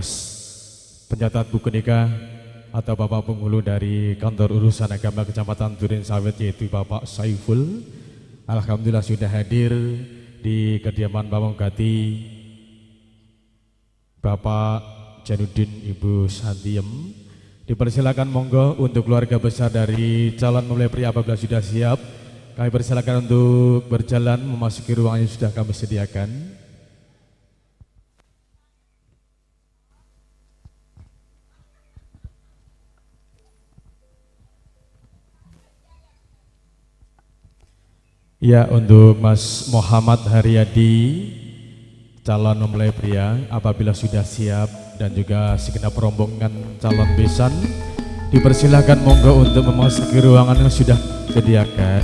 Mas pencatat buku nikah atau Bapak penghulu dari kantor urusan agama Kecamatan Duren Sawit, yaitu Bapak Saiful, alhamdulillah sudah hadir di kediaman Bapak Gati Bapak Janudin Ibu Santiem. Dipersilakan monggo untuk keluarga besar dari calon mempelai pria apabila sudah siap, kami persilakan untuk berjalan memasuki ruangan yang sudah kami sediakan. Ya, untuk Mas Muhammad Haryadi, calon mempelai pria apabila sudah siap, dan juga segenap rombongan calon besan, dipersilakan monggo untuk memasuki ruangan yang sudah disediakan.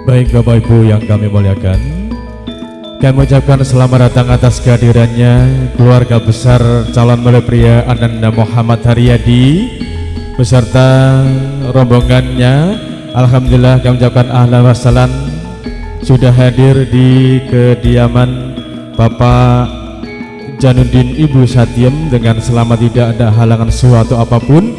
Baik Bapak Ibu yang kami muliakan, kami mengucapkan selamat datang atas kehadirannya keluarga besar calon mempelai pria Ananda Muhammad Haryadi beserta rombongannya. Alhamdulillah kami mengucapkan ahlan wa sahlan sudah hadir di kediaman Bapak Janudin Ibu Santiem dengan selamat, tidak ada halangan suatu apapun.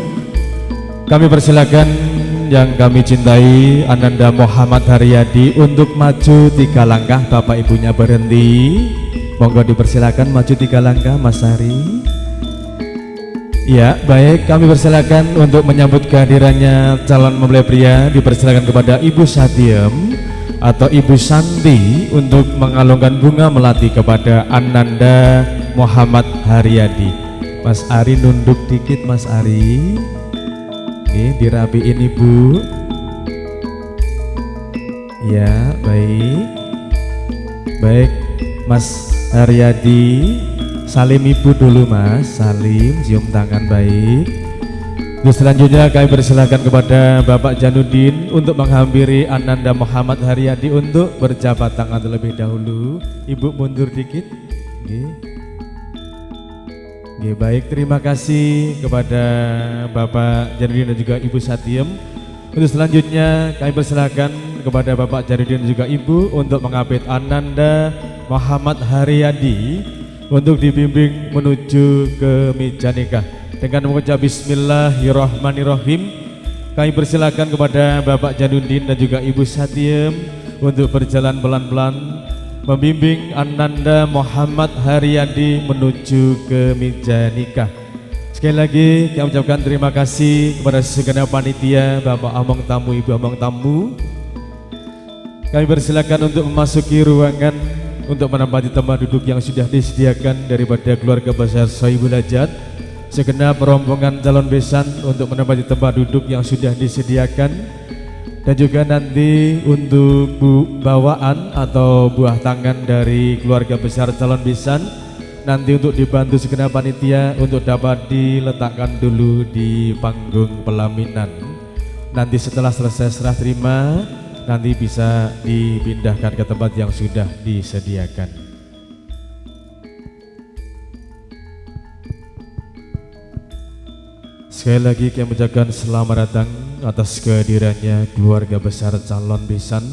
Kami persilakan yang kami cintai Ananda Muhammad Haryadi untuk maju 3 langkah. Bapak ibunya berhenti, monggo dipersilakan maju 3 langkah Mas Hari. Ya baik, kami persilakan untuk menyambut kehadirannya calon mempelai pria. Dipersilakan kepada Ibu Santiem atau Ibu Santi untuk mengalungkan bunga melati kepada Ananda Muhammad Haryadi. Mas Ari nunduk dikit Mas Ari. Ini dirapiin Ibu. Ya baik, baik Mas Haryadi, salim Ibu dulu Mas, salim, cium tangan, baik. Terus selanjutnya kami persilakan kepada Bapak Janudin untuk menghampiri Ananda Muhammad Haryadi untuk berjabat tangan terlebih dahulu. Ibu mundur dikit. Baik, terima kasih kepada Bapak Janudin dan juga Ibu Santiem. Untuk selanjutnya kami persilakan kepada Bapak Janudin dan juga Ibu untuk mengapit Ananda Muhammad Haryadi untuk dibimbing menuju ke meja nikah. Dengan mengucap Bismillahirrahmanirrahim, kami persilakan kepada Bapak Janudin dan juga Ibu Santiem untuk berjalan pelan-pelan membimbing Ananda Muhammad Haryadi menuju ke meja nikah. Sekali lagi kami ucapkan terima kasih kepada segenap panitia, Bapak Among Tamu, Ibu Among Tamu. Kami persilakan untuk memasuki ruangan untuk menempati tempat duduk yang sudah disediakan daripada keluarga besar Sohibul Hajat. Segenap rombongan calon besan untuk menempati tempat duduk yang sudah disediakan, dan juga nanti untuk bawaan atau buah tangan dari keluarga besar calon besan nanti untuk dibantu segenap panitia untuk dapat diletakkan dulu di panggung pelaminan. Nanti setelah selesai serah terima nanti bisa dipindahkan ke tempat yang sudah disediakan. Sekali lagi kami ucapkan selamat datang atas kehadirannya keluarga besar calon besan.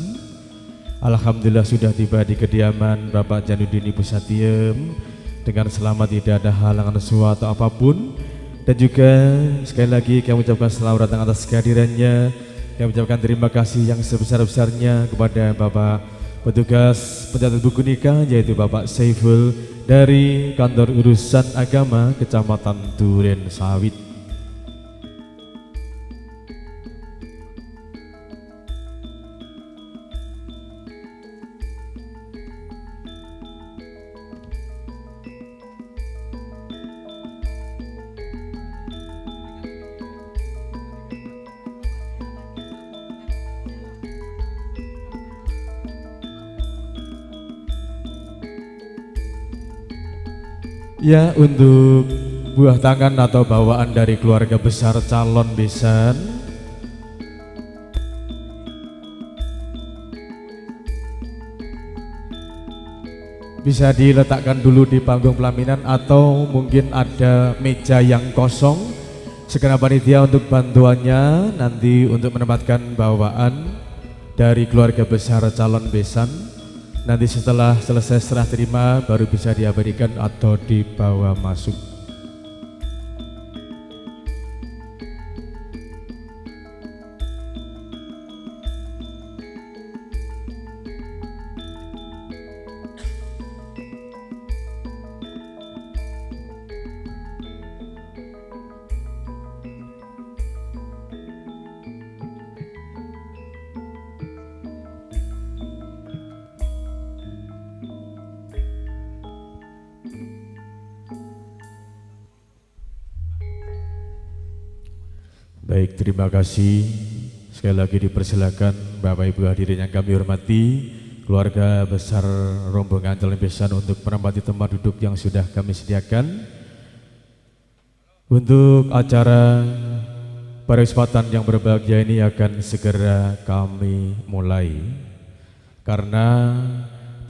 Alhamdulillah sudah tiba di kediaman Bapak Janudin Ibu Satiem dengan selamat, tidak ada halangan suatu apapun. Dan juga sekali lagi kami ucapkan selamat datang atas kehadirannya. Kami ucapkan terima kasih yang sebesar-besarnya kepada Bapak petugas pencatat buku nikah, yaitu Bapak Saiful dari Kantor Urusan Agama Kecamatan Duren Sawit. Ya, untuk buah tangan atau bawaan dari keluarga besar calon besan bisa diletakkan dulu di panggung pelaminan, atau mungkin ada meja yang kosong. Segenap panitia untuk bantuannya nanti untuk menempatkan bawaan dari keluarga besar calon besan. Nanti setelah selesai serah terima baru bisa diabadikan atau dibawa masuk. Baik, terima kasih. Sekali lagi dipersilakan Bapak Ibu hadirin yang kami hormati, keluarga besar rombongan calon besan untuk menempati tempat duduk yang sudah kami sediakan. Untuk acara pada kesempatan yang berbahagia ini akan segera kami mulai, karena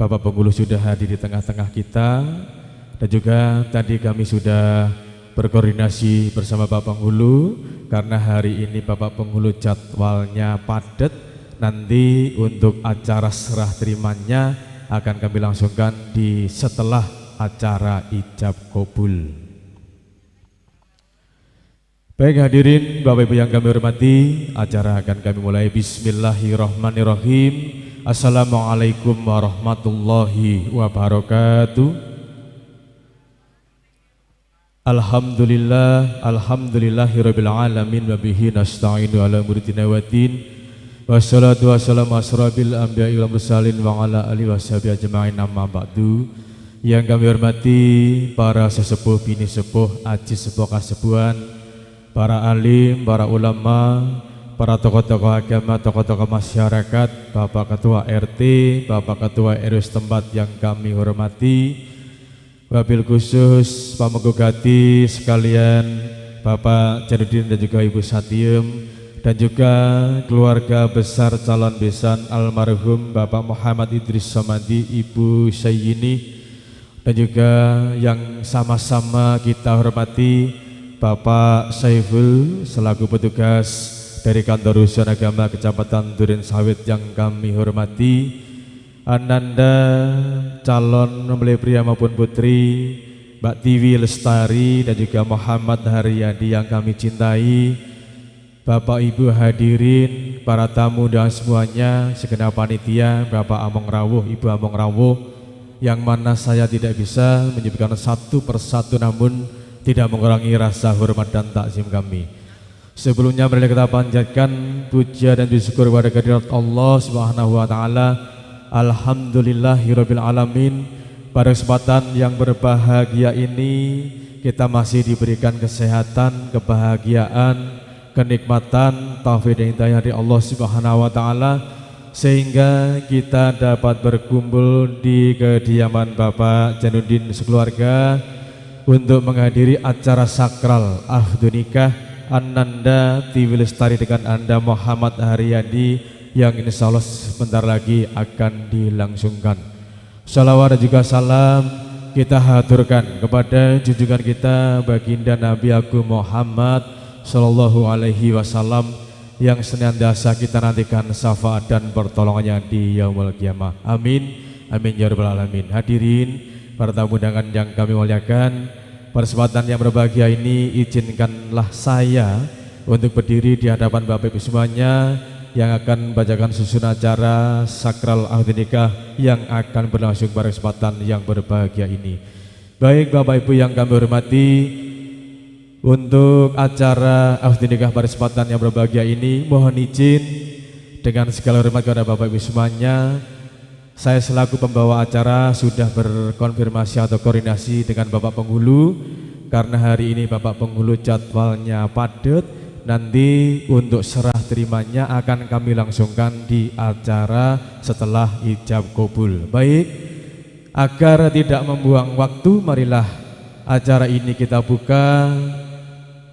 Bapak Penghulu sudah hadir di tengah-tengah kita, dan juga tadi kami sudah berkoordinasi bersama Bapak Penghulu, karena hari ini Bapak Penghulu jadwalnya padat. Nanti untuk acara serah terimanya akan kami langsungkan di setelah acara ijab kabul. Baik hadirin Bapak Ibu yang kami hormati, acara akan kami mulai. Bismillahirrahmanirrahim. Assalamualaikum warahmatullahi wabarakatuh. Alhamdulillah, alhamdulillahirabbil alamin, wa bihi nasta'inu ala umuri dina waddin. Wassalatu wassalamu asrofil anbiya'i wal mursalin wa ala alihi washabihi ajma'in, amma ba'du. Yang kami hormati para sesepuh, bini sepuh, aji sepuh kasepuhan, para alim, para ulama, para tokoh-tokoh agama, tokoh-tokoh masyarakat, Bapak Ketua RT, Bapak Ketua RW setempat yang kami hormati, wabil khusus Pak Menggugati sekalian, Bapak Janudin dan juga Ibu Satiem, dan juga keluarga besar calon besan almarhum Bapak Muhammad Idris Somadi, Ibu Sayyini, dan juga yang sama-sama kita hormati Bapak Saiful selaku petugas dari Kantor Urusan Agama Kecamatan Duren Sawit yang kami hormati, Ananda calon mempelai pria maupun putri, Mbak Tiwi Lestari dan juga Muhammad Haryadi yang kami cintai, Bapak Ibu hadirin, para tamu dan semuanya, segenap panitia, Bapak Among Rawuh, Ibu Among Rawuh, yang mana saya tidak bisa menyebutkan satu persatu, namun tidak mengurangi rasa hormat dan takzim kami. Sebelumnya mari kita panjatkan puja dan syukur kepada kehadirat Allah Subhanahu wa taala. Alhamdulillahirabbil alamin. Pada kesempatan yang berbahagia ini kita masih diberikan kesehatan, kebahagiaan, kenikmatan, taufik dan hidayah dari Allah Subhanahu wa taala sehingga kita dapat berkumpul di kediaman Bapak Jainuddin sekeluarga untuk menghadiri acara sakral akad nikah Ananda Tiwi Lestari dengan Anda Muhammad Haryadi yang insya Allah sebentar lagi akan dilangsungkan. Salawat dan juga salam kita haturkan kepada junjungan kita baginda Nabi Agung Muhammad Sallallahu Alaihi Wasallam yang senantiasa kita nantikan syafaat dan pertolongannya di yaumul qiyamah. Amin, amin ya rabbal alamin. Hadirin para tamu undangan yang kami muliakan, pada kesempatan yang berbahagia ini izinkanlah saya untuk berdiri di hadapan Bapak Ibu semuanya yang akan membacakan susun acara sakral akad nikah yang akan berlangsung pada kesempatan yang berbahagia ini. Baik Bapak Ibu yang kami hormati, untuk acara akad nikah pada kesempatan yang berbahagia ini mohon izin dengan segala hormat kepada Bapak Ibu semuanya, saya selaku pembawa acara sudah berkonfirmasi atau koordinasi dengan Bapak Penghulu karena hari ini Bapak Penghulu jadwalnya padat. Nanti untuk serah terimanya akan kami langsungkan di acara setelah ijab kabul. Baik, agar tidak membuang waktu, marilah acara ini kita buka.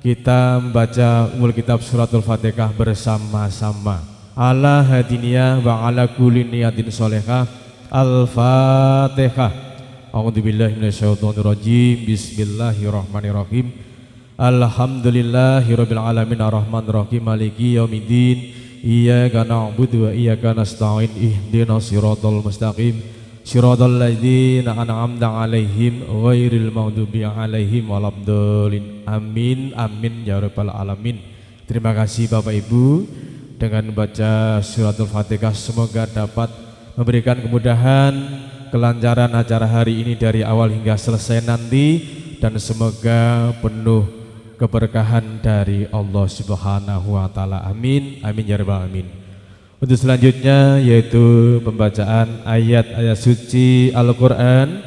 Kita membaca umul kitab suratul Fatihah bersama-sama. Ala hadiniyah wa ala kulli niyatin sholihah. Al-Fatihah. A'udzubillahi minasyaitonirrajim. Bismillahirrahmanirrahim. Alhamdulillahirabbil alamin arrahmanir rahim maliki yaumiddin. Iyyaka na'budu wa iyyaka nasta'in ihdinas siratal mustaqim siratal ladzina an'amta 'alaihim ghairil maghdubi 'alaihim waladdallin. Amin amin ya rabbal alamin. Terima kasih Bapak Ibu. Dengan membaca suratul Fatihah semoga dapat memberikan kemudahan, kelancaran acara hari ini dari awal hingga selesai nanti, dan semoga penuh keberkahan dari Allah Subhanahu wa taala. Amin amin ya rabbal alamin. Untuk selanjutnya yaitu pembacaan ayat-ayat suci Al-Qur'an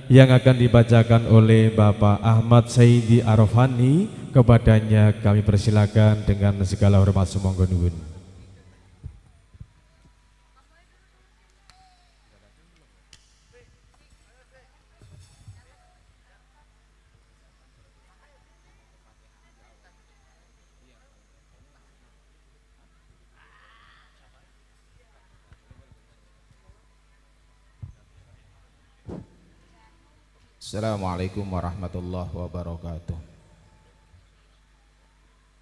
yang akan dibacakan oleh Bapak Ahmad Saidi Arofani. Kepadanya kami persilakan dengan segala hormat sumangga nuwun. Assalamualaikum warahmatullahi wabarakatuh.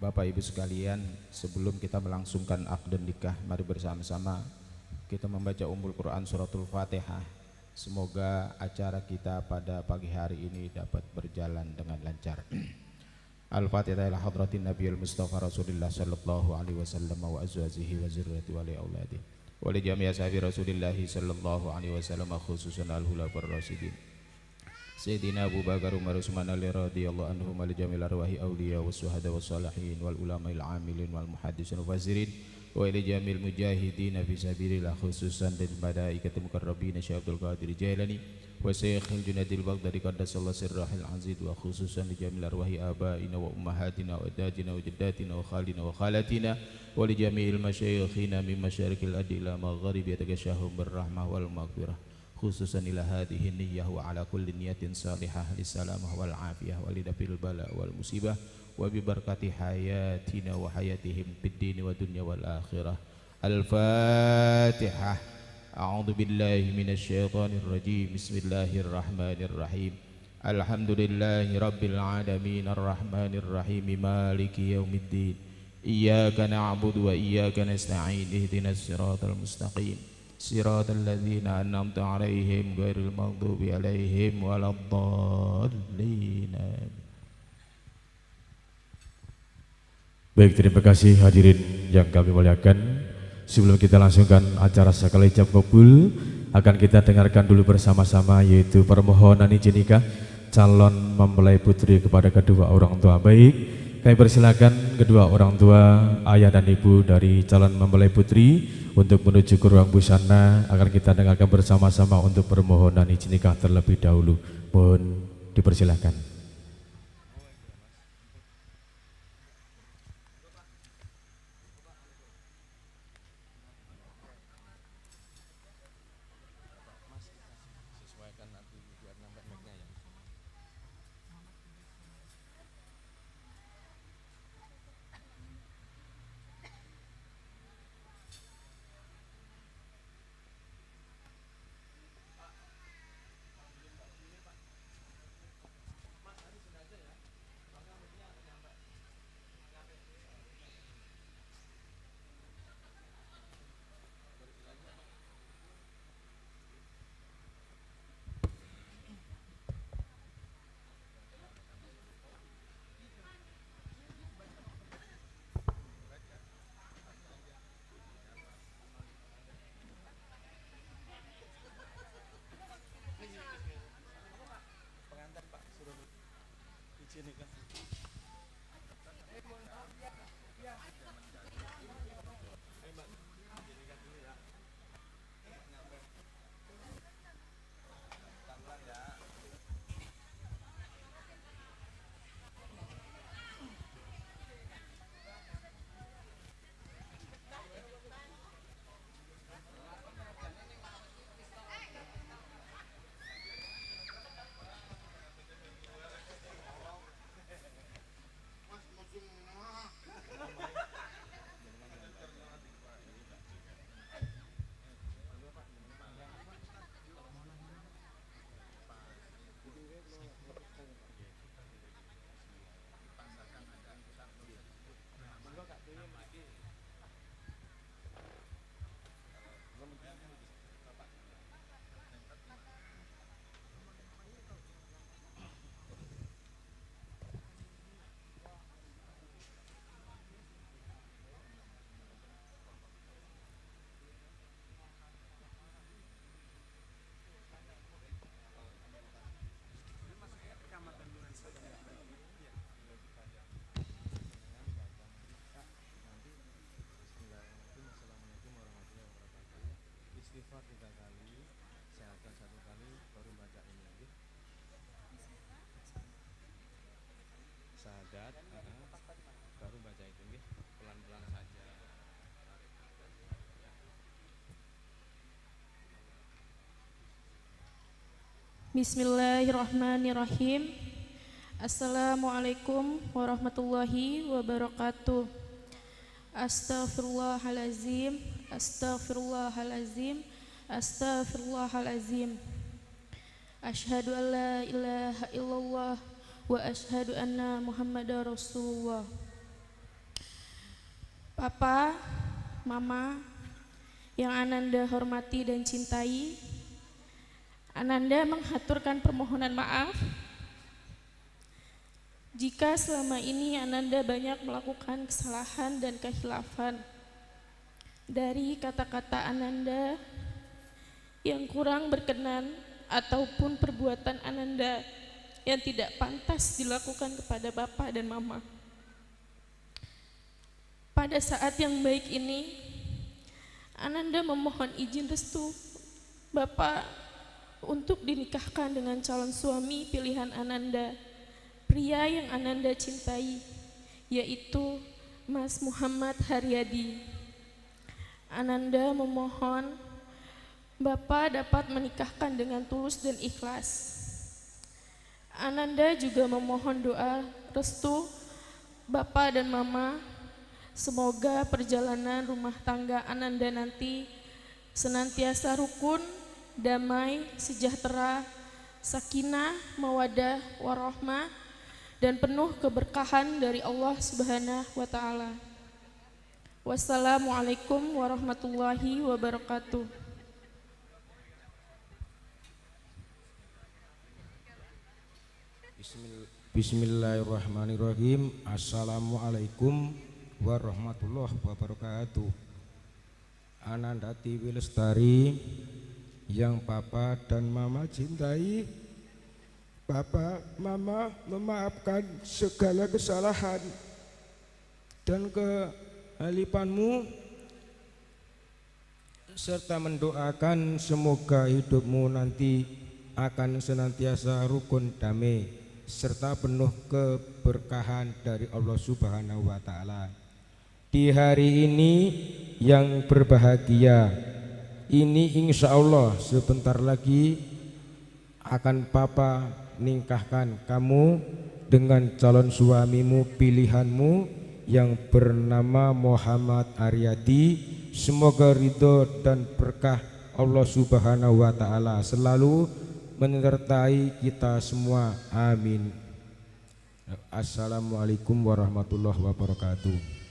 Bapak Ibu sekalian, sebelum kita melangsungkan akad nikah, mari bersama-sama kita membaca Ummul Quran suratul Fatihah. Semoga acara kita pada pagi hari ini dapat berjalan dengan lancar. Al-Fatihah ila hadratin Nabiyil Mustafa Rasulillah sallallahu alaihi wasallam wa azwajihi wa zurriyyati wa li auladihi wa li jami'i ashabi Rasulillah sallallahu alaihi wasallam khususan al-khulafa'ir rasyidin Sayyidina Abu Bakar Umar Utsman Ali radhiyallahu anhum wa li jami'il arwahi awliya was syuhada was salihin wal ulama'il amilin wal muhaddisin wal fazirin wa li jami'il mujahidin fi sabilillah khususan dan malaikatul mukarrabin Syekh Abdul Qadir Jailani wa Syekhul Junadil Baghdadi qaddasallahu sirrahil aziz wa khususan li jami'il arwahi abaina wa ummahatina wa ajdadina wa jaddatina wa khalina wa khalatina wa li jami'il masyayikhina min masyarikil ardi ila magharibi yataghashahum birrahmah wal maghfirah khususan ila hadhihi niyyah wa ala kulli niyatin salihah lissalamah wal afiyah wa lidafil bala wal musibah wa bi barakati hayatina wa hayatihim fid dini wa dunya wal akhirah. Al-Fatihah. A'udzu billahi minasy syaithanir rajim. Bismillahirrahmanirrahim. Alhamdulillahi rabbil alamin arrahmanir rahim maliki yaumiddin. Iyyaka na'budu wa iyyaka nasta'in ihdinas siratal mustaqim siratal ladzina an'amta 'alaihim ghairil maghdubi 'alaihim waladdallin. Baik, terima kasih hadirin yang kami muliakan. Sebelum kita langsungkan acara sakral ijab kabul, akan kita dengarkan dulu bersama-sama yaitu permohonan izin nikah calon mempelai putri kepada kedua orang tua. Baik, kami persilakan kedua orang tua, ayah dan ibu dari calon mempelai putri untuk menuju ke ruang busana agar kita dengarkan bersama-sama untuk permohonan izin nikah terlebih dahulu. Mohon dipersilakan. Istighfar 3 kali, syahadat 1 kali, baru baca ini lagi. Syahadat, baru baca itu nggih, pelan-pelan saja. Bismillahirrahmanirrahim. Assalamualaikum warahmatullahi wabarakatuh. Astaghfirullahalazim, astaghfirullahalazim, astaghfirullahalazim. Asyhadu an la ilaha illallah wa asyhadu anna Muhammadar Rasulullah. Papa, Mama yang Ananda hormati dan cintai, Ananda menghaturkan permohonan maaf jika selama ini Ananda banyak melakukan kesalahan dan kehilafan dari kata-kata Ananda yang kurang berkenan ataupun perbuatan Ananda yang tidak pantas dilakukan kepada Bapak dan Mama. Pada saat yang baik ini, Ananda memohon izin restu Bapak untuk dinikahkan dengan calon suami pilihan Ananda, pria yang Ananda cintai, yaitu Mas Muhammad Haryadi. Ananda memohon Bapak dapat menikahkan dengan tulus dan ikhlas. Ananda juga memohon doa restu Bapak dan Mama, semoga perjalanan rumah tangga Ananda nanti senantiasa rukun, damai, sejahtera, sakinah, mawadah, warahmah, dan penuh keberkahan dari Allah Subhanahu wa Ta'ala. Wassalamualaikum warahmatullahi wabarakatuh. Bismillahirrahmanirrahim. Assalamualaikum warahmatullahi wabarakatuh. Ananda Tiwi Lestari yang Papa dan Mama cintai, Bapak, Mama memaafkan segala kesalahan dan kehalifanmu, serta mendoakan semoga hidupmu nanti akan senantiasa rukun damai serta penuh keberkahan dari Allah Subhanahu wa Ta'ala. Di hari ini yang berbahagia ini, insya Allah sebentar lagi akan Papa nikahkan kamu dengan calon suamimu pilihanmu yang bernama Muhammad Aryadi. Semoga ridho dan berkah Allah Subhanahu wa Ta'ala selalu menyertai kita semua. Amin. Assalamualaikum warahmatullahi wabarakatuh.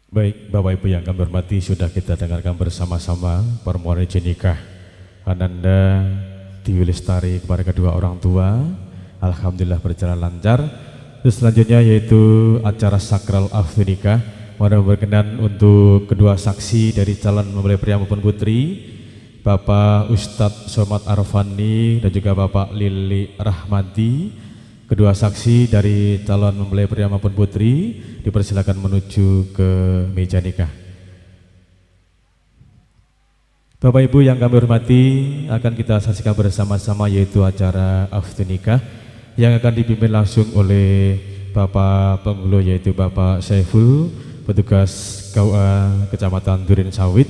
Baik, Bapak Ibu yang kami hormati, sudah kita dengarkan bersama-sama permohonan izin nikah Ananda Dewi Lestari kepada kedua orang tua. Alhamdulillah berjalan lancar. Terus selanjutnya yaitu acara sakral akad nikah. Mohon berkenan untuk kedua saksi dari calon mempelai pria maupun putri, Bapak Ustadz Somad Arfani dan juga Bapak Lili Rahmati. Kedua saksi dari calon mempelai pria maupun putri dipersilakan menuju ke meja nikah. Bapak Ibu yang kami hormati, akan kita saksikan bersama-sama yaitu acara akad nikah yang akan dipimpin langsung oleh Bapak Penghulu yaitu Bapak Saiful, petugas KUA Kecamatan Durin Sawit.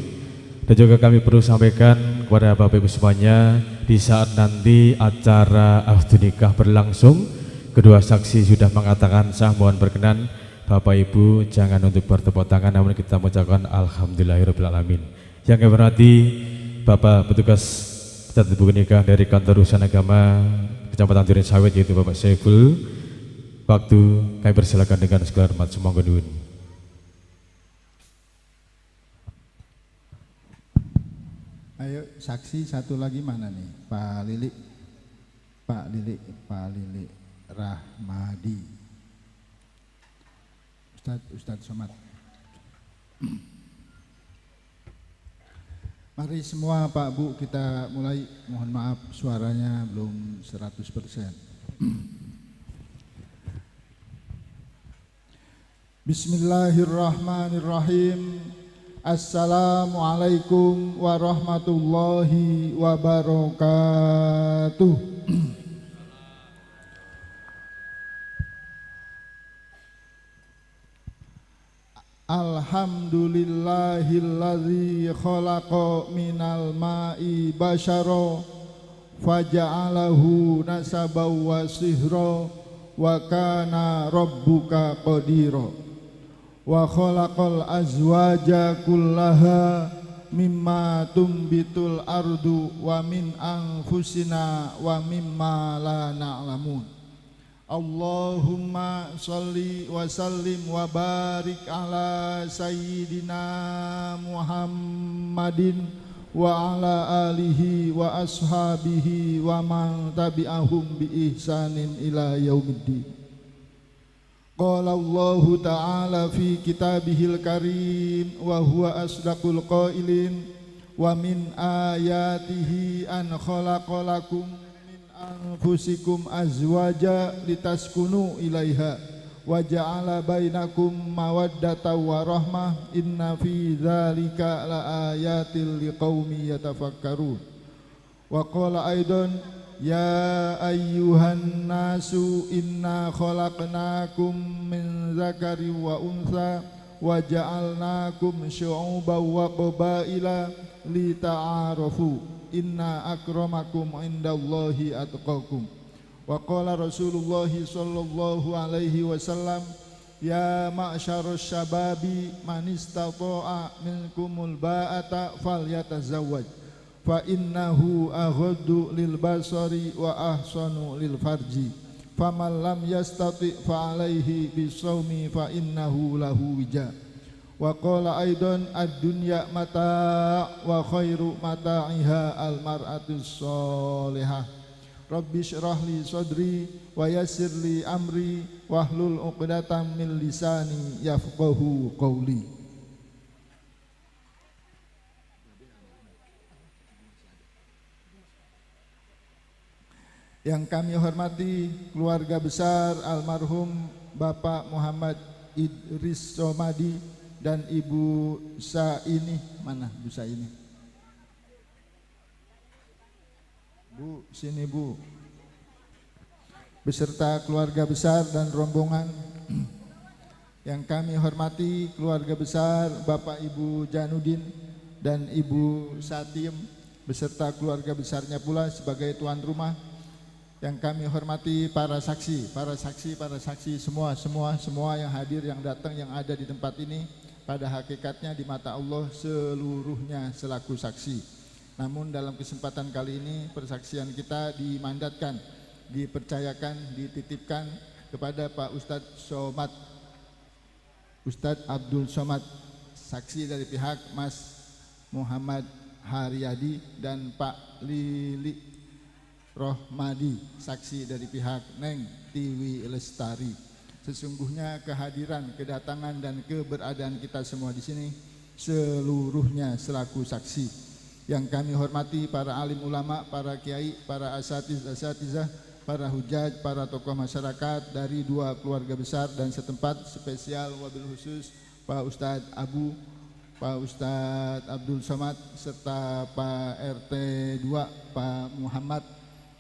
Dan juga kami perlu sampaikan kepada Bapak Ibu semuanya, di saat nanti acara akad nikah berlangsung, kedua saksi sudah mengatakan sah. Mohon berkenan Bapak Ibu jangan untuk bertepuk tangan, namun kita mengucapkan alhamdulillahirabbil alamin. Yang kami hormati Bapak petugas catat buku nikah dari kantor urusan agama Kecamatan Durin Sawit yaitu Bapak Saiful. Waktu kami persilakan dengan segala hormat, sumangga nuwun. Ayo saksi satu lagi mana nih? Pak Lili Rahmadi. Ustadz Somad. Mari semua Pak Bu kita mulai. Mohon maaf suaranya belum 100%. Bismillahirrahmanirrahim. Assalamualaikum warahmatullahi wabarakatuh. Alhamdulillahilladzi khalaqa minal ma'i basyara faja'alahu nasabaw wa sihra wa kana rabbuka qadira wa khalaqal azwaja kullaha mimma tumbitul ardu wa min anfusina wa mimma la na'lamun Allahumma sholli wa sallim wa barik ala sayyidina Muhammadin wa ala alihi wa ashabihi wa man tabi'ahum bi ihsanin ila yaumiddin. Qala Allah ta'ala fi kitabihil karim wa huwa asdaqul qailin wa min ayatihi an khalaqalakum anfusikum azwaja litaskunu ilaiha wa ja'ala bainakum mawaddatan wa rahmah inna fi dzalika laayatil liqaumi yatafakkarun. Wa qala aidan ya ayyuhan nasu inna khalaqnakum min dzakari wa untha wa ja'alnakum syu'uban wa qabaila lita'arafu inna akramakum indallahi atqakum. Wa qala Rasulullah sallallahu alaihi wasallam ya ma'syarus syababi man istata'a minkumul ba'ata falyatazawwaj fa innahu aghaddu lil basari wa ahsanu lil farji faman lam yastati fa alaihi bisawmi fa innahu lahu wija. Wa qala aidan ad-dunya mata' wa khairu mata'iha al-mar'atus sholihah. Rabbi shrah li sadri wa yassir li amri wahlul 'uqdatam min lisani yafqahu qawli. Yang kami hormati keluarga besar almarhum Bapak Muhammad Idris Somadi dan Ibu Saini, mana Bu Saini? Bu, sini Bu. Beserta keluarga besar dan rombongan. Yang kami hormati keluarga besar Bapak Ibu Janudin dan Ibu Satiem beserta keluarga besarnya pula sebagai tuan rumah. Yang kami hormati para saksi semua yang hadir, yang datang, yang ada di tempat ini, pada hakikatnya di mata Allah seluruhnya selaku saksi. Namun dalam kesempatan kali ini persaksian kita dimandatkan, dipercayakan, dititipkan kepada Pak Ustadz Somad, Ustadz Abdul Somad, saksi dari pihak Mas Muhammad Haryadi, dan Pak Lili Rohmadi, saksi dari pihak Neng Tiwi Lestari. Sesungguhnya kehadiran, kedatangan dan keberadaan kita semua di sini seluruhnya selaku saksi. Yang kami hormati para alim ulama, para kiai, para asatizah, para hujaj, para tokoh masyarakat dari dua keluarga besar dan setempat, spesial wabil khusus Pak Ustadz Abu, Pak Ustadz Abdul Somad, serta Pak RT 2 Pak Muhammad,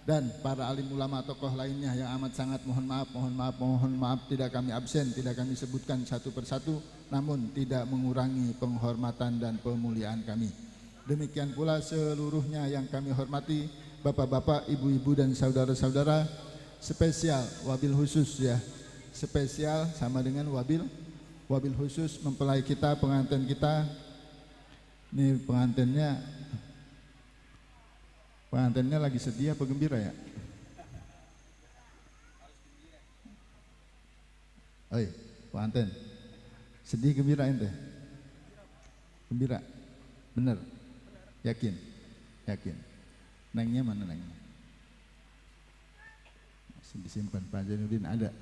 dan para alim ulama tokoh lainnya yang amat sangat mohon maaf tidak kami absen, tidak kami sebutkan satu persatu, namun tidak mengurangi penghormatan dan pemuliaan kami. Demikian pula seluruhnya yang kami hormati bapak-bapak, ibu-ibu dan saudara-saudara, spesial wabil khusus ya, spesial sama dengan wabil khusus mempelai kita, pengantin kita. Ini pengantinnya lagi sedih apa gembira ya? Oi, pengantin sedih gembira ente? Gembira, bener? Yakin? Nengnya mana nengnya? Masih disimpan Pak Janudin, ada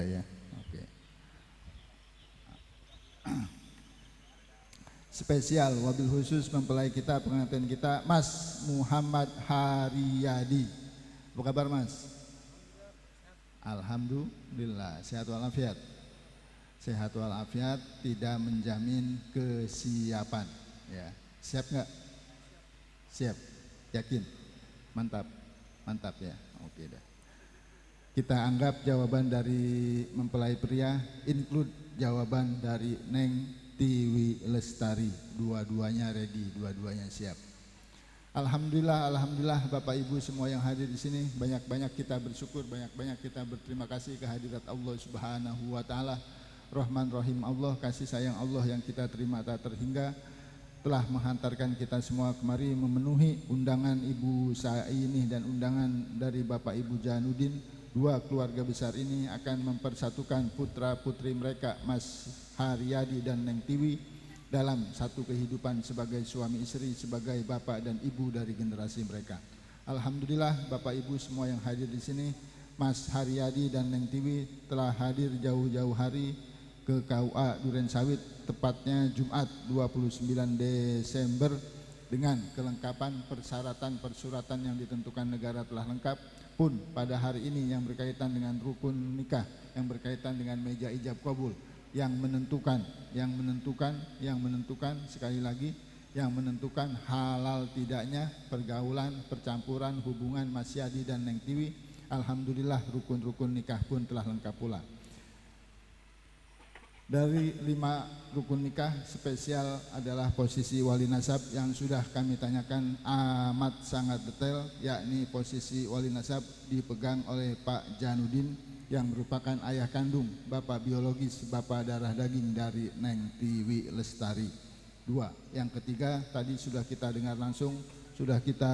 ya? Oke. Spesial wabil khusus mempelai kita, pengantin kita, Mas Muhammad Haryadi. Apa kabar Mas? Alhamdulillah, sehat walafiat. Sehat walafiat tidak menjamin kesiapan ya. Siap nggak? Siap, yakin, mantap ya. Oke dah. Kita anggap jawaban dari mempelai pria include jawaban dari Neng Tiwi Lestari. Dua-duanya ready, dua-duanya siap. Alhamdulillah Bapak Ibu semua yang hadir di sini, banyak-banyak kita bersyukur, banyak-banyak kita berterima kasih kehadirat Allah Subhanahu wa taala. Rahman Rahim Allah, kasih sayang Allah yang kita terima tak terhingga telah menghantarkan kita semua kemari memenuhi undangan Ibu Saini dan undangan dari Bapak Ibu Janudin dua keluarga besar ini akan mempersatukan putra-putri mereka Mas Haryadi dan Neng Tiwi dalam satu kehidupan sebagai suami istri, sebagai bapak dan ibu dari generasi mereka. Alhamdulillah Bapak Ibu semua yang hadir di sini, Mas Haryadi dan Neng Tiwi telah hadir jauh-jauh hari ke KUA Duren Sawit, tepatnya Jumat 29 Desember dengan kelengkapan persyaratan persuratan yang ditentukan negara telah lengkap. Pun pada hari ini yang berkaitan dengan rukun nikah, yang berkaitan dengan meja ijab kabul, yang menentukan sekali lagi, yang menentukan halal tidaknya pergaulan, percampuran hubungan Mas Yadi dan Neng Tiwi. Alhamdulillah rukun-rukun nikah pun telah lengkap pula. Dari 5 rukun nikah spesial adalah posisi wali nasab yang sudah kami tanyakan amat sangat detail, yakni posisi wali nasab dipegang oleh Pak Janudin yang merupakan ayah kandung, bapak biologis, bapak darah daging dari Neng Tiwi Lestari. 2. Yang ketiga tadi sudah kita dengar langsung, sudah kita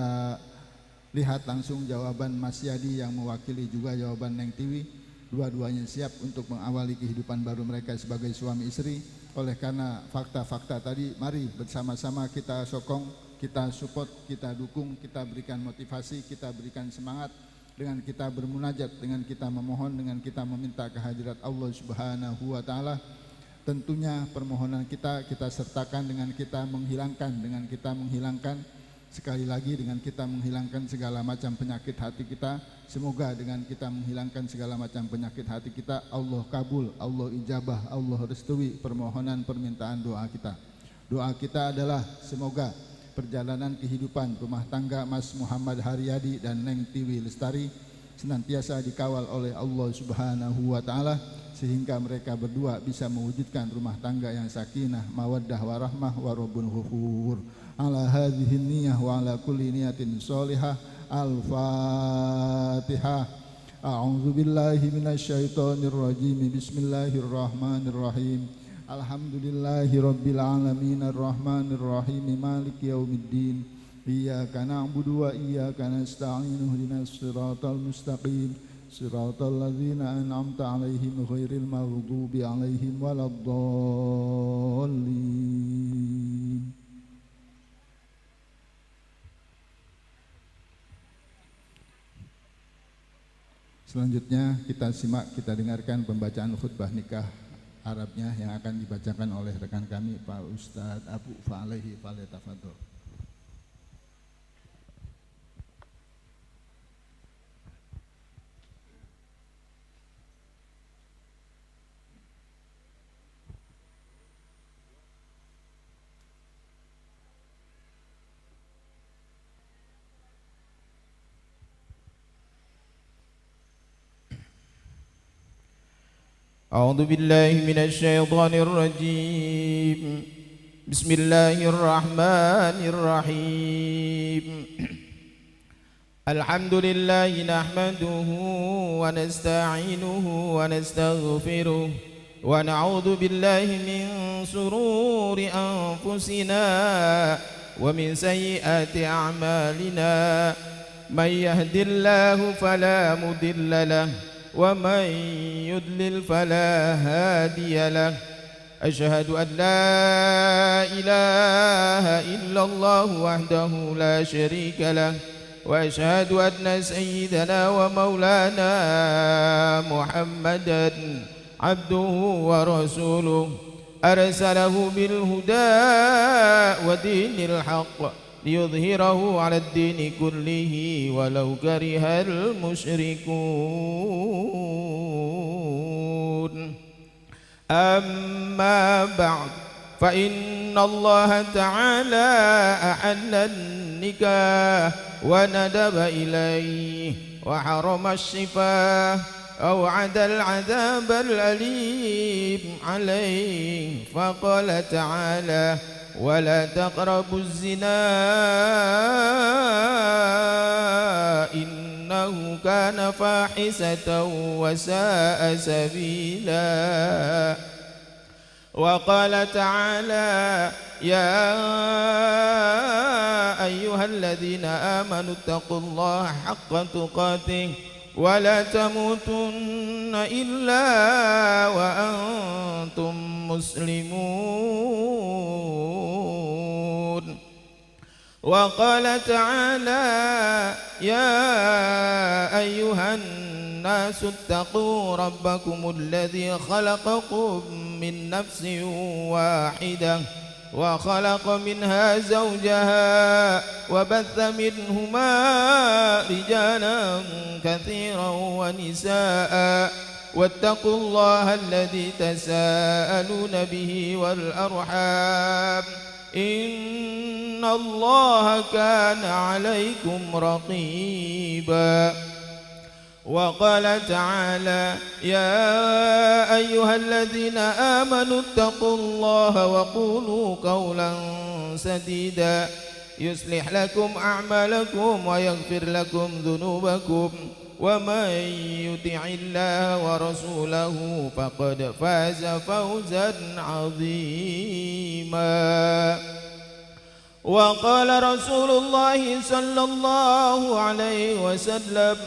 lihat langsung jawaban Mas Yadi yang mewakili juga jawaban Neng Tiwi. Dua-duanya siap untuk mengawali kehidupan baru mereka sebagai suami istri. Oleh karena fakta-fakta tadi, mari bersama-sama kita sokong, kita support, kita dukung, kita berikan motivasi, kita berikan semangat dengan kita bermunajat, dengan kita memohon, dengan kita meminta kehadirat Allah Subhanahu wa taala. Tentunya permohonan kita sertakan dengan kita menghilangkan sekali lagi dengan kita menghilangkan segala macam penyakit hati kita. Semoga dengan kita menghilangkan segala macam penyakit hati kita, Allah kabul, Allah ijabah, Allah restui permohonan permintaan doa kita. Doa kita adalah semoga perjalanan kehidupan rumah tangga Mas Muhammad Haryadi dan Neng Tiwi Lestari senantiasa dikawal oleh Allah Subhanahu wa taala, sehingga mereka berdua bisa mewujudkan rumah tangga yang sakinah, mawaddah, warahmah, warabun ghafur. Ala hadhihi niyyah wa ala kulli niyatin sholihah. Al-Fatihah. A'udzu billahi minasyaitonir rajim. Bismillahirrahmanirrahim. Alhamdulillahi rabbil alamin arrahmanir rahim maliki yaumiddin. Iyyaka na'budu wa iyyaka nasta'in ihdinas siratal mustaqim. Siratal ladzina an'amta 'alaihim ghairil maghdubi 'alaihim waladdallin. Selanjutnya kita simak, kita dengarkan pembacaan khutbah nikah Arabnya yang akan dibacakan oleh rekan kami Pak Ustadz Abu Fa'alaihi falyatafadhol. أعوذ بالله من الشيطان الرجيم. بسم الله الرحمن الرحيم. الحمد لله نحمده ونستعينه ونستغفره ونعوذ بالله من شرور أنفسنا ومن سيئات أعمالنا. من يهد الله فلا مضل له ومن يضلل فلا هادي له. أشهد أن لا إله إلا الله وحده لا شريك له وأشهد أن سيدنا ومولانا محمدا عبده ورسوله أرسله بالهدى ودين الحق ليظهره على الدين كله ولو كره المشركون. أما بعد فإن الله تعالى أحل النكاح وندب إليه وحرم الشفاه أوعد العذاب الأليم عليه فقال تعالى ولا تقربوا الزنا إنه كان فاحشة وساء سبيلا. وقال تعالى يا أيها الذين آمنوا اتقوا الله حق تقاته ولا تموتن إلا وأنتم مسلمون. وقال تعالى يا أيها الناس اتقوا ربكم الذي خلقكم من نفس واحدة وخلق منها زوجها وبث منهما رجالا كثيرا ونساء واتقوا الله الذي تساءلون به والأرحام إن الله كان عليكم رقيبا. وقال تعالى يا أيها الذين آمنوا اتقوا الله وقولوا قولا سديدا يصلح لكم أعمالكم ويغفر لكم ذنوبكم ومن يطع الله ورسوله فقد فاز فوزا عظيما. وقال رسول الله صلى الله عليه وسلم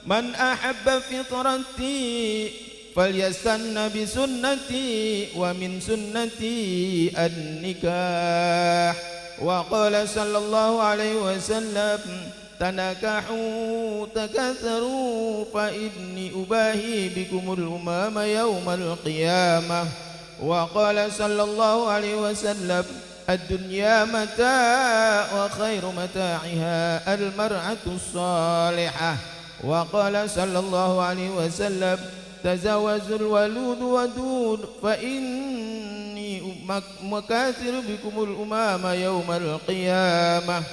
من أحب فطرتي فليستن بسنتي ومن سنتي النكاح. وقال صلى الله عليه وسلم تناكحوا تكاثروا فإني أباهي بكم الأمم يوم القيامة. وقال صلى الله عليه وسلم الدنيا متاع وخير متاعها المرأة الصالحة. وقال صلى الله عليه وسلم تزوجوا الولود ودود فإني مكاثر بكم الأمم يوم القيامة.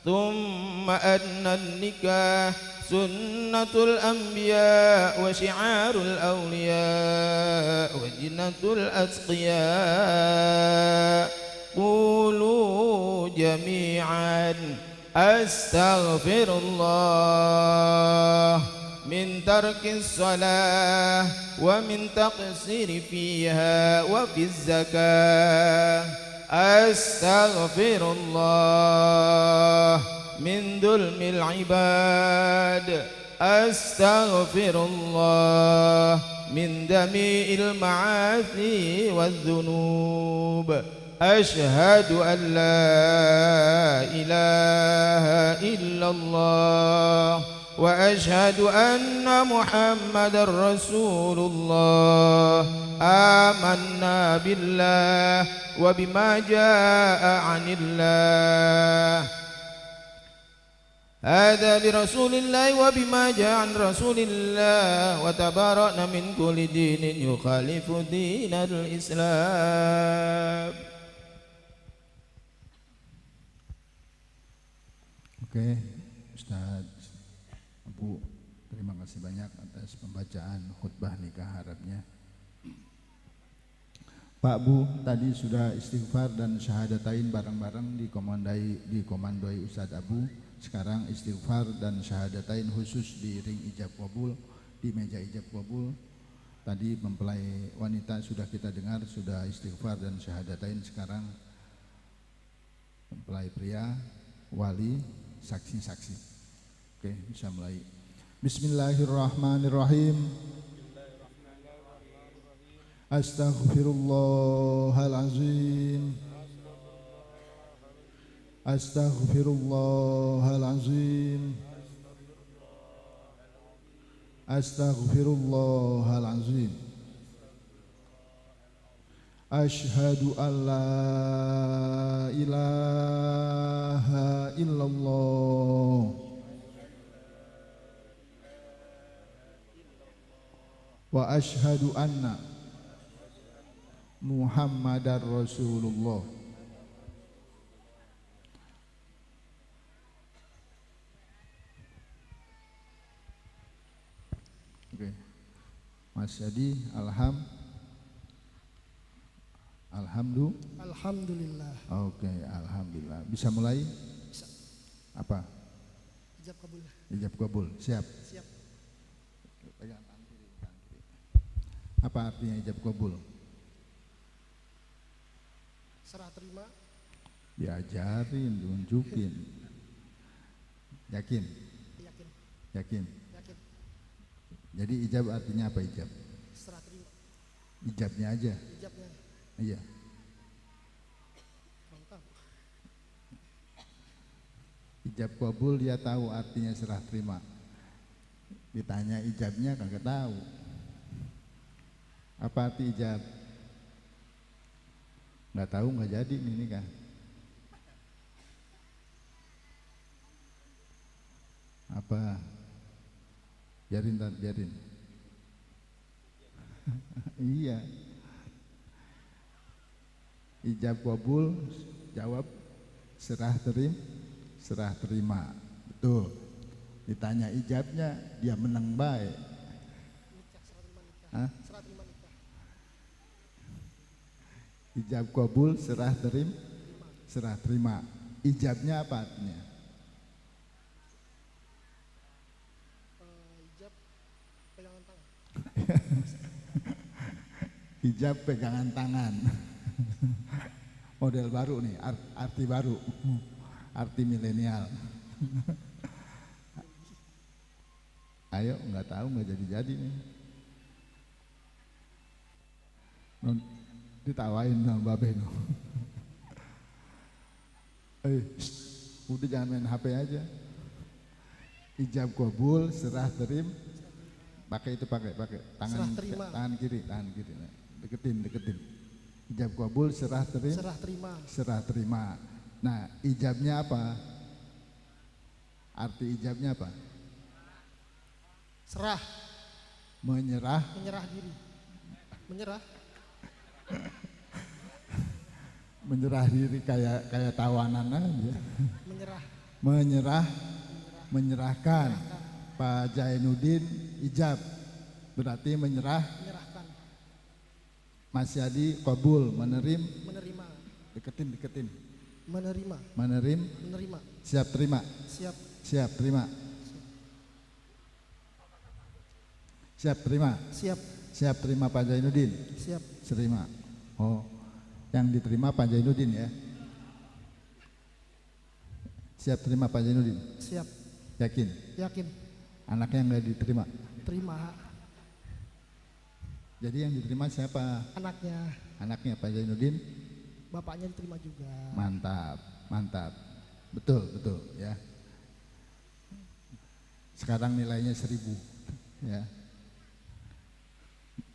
ثم أن النكاح سنة الأنبياء وشعار الأولياء وجنة الأتقياء. قولوا جميعا أستغفر الله من ترك الصلاة ومن تقصير فيها وفي الزكاة. أستغفر الله من ظلم العباد. أستغفر الله من جميع المعاصي والذنوب. أشهد أن لا إله إلا الله وأشهد أن محمدا رسول الله. آمنا بالله وبما جاء عن الله هذا لرسول الله وبما جاء عن رسول الله وتبرأنا من كل دين يخالف دين الإسلام. Oke, Ustadz Abu, terima kasih banyak atas pembacaan khutbah nikah Arabnya. Pak Bu, tadi sudah istighfar dan syahadatain bareng-bareng dikomandoi Ustadz Abu. Sekarang istighfar dan syahadatain khusus di ring ijab qabul, di meja ijab qabul. Tadi mempelai wanita sudah kita dengar, sudah istighfar dan syahadatain. Sekarang mempelai pria, wali, saksi-saksi. Oke, bisa mulai. Bismillahirrahmanirrahim. Astaghfirullahalazim. Astaghfirullahalazim. Astaghfirullahalazim. Asyhadu an la ilaha illallah wa asyhadu anna Muhammadar Rasulullah. Oke. Mas Yadi, Alhamdulillah. Oke, alhamdulillah. Bisa mulai? Bisa. Apa? Ijab kabul. Ijab kabul. Siap. Siap. Pegang tangan kiri, tangan kiri. Apa artinya ijab kabul? Serah terima. Diajarin, tunjukin. Yakin? Yakin. Yakin? Yakin. Jadi ijab artinya apa ijab? Serah terima. Ijabnya aja. Ijabnya. Iya. Kurang tahu. Ijab kabul dia tahu artinya serah terima. Ditanya ijabnya kagak tahu. Apa arti ijab? Nggak tahu, nggak jadi nih nikah. Apa? Biarin, biarin. Iya. Ijab kabul, jawab serah terima. Betul. Ditanya ijabnya, dia menang baik. Hah? Serah terima nikah. Ijab kabul, serah terima. Ijabnya apa artinya? Ijab pegangan tangan. Ijab pegangan tangan. Model baru nih, arti baru, arti milenial. Ayo, nggak tahu, nggak jadi nih. Ditawain sama Babe no. Udah jangan main HP aja. Ijab kabul, serah terima. Pakai tangan kiri. Nah, deketin. Ijab kabul, serah terima. Nah, ijabnya apa? Arti ijabnya apa? Serah. Menyerah diri. Menyerah diri kayak tawanan aja. Menyerahkan. Pak Jainuddin ijab berarti menyerahkan. Mas Yadi kabul, menerima. Deketin. Menerima. Siap terima. Siap terima Pak Jainuddin. Terima. Oh, yang diterima Pak Jainuddin ya. Siap terima Pak Jainuddin. Siap. Yakin. Anaknya nggak diterima. Terima. Jadi yang diterima siapa? Anaknya Pak Jainuddin. Bapaknya diterima juga. Mantap. Betul ya. Sekarang nilainya 1000 ya.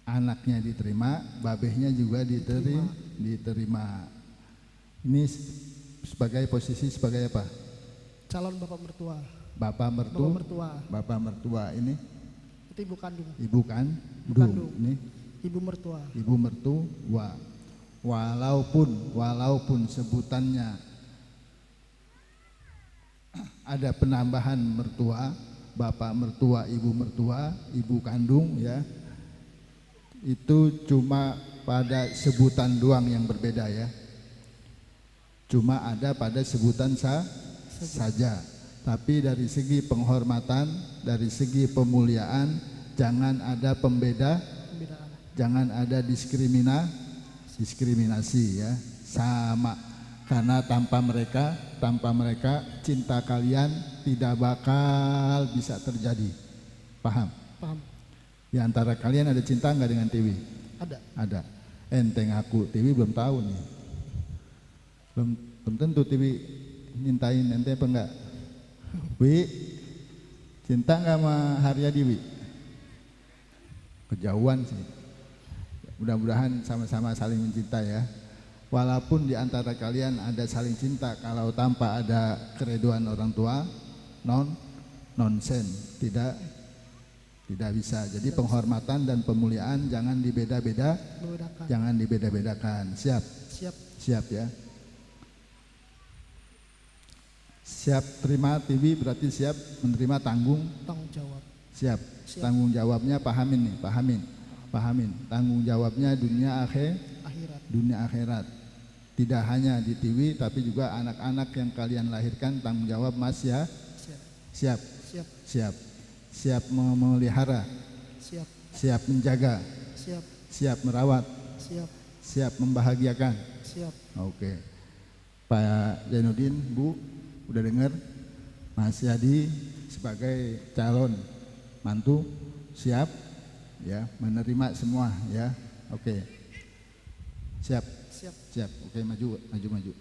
Anaknya diterima, babehnya juga diterima. Ini sebagai posisi sebagai apa? Calon bapak mertua. Bapak mertua ini Itu ibu kandung. Ini Ibu mertua. Walaupun sebutannya ada penambahan mertua, bapak mertua, ibu kandung ya. Itu cuma pada sebutan doang yang berbeda ya. Cuma ada pada sebutan saja. Tapi dari segi penghormatan, dari segi pemuliaan, jangan ada jangan ada diskriminasi ya. Sama, karena tanpa mereka cinta kalian tidak bakal bisa terjadi. Paham? Di antara kalian ada cinta nggak dengan Tiwi? Ada. Enteng aku, Tiwi belum tahu nih. Belum tentu Tiwi nyintain ente apa enggak? Wi, cinta nggak sama Haryadi Wi? Kejauhan sih. Mudah-mudahan sama-sama saling mencinta ya. Walaupun di antara kalian ada saling cinta, kalau tanpa ada keriduan orang tua, nonsen, tidak bisa. Jadi penghormatan dan pemuliaan jangan dibeda-bedakan. Siap ya. Siap terima TV berarti siap menerima tanggung jawab. Siap. Tanggung jawabnya pahamin. Tanggung jawabnya dunia akhirat. Tidak hanya di TV tapi juga anak-anak yang kalian lahirkan tanggung jawab Mas ya. Siap memelihara. Siap menjaga. Siap merawat. Siap membahagiakan. Oke. Pak Jainuddin, Bu, udah dengar Mas Yadi sebagai calon mantu Siap? Ya, menerima semua ya. Oke. Siap. Siap. Siap. Oke, maju.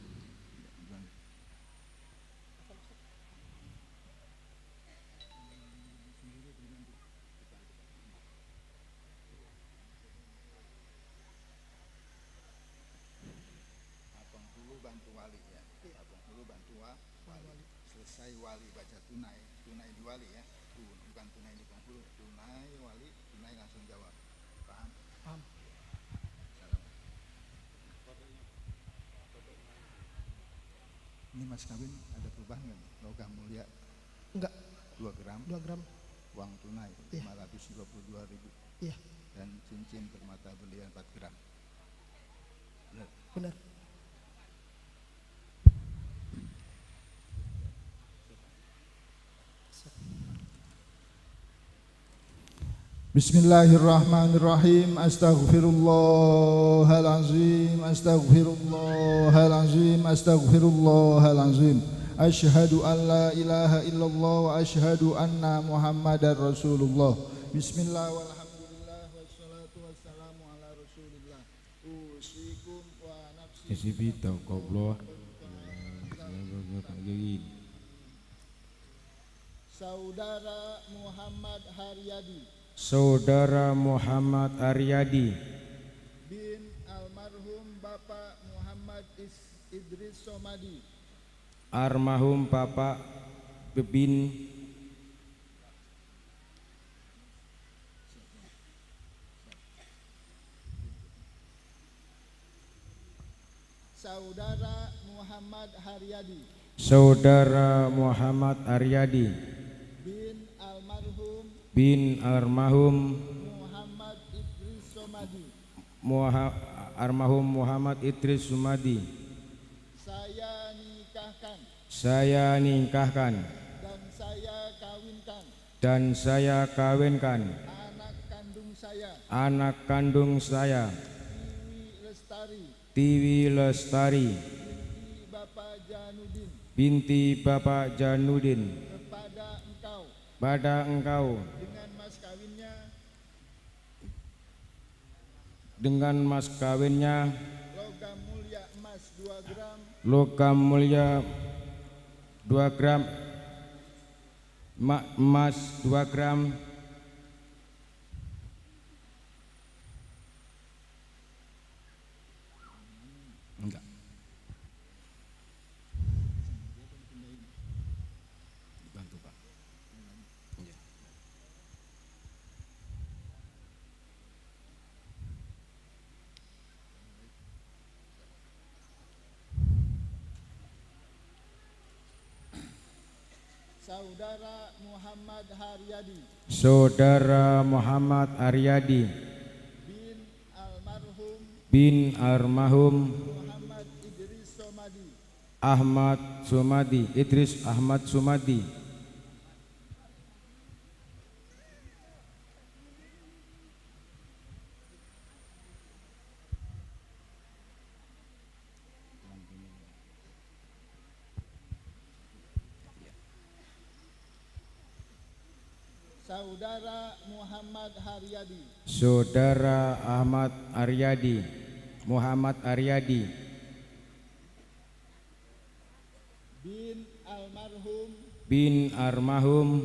Abang dulu bantu wali ya. Abang dulu bantu wali. Selesai wali baca tunai di wali ya. Bukan tunai di penghulu, tunai wali, tunai langsung jawab. Paham? Paham. Ini mas kawin ada perubahan nggak? Logam mulia Enggak. 2 gram, 2 gram. uang tunai Iya. 522.000 Iya, dan cincin permata berlian 4 gram. benar. Bismillahirrahmanirrahim. Astaghfirullahalazim. Astaghfirullahalazim. Astaghfirullahalazim. Asyhadu an la ilaha illallah wa asyhadu anna Muhammadar Rasulullah. Bismillah walhamdulillah wassalatu wassalamu ala Rasulillah. Usikum wa nafsi. Kesibi taqablah. Saudara Muhammad Haryadi Saudara Muhammad Aryadi bin almarhum Bapak Muhammad Idris Somadi, almarhum Bapak Bebin Saudara Muhammad Haryadi Saudara Muhammad Aryadi bin almarhum Muhammad Idris Somadi, almarhum Muhammad Idris Sumadi, saya nikahkan dan saya kawinkan anak kandung saya Tiwi Lestari binti Bapak Janudin pada engkau dengan mas kawinnya logam mulia 2 gram emas 2 gram enggak bantu Pak. Iya. Saudara Muhammad Haryadi Saudara Muhammad Aryadi bin almarhum Muhammad Idris Somadi, Ahmad Sumadi, Idris Ahmad Sumadi, Saudara Muhammad Haryadi Saudara Ahmad Aryadi, Muhammad Aryadi bin almarhum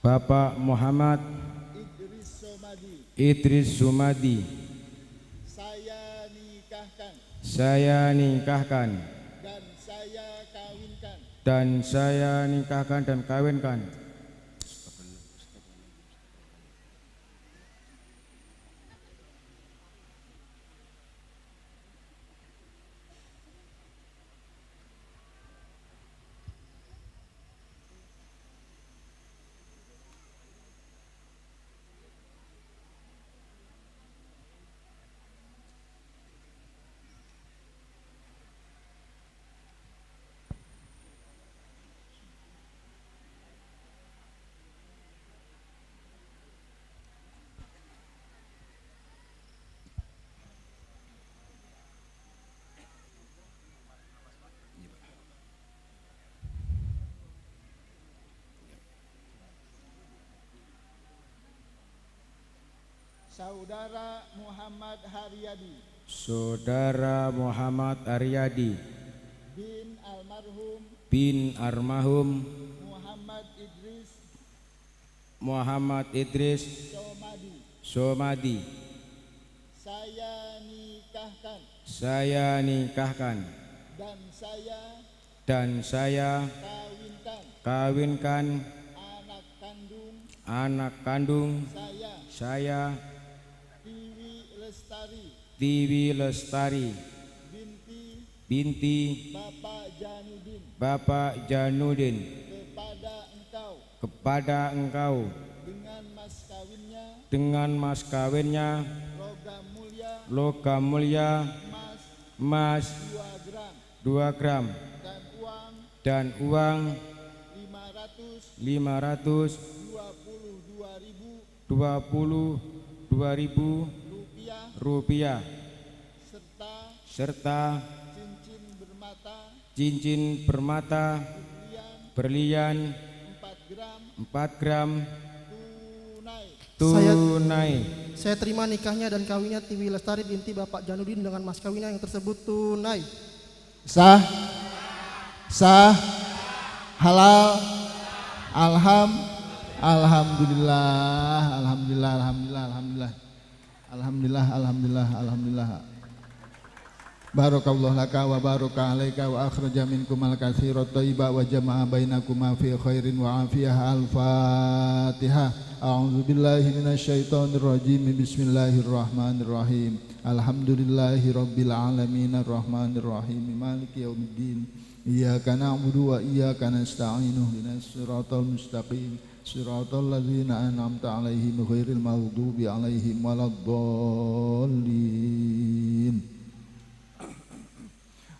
Bapak Muhammad Idris Sumadi, saya nikahkan dan saya nikahkan dan kawinkan Saudara Muhammad Haryadi Saudara Muhammad Haryadi bin almarhum bin almarhum Muhammad Idris Somadi saya nikahkan dan saya kawinkan anak kandung saya Tiwi Lestari binti Bapak Janudin kepada engkau dengan mas kawinnya logam mulia emas 2 gram dan uang 522.000 rupiah serta cincin bermata berlian 4 gram tunai. Saya terima nikahnya dan kawinnya Tiwi Lestari binti Bapak Janudin dengan mas kawinnya yang tersebut tunai. sah halal alhamdulillah. Barakallahu laka wa baraka alaika wa akhraja minkum al-katsira thayyiba wa jama'a bainakuma fi khairin wa afiyah. Al-Fatihah. A'udzu billahi minasyaitonir rajim. Bismillahirrahmanirrahim. Alhamdulillahi rabbil alamin arrahmanir rahim maliki yaumiddin. Iyyaka na'budu wa iyyaka nasta'in ihdinas siratal mustaqim siratal ladzina an'amta 'alaihim ghairil maghdubi 'alaihim waladdallin.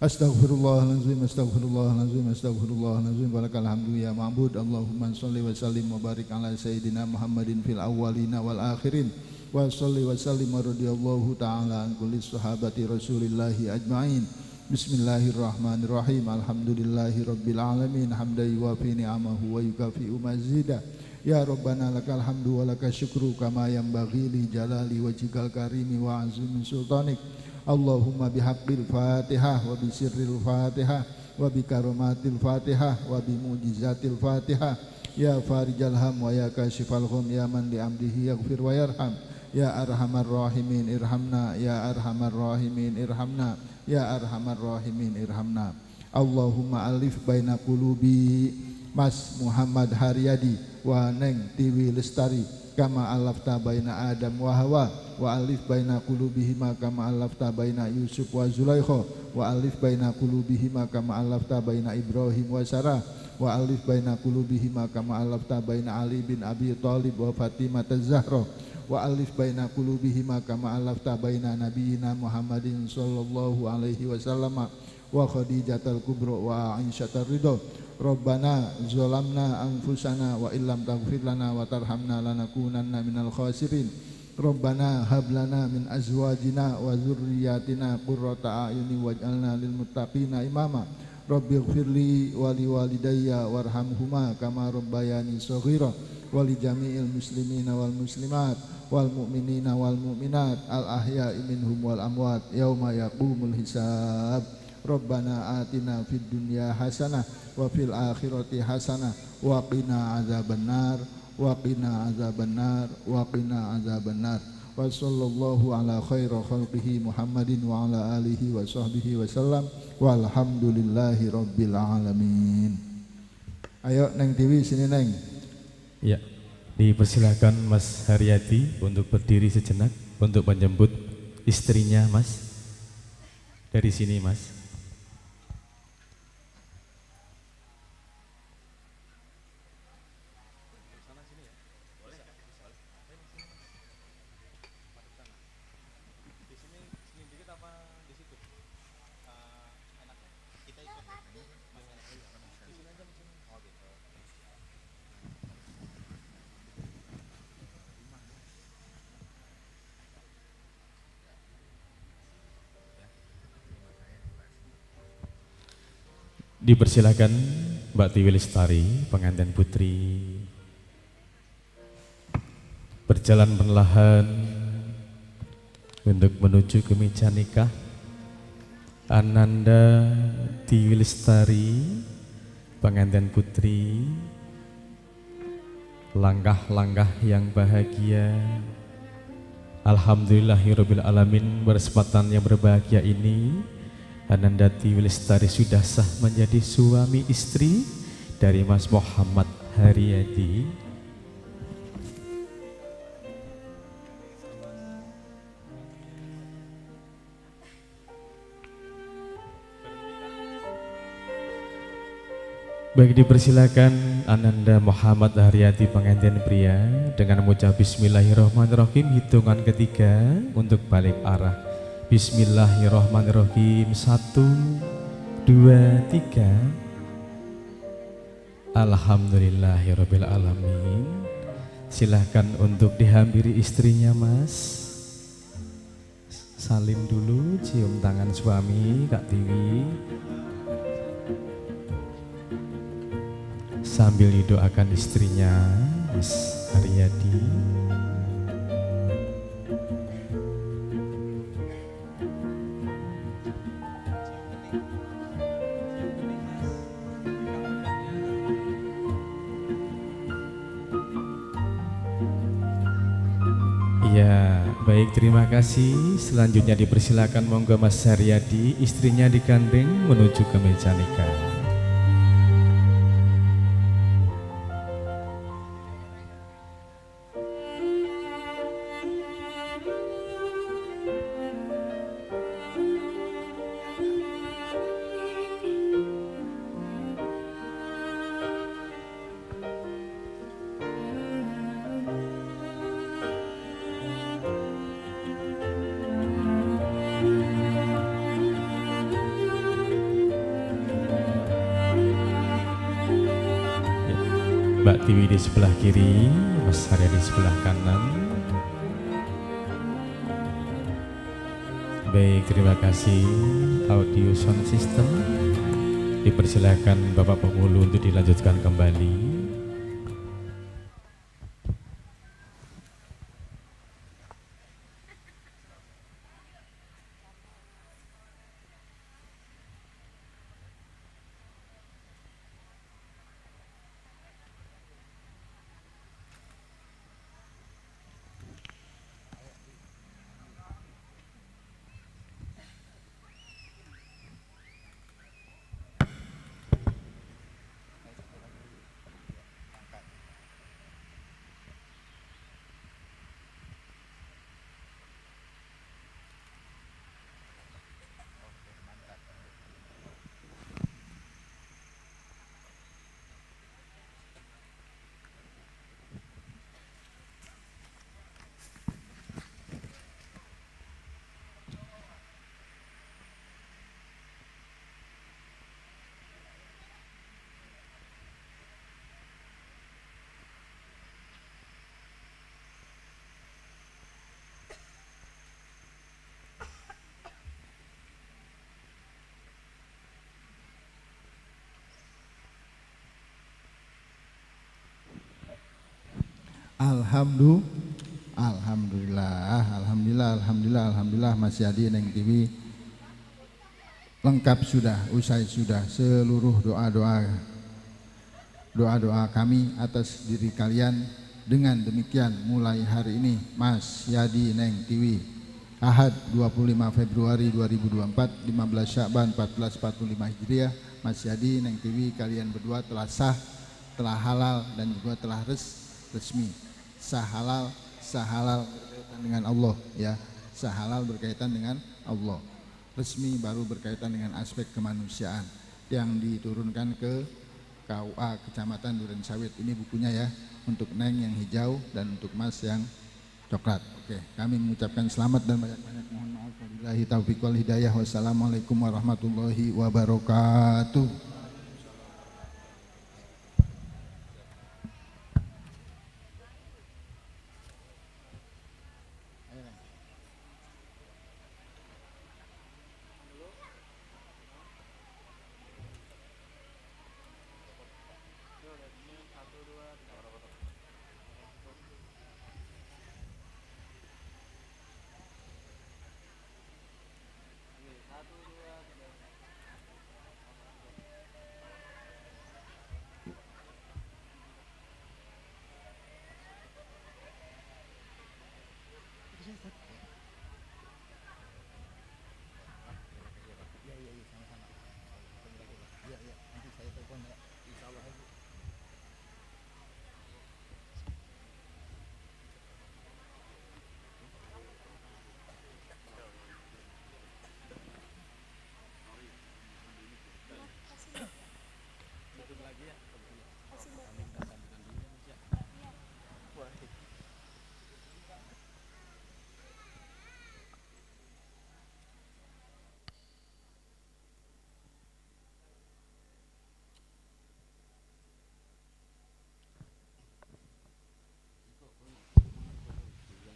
Astaghfirullahaladzim, walakal hamdu ya ma'bud. Allahumma salli wa sallim wa barik ala sayyidina Muhammadin fil awwalina wal akhirin wa salli wa sallim wa radiyallahu ta'ala an kulli sahabati rasulillahi ajma'in. Bismillahirrahmanirrahim. Alhamdulillahi rabbil alamin hamdan yuwafi ni'amahu wa yukafi'u mazidah. Ya Rabbana lakal hamdu wa lakal syukru kama yanbaghi li jalali wajhikal karimi wa azimi sultanik. Allahumma bihaqqil Fatihah wa bisirril Fatihah wa bikaromatil Fatihah wa bimujizatil Fatihah. Ya farijal ham wa ya kashifal gham ya man li'amdihi yaghfir wa yarham. Ya arhamar rahimin irhamna, ya arhamar rahimin irhamna, ya arhamar rahimin irhamna. Allahumma alif baina qulubi Mas Muhammad Haryadi wa Neng Tiwi Lestari kama alafta baina Adam wa Hawa wa alif baina qulubihima kama alafta baina Yusuf wa Zulaikha wa alif baina qulubihima kama alafta baina Ibrahim wa Sarah wa alif baina qulubihima kama alafta baina Ali bin Abi Thalib wa Fatimah Az-Zahra wa alif baina qulubihima kama alafta baina nabiyina Muhammadin sallallahu alaihi wasallam wa Khadijatul Kubra wa Aisyatul Ridha. Rabbana zalamna anfusana wa illam taghfir lana wa tarhamna lanakunanna minal khasirin. Rabbana hab lana min azwajina wa dzurriyyatina qurrata a'yuni waj'alna lil muttaqina imama. Rabbighfirli wa liwalidayya warhamhuma kama rabbayani shaghira wa li jami'il muslimina wal muslimat wal mu'minina wal mu'minat al ahya'i minhum wal amwat yauma yaqumul hisab. Rabbana atina fid dunya hasanah wa fil akhirati hasanah wa qina azabannar wa qina azabannar wa qina azabannar. Wa sallallahu ala khairi khalqihi Muhammadin wa ala alihi wa sahbihi wa sallam walhamdulillahi rabbil alamin. Ayo Neng Tiwi sini Neng. Ya, dipersilakan Mas Haryadi untuk berdiri sejenak untuk menjemput istrinya Mas. Dari sini Mas. Dipersilakan Mbak Tiwi Lestari, pengantin putri, berjalan perlahan untuk menuju ke meja nikah Ananda Tiwi Lestari pengantin putri. Langkah-langkah yang bahagia, alhamdulillahirabbil alamin, berkesempatan yang berbahagia ini Ananda Tiwi Lestari sudah sah menjadi suami istri dari Mas Muhammad Haryadi. Baik, dipersilakan Ananda Muhammad Haryadi pengantin pria dengan mengucap bismillahirrahmanirrahim hitungan ketiga untuk balik arah. Bismillahirrahmanirrahim. 1, 2, 3. Alhamdulillahirabbil alamin. Silahkan untuk dihampiri istrinya, Mas. Salim dulu, cium tangan suami Kak Tiwi. Sambil didoakan istrinya Mas Haryadi. Ya, baik, terima kasih. Selanjutnya dipersilakan monggo Mas Haryadi, istrinya digandeng menuju ke meja nikah. Mbak Tiwi di sebelah kiri, Mas Haryadi di sebelah kanan. Baik, terima kasih. Audio sound system dipersilakan Bapak Penghulu untuk dilanjutkan kembali. Alhamdulillah Mas Yadi Neng Tiwi lengkap sudah, usai sudah seluruh doa-doa kami atas diri kalian. Dengan demikian mulai hari ini Mas Yadi Neng Tiwi Ahad 25 Februari 2024 15 Sya'ban 1445 Hijriah, Mas Yadi Neng Tiwi kalian berdua telah sah, telah halal dan juga telah resmi. Sah halal berkaitan dengan Allah ya. Sah halal berkaitan dengan Allah. Resmi baru berkaitan dengan aspek kemanusiaan yang diturunkan ke KUA Kecamatan Durensawit. Ini bukunya ya, untuk Neng yang hijau dan untuk Mas yang coklat. Oke, kami mengucapkan selamat dan banyak-banyak mohon maaf. Wabillahi taufiq wal hidayah. Wassalamualaikum warahmatullahi wabarakatuh.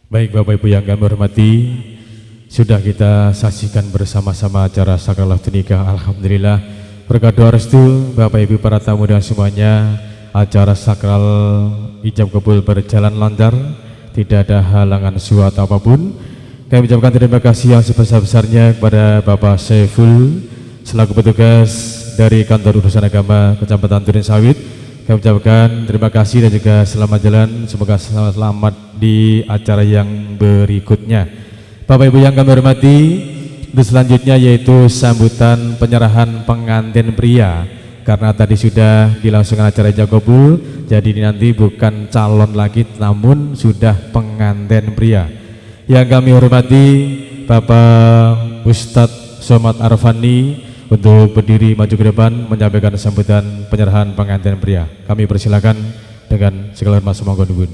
Baik Bapak Ibu yang kami hormati, sudah kita saksikan bersama-sama acara sakral akad nikah. Alhamdulillah berkat doa restu Bapak Ibu para tamu dan semuanya, acara sakral ijab kabul berjalan lancar, tidak ada halangan suatu apapun. Kami ucapkan terima kasih yang sebesar-besarnya kepada Bapak Saiful selaku petugas dari Kantor Urusan Agama Kecamatan Turin Sawit. Kami ucapkan terima kasih dan juga selamat jalan, semoga selamat di acara yang berikutnya. Bapak Ibu yang kami hormati, untuk selanjutnya yaitu sambutan penyerahan pengantin pria. Karena tadi sudah dilangsungkan acara ijab kabul, jadi ini nanti bukan calon lagi namun sudah pengantin pria. Yang kami hormati Bapak Ustadz Somad Arfani untuk berdiri maju ke depan menyampaikan sambutan penyerahan pengantin pria. Kami persilakan dengan segala hormat, monggo nuwun.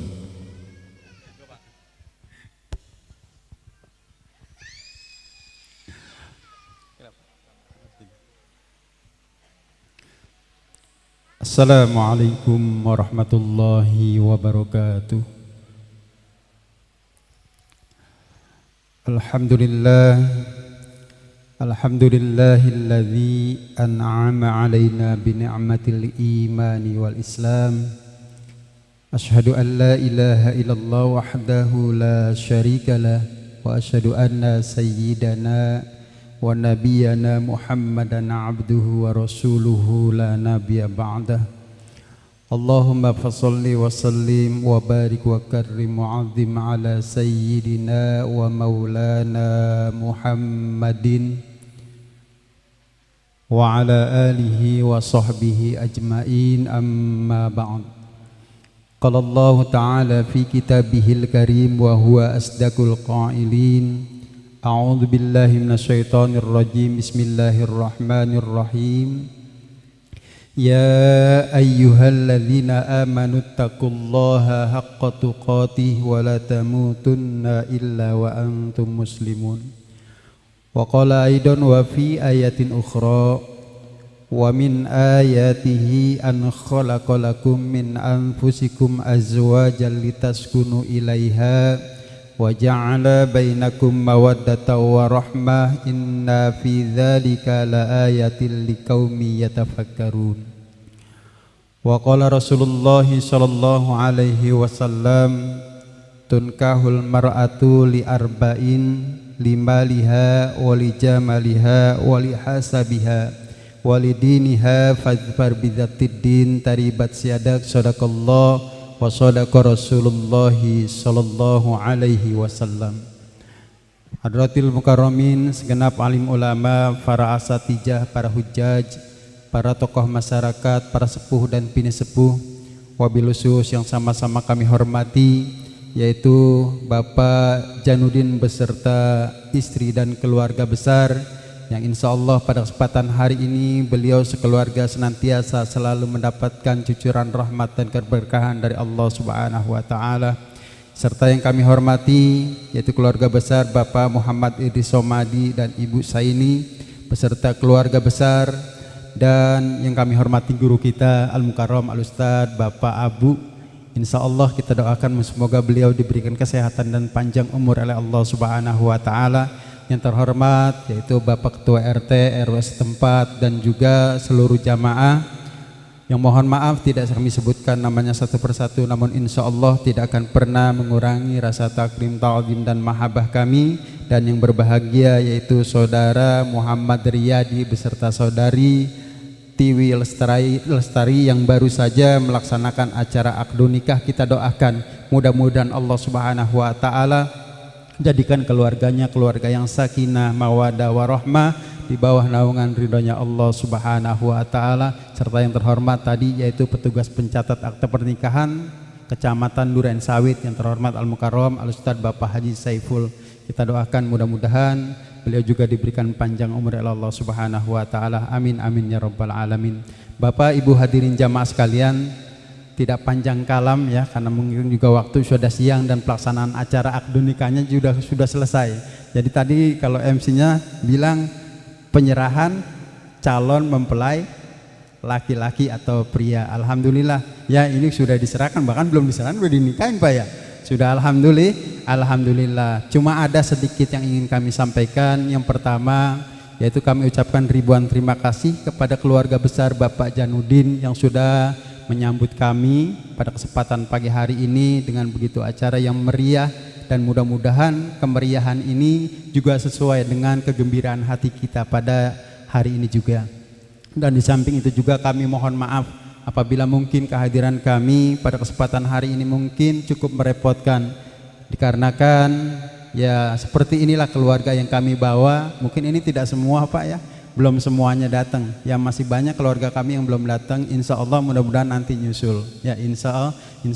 Assalamualaikum warahmatullahi wabarakatuh. Alhamdulillahilladzi an'ama alaina bi ni'matil imani wal islam. Asyhadu an la ilaha illallah wahdahu la syarikalah wa asyhadu anna sayyidana wa nabiyyana Muhammadan abduhu wa rasuluhu la nabiyya ba'dah. Allahumma fasalli wa sallim wa barik wa karrim mu'azzim ala sayyidina wa maulana Muhammadin wa ala alihi wa sahbihi ajma'in, amma ba'd. Qala Allah ta'ala fi kitabihil karim wa huwa asdaqul qailin. A'udzu billahi minasyaitonir rajim. Bismillahirrahmanirrahim. Ya ayyuhalladzina amanu taqullaha haqqa tuqatih wa la tamutunna illa wa antum muslimun. Wa qala aidan wa fi ayatin ukhra wa min ayatihi an khalaqalakum min anfusikum azwajan litaskunu ilaiha wa ja'ala bainakum mawaddatan wa rahmah inna fi dzalika laayatil liqaumi yatafakkarun. Wa qala Rasulullah sallallahu alaihi wasallam tunkahul mar'atu li arba'in limaliha wa li jamaliha wa li hasabiha wa li diniha fadfar bidzatid din taribat siadak. Sadaqallah wa sadaqa Rasulullah sallallahu alaihi wasallam. Hadratil mukarramin, segenap alim ulama, para asatijah, para hujjaj, para tokoh masyarakat, para sepuh dan bini sepuh, wabil khusus yang sama-sama kami hormati, yaitu Bapak Janudin beserta istri dan keluarga besar, yang insya Allah pada kesempatan hari ini beliau sekeluarga senantiasa selalu mendapatkan cucuran rahmat dan keberkahan dari Allah Subhanahu wa Ta'ala. Serta yang kami hormati yaitu keluarga besar Bapak Muhammad Idris Somadi dan Ibu Saini beserta keluarga besar, dan yang kami hormati guru kita Al-Mukarram Al-Ustadz Bapak Abu. Insya Allah kita doakan semoga beliau diberikan kesehatan dan panjang umur oleh Allah Subhanahu wa Ta'ala. Yang terhormat yaitu Bapak Ketua RT RW setempat dan juga seluruh jamaah yang mohon maaf tidak kami sebutkan namanya satu persatu, namun insya Allah tidak akan pernah mengurangi rasa takrim, ta'zim dan mahabbah kami. Dan yang berbahagia yaitu Saudara Muhammad Riyadi beserta Saudari Tiwi Lestari yang baru saja melaksanakan acara akad nikah. Kita doakan mudah-mudahan Allah Subhanahu wa Ta'ala jadikan keluarganya keluarga yang sakinah, mawaddah, warahmah di bawah naungan ridhonya Allah Subhanahu wa Ta'ala. Serta yang terhormat tadi yaitu petugas pencatat akte pernikahan Kecamatan Duren Sawit yang terhormat Al-Mukarram Al-Ustadz Bapak Haji Saiful. Kita doakan mudah-mudahan beliau juga diberikan panjang umur oleh Allah Subhanahu wa Ta'ala. Amin amin ya rabbal alamin. Bapak Ibu hadirin jamaah sekalian, tidak panjang kalam ya, karena mungkin juga waktu sudah siang dan pelaksanaan acara akad nikahnya sudah selesai. Jadi tadi kalau MC-nya bilang penyerahan calon mempelai laki-laki atau pria. Alhamdulillah ya, ini sudah diserahkan, bahkan belum diserahkan sudah dinikahin Pak ya. Sudah alhamdulillah. Alhamdulillah. Cuma ada sedikit yang ingin kami sampaikan. Yang pertama, yaitu kami ucapkan ribuan terima kasih kepada keluarga besar Bapak Janudin yang sudah menyambut kami pada kesempatan pagi hari ini dengan begitu acara yang meriah, dan mudah-mudahan kemeriahan ini juga sesuai dengan kegembiraan hati kita pada hari ini juga. Dan di samping itu juga kami mohon maaf apabila mungkin kehadiran kami pada kesempatan hari ini mungkin cukup merepotkan, dikarenakan ya seperti inilah keluarga yang kami bawa. Mungkin ini tidak semua Pak ya, belum semuanya datang. Ya masih banyak keluarga kami yang belum datang. Insya Allah mudah-mudahan nanti nyusul. Ya insya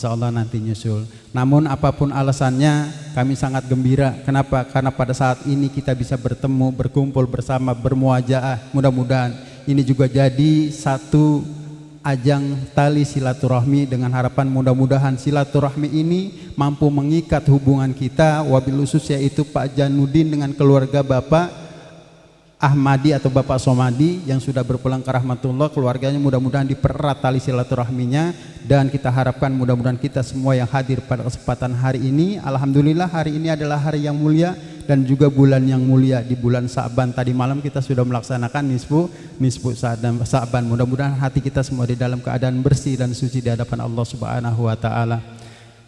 Allah nanti nyusul. Namun apapun alasannya kami sangat gembira. Kenapa? Karena pada saat ini kita bisa bertemu, berkumpul bersama, bermuajaah. Mudah-mudahan ini juga jadi satu ajang tali silaturahmi, dengan harapan mudah-mudahan silaturahmi ini mampu mengikat hubungan kita, wabil khusus yaitu Pak Janudin dengan keluarga Bapak Ahmadi atau Bapak Somadi yang sudah berpulang ke rahmatullah. Keluarganya mudah-mudahan dipererat tali silaturahminya, dan kita harapkan mudah-mudahan kita semua yang hadir pada kesempatan hari ini, alhamdulillah hari ini adalah hari yang mulia dan juga bulan yang mulia. Di bulan Sa'ban tadi malam kita sudah melaksanakan nisfu Sa'ban. Mudah-mudahan hati kita semua di dalam keadaan bersih dan suci di hadapan Allah Subhanahu wa taala.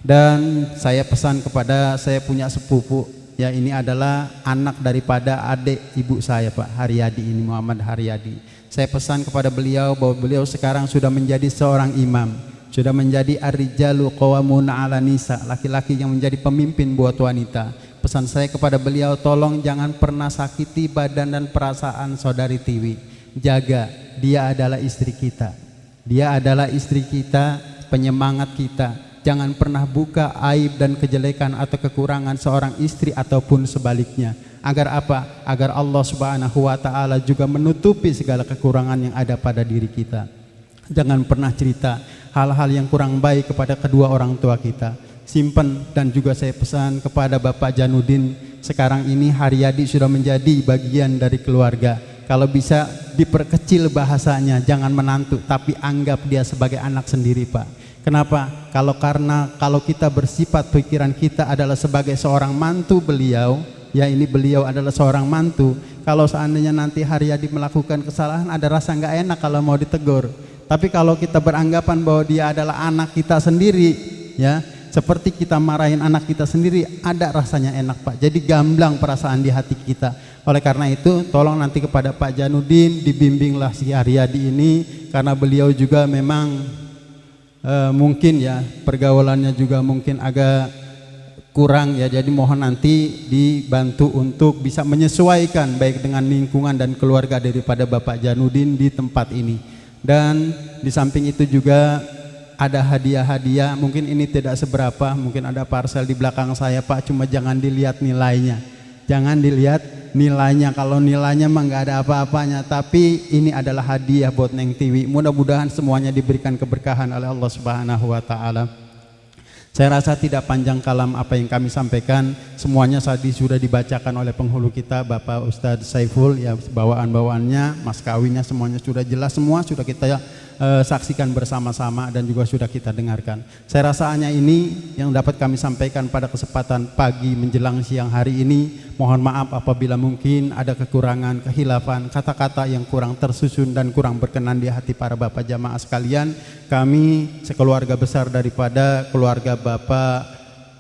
Dan saya pesan kepada, saya punya sepupu, ya ini adalah anak daripada adik ibu saya Pak Haryadi ini, Muhammad Haryadi. Saya pesan kepada beliau bahwa beliau sekarang sudah menjadi seorang imam, sudah menjadi ar-rijalu qawwamuna 'ala nisa, laki-laki yang menjadi pemimpin buat wanita. Pesan saya kepada beliau, tolong jangan pernah sakiti badan dan perasaan saudari Tiwi. Jaga, dia adalah istri kita. Dia adalah istri kita, penyemangat kita. Jangan pernah buka aib dan kejelekan atau kekurangan seorang istri ataupun sebaliknya. Agar apa? Agar Allah Subhanahu wa taala juga menutupi segala kekurangan yang ada pada diri kita. Jangan pernah cerita hal-hal yang kurang baik kepada kedua orang tua kita. Simpan. Dan juga saya pesan kepada Bapak Janudin, sekarang ini Haryadi sudah menjadi bagian dari keluarga. Kalau bisa diperkecil bahasanya, jangan menantu, tapi anggap dia sebagai anak sendiri Pak. Kenapa? Karena kalau kita bersifat pikiran kita adalah sebagai seorang mantu beliau, ya ini beliau adalah seorang mantu. Kalau seandainya nanti Haryadi melakukan kesalahan, ada rasa nggak enak kalau mau ditegur. Tapi kalau kita beranggapan bahwa dia adalah anak kita sendiri, ya seperti kita marahin anak kita sendiri, ada rasanya enak Pak. Jadi gamblang perasaan di hati kita. Oleh karena itu tolong nanti kepada Pak Janudin dibimbinglah si Haryadi ini, karena beliau juga memang mungkin ya pergaulannya juga mungkin agak kurang ya. Jadi mohon nanti dibantu untuk bisa menyesuaikan baik dengan lingkungan dan keluarga daripada Bapak Janudin di tempat ini. Dan di samping itu juga ada hadiah-hadiah, mungkin ini tidak seberapa, mungkin ada parcel di belakang saya Pak, cuma jangan dilihat nilainya. Jangan dilihat nilainya, kalau nilainya mah nggak ada apa-apanya, tapi ini adalah hadiah buat Neng Tiwi. Mudah-mudahan semuanya diberikan keberkahan oleh Allah Subhanahu wa taala. Saya rasa tidak panjang kalam apa yang kami sampaikan, semuanya tadi sudah dibacakan oleh penghulu kita Bapak Ustadz Saiful, ya bawaan-bawaannya, mas kawinnya semuanya sudah jelas, semua sudah kita saksikan bersama-sama dan juga sudah kita dengarkan. Saya rasa hanya ini yang dapat kami sampaikan pada kesempatan pagi menjelang siang hari ini. Mohon maaf apabila mungkin ada kekurangan, kehilafan, kata-kata yang kurang tersusun dan kurang berkenan di hati para bapak jamaah sekalian. Kami sekeluarga besar daripada keluarga Bapak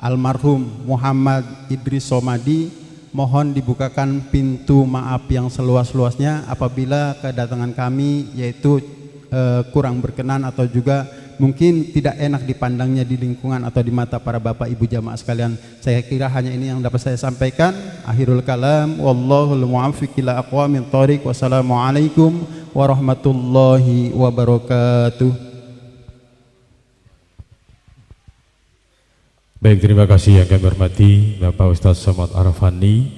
almarhum Muhammad Idris Somadi mohon dibukakan pintu maaf yang seluas-luasnya apabila kedatangan kami yaitu kurang berkenan atau juga mungkin tidak enak dipandangnya di lingkungan atau di mata para bapak ibu jamaah sekalian. Saya kira hanya ini yang dapat saya sampaikan. Akhirul kalam, wallahul muwaffiq ila aqwamit thoriq. Wassalamualaikum warahmatullahi wabarakatuh. Baik, terima kasih yang kami hormati Bapak Ustadz Somad Arafani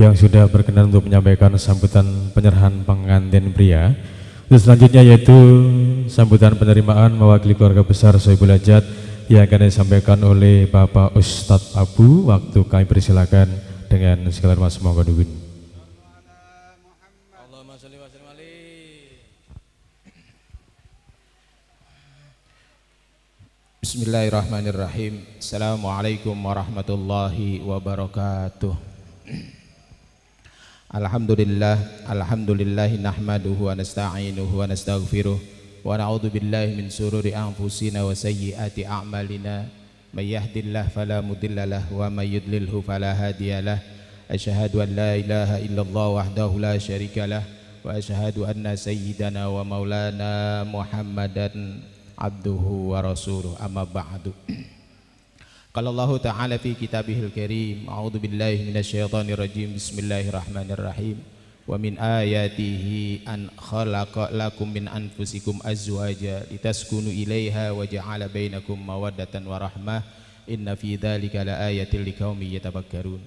yang sudah berkenan untuk menyampaikan sambutan penyerahan pengantin pria. Terus selanjutnya yaitu sambutan penerimaan mewakili keluarga besar Sohibul Hajat yang akan disampaikan oleh Bapak Ustadz Abu. Waktu kami persilakan dengan segala hormat, semoga duwin. Bismillahirrahmanirrahim. Assalamualaikum warahmatullahi wabarakatuh. Alhamdulillah nahmaduhu wa nasta'inuhu wa nastaghfiruh wa na'udzu billahi min sururi anfusina wa sayyiati a'malina may yahdihillahu fala mudhillalah wa may yudlilhu fala hadiyalah. Asyhadu an la ilaha illallah wahdahu la syarikalah wa asyhadu anna sayyidana wa maulana Muhammadan abduhu wa rasuluh, amma ba'du. Qala Allah Ta'ala fi kitabihil karim, a'udzu billahi minasyaitonir rajim, bismillahirrahmanirrahim. Wa min ayatihi an khalaqa lakum min anfusikum azwaja litaskunu ilaiha wa ja'ala bainakum mawaddatan wa rahmah, inna fi dzalika laayatil liqaumin yatafakkarun.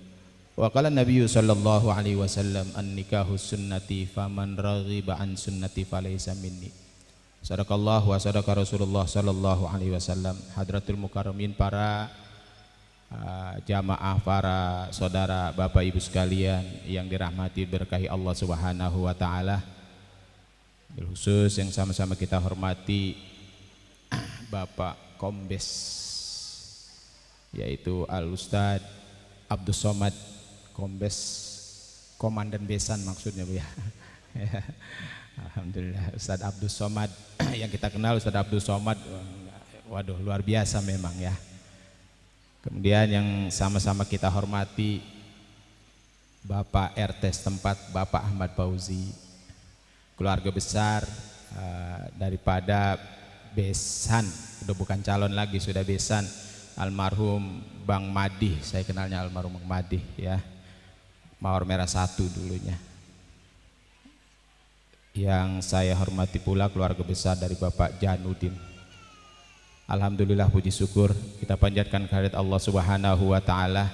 Wa qala an-nabiyyu sallallahu alaihi wasallam, an-nikahu sunnati faman raghiba an sunnati falaysa minni. Sadaqallahu wa sadaqa Rasulullah sallallahu alaihi wasallam. Hadratul mukarramin, para jamaah, para saudara, bapak ibu sekalian yang dirahmati berkahi Allah Subhanahu wa taala. Khusus yang sama-sama kita hormati Bapak Kombes, yaitu Al Ustadz Abdus Somad Kombes, Komandan Besan maksudnya Bu ya. Alhamdulillah, Ustadz Abdus Somad yang kita kenal Ustadz Abdus Somad, waduh luar biasa memang ya. Kemudian yang sama-sama kita hormati Bapak RT setempat, Bapak Ahmad Fauzi, keluarga besar daripada Besan, udah bukan calon lagi, sudah Besan, almarhum Bang Madih, saya kenalnya almarhum Bang Madih ya, Mawar Merah 1 dulunya. Yang saya hormati pula keluarga besar dari Bapak Janudin. Alhamdulillah, puji syukur kita panjatkan kehadirat Allah Subhanahu wa taala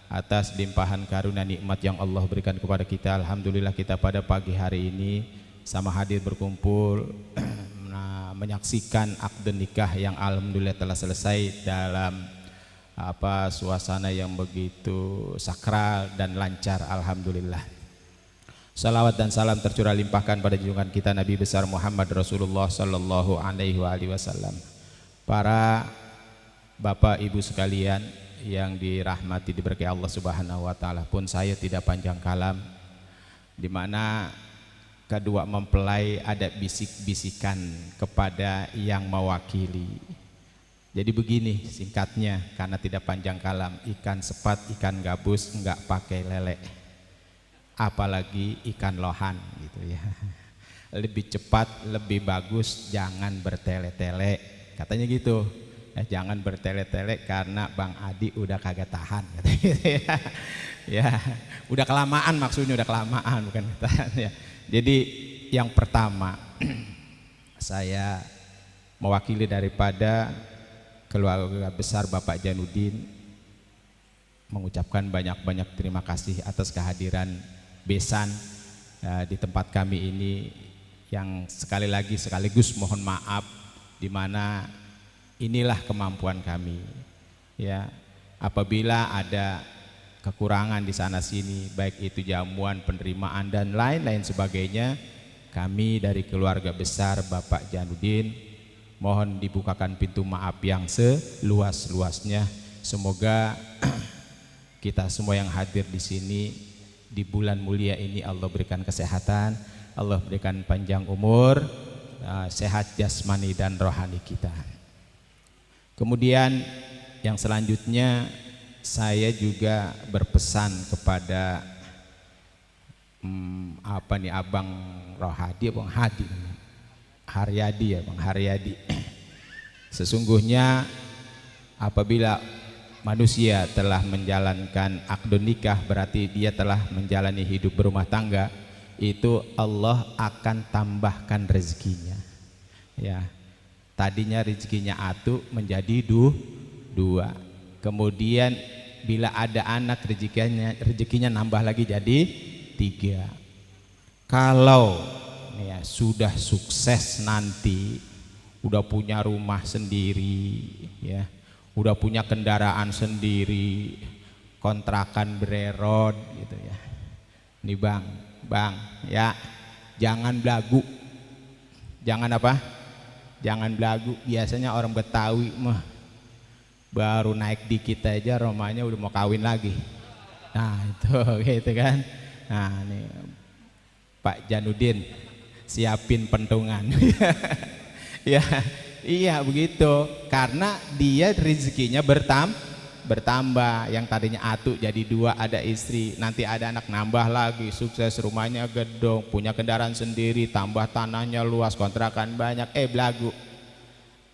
atas limpahan karunia nikmat yang Allah berikan kepada kita. Alhamdulillah kita pada pagi hari ini sama hadir berkumpul menyaksikan akad nikah yang alhamdulillah telah selesai dalam suasana yang begitu sakral dan lancar, alhamdulillah. Salawat dan salam tercurah limpahkan pada junjungan kita Nabi besar Muhammad Rasulullah sallallahu alaihi wasallam. Para bapak ibu sekalian yang dirahmati diberkahi Allah Subhanahu wa taala, pun saya tidak panjang kalam, di mana kedua mempelai ada bisik-bisikan kepada yang mewakili. Jadi begini singkatnya, karena tidak panjang kalam, ikan sepat, ikan gabus enggak pakai lele, apalagi ikan lohan gitu ya. Lebih cepat, lebih bagus, jangan bertele-tele. Katanya gitu, jangan bertele-tele karena Bang Adi udah kagak tahan katanya. Ya, udah kelamaan, maksudnya udah kelamaan, bukan tahan ya. Jadi yang pertama saya mewakili daripada keluarga besar Bapak Janudin mengucapkan banyak-banyak terima kasih atas kehadiran Besan di tempat kami ini, yang sekali lagi sekaligus mohon maaf di mana inilah kemampuan kami ya, apabila ada kekurangan di sana sini, baik itu jamuan, penerimaan dan lain-lain sebagainya, kami dari keluarga besar Bapak Janudin mohon dibukakan pintu maaf yang seluas-luasnya. Semoga kita semua yang hadir di sini di bulan mulia ini Allah berikan kesehatan, Allah berikan panjang umur, sehat jasmani dan rohani kita. Kemudian yang selanjutnya saya juga berpesan kepada Abang Rohadi, Bang Hadi, Haryadi ya, Bang Haryadi. Sesungguhnya apabila manusia telah menjalankan akad nikah, berarti dia telah menjalani hidup berumah tangga. Itu Allah akan tambahkan rezekinya ya. Tadinya rezekinya atu menjadi dua, kemudian bila ada anak rezekinya nambah lagi jadi 3. Kalau ya sudah sukses nanti, udah punya rumah sendiri ya, udah punya kendaraan sendiri, kontrakan bereron gitu ya, nih Bang ya, jangan belagu. Jangan apa? Jangan belagu. Biasanya orang Betawi mah baru naik dikit aja romanya udah mau kawin lagi. Nah itu gitu kan. Nah nih Pak Janudin siapin pentungan. Ya iya begitu, karena dia rezekinya bertambah, yang tadinya atu jadi 2, ada istri, nanti ada anak nambah lagi, sukses, rumahnya gedong, punya kendaraan sendiri, tambah tanahnya luas, kontrakan banyak, belagu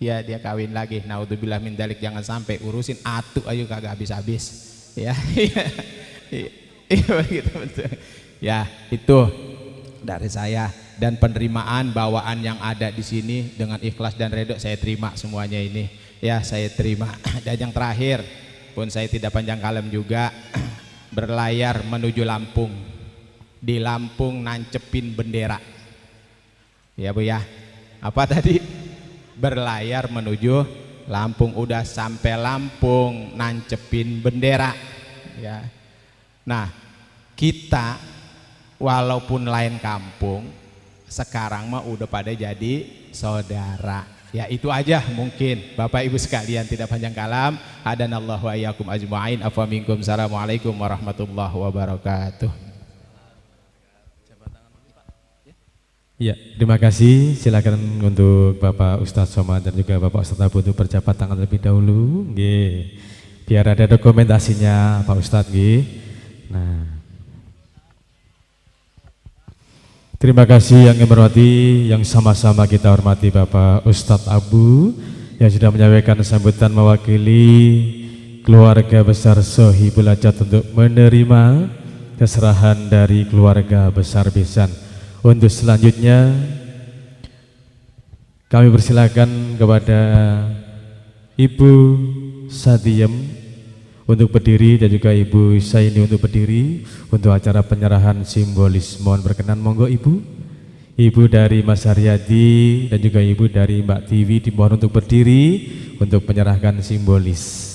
ya dia kawin lagi. Naudzubillah min dzalik, jangan sampai urusin atu ayo kagak habis-habis ya. Iya begitu betul ya. Itu dari saya, dan penerimaan bawaan yang ada di sini dengan ikhlas dan redho saya terima semuanya ini ya, saya terima. Dan yang terakhir pun saya tidak panjang kalem juga, berlayar menuju Lampung, di Lampung nancepin bendera ya Bu ya. Apa tadi? Berlayar menuju Lampung, udah sampai Lampung nancepin bendera ya. Nah kita walaupun lain kampung, sekarang mah udah pada jadi saudara ya. Itu aja mungkin Bapak Ibu sekalian, tidak panjang kalam. Hadanallahu wa iyyakum ajma'in. Afa minkum. Assalamualaikum warahmatullahi wabarakatuh. Ya, terima kasih. Silakan untuk Bapak Ustadz Somad dan juga Bapak Ustadz Abu untuk berjabat tangan terlebih dahulu. Nggih. Biar ada dokumentasinya Pak Ustadz nggih. Nah, terima kasih yang hormati, yang sama-sama kita hormati Bapak Ustadz Abu yang sudah menyampaikan sambutan mewakili keluarga besar Sohibul Hajat untuk menerima keserahan dari keluarga besar Besan. Untuk selanjutnya kami persilakan kepada Ibu Sadiem untuk berdiri dan juga Ibu Saini untuk berdiri untuk acara penyerahan simbolis. Mohon berkenan, monggo Ibu. Ibu dari Mas Haryadi dan juga Ibu dari Mbak Tiwi dimohon untuk berdiri untuk menyerahkan simbolis.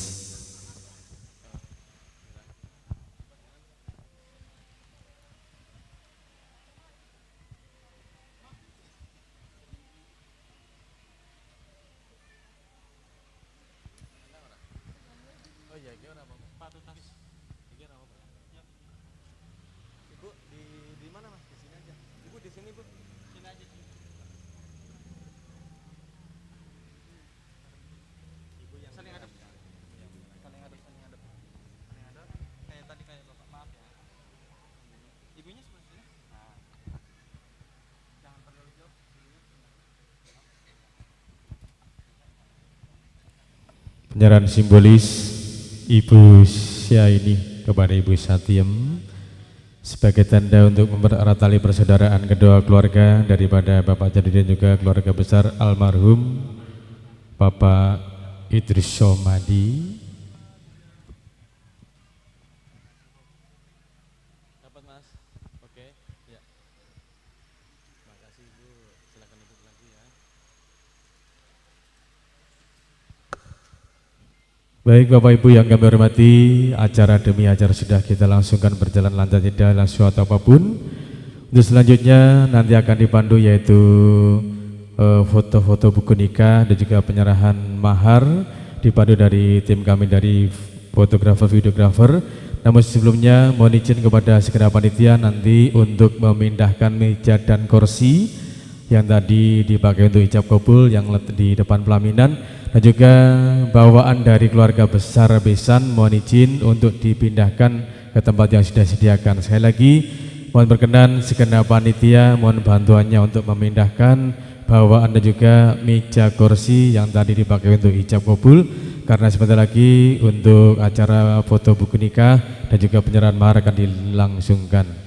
Penyerahan simbolis Ibu Syaini kepada Ibu Satiem sebagai tanda untuk mempererat tali persaudaraan kedua keluarga daripada Bapak Jadi dan juga keluarga besar almarhum Bapak Idris Somadi. Dapat Mas? Oke. Ya. Terima kasih Ibu. Silakan duduk lagi ya. Baik Bapak Ibu yang kami hormati, acara demi acara sudah kita langsungkan berjalan lancar tidak dalam suatu apapun. Untuk selanjutnya nanti akan dipandu yaitu foto-foto buku nikah dan juga penyerahan mahar dipandu dari tim kami dari fotografer videografer. Namun sebelumnya mohon izin kepada segenap panitia nanti untuk memindahkan meja dan kursi yang tadi dipakai untuk ijab kabul yang di depan pelaminan, dan juga bawaan dari keluarga besar Besan mohon izin untuk dipindahkan ke tempat yang sudah disediakan. Sekali lagi mohon berkenan segenap panitia mohon bantuannya untuk memindahkan bawaan dan juga meja kursi yang tadi dipakai untuk ijab kabul, karena sebentar lagi untuk acara foto buku nikah dan juga penyerahan mahar akan dilangsungkan.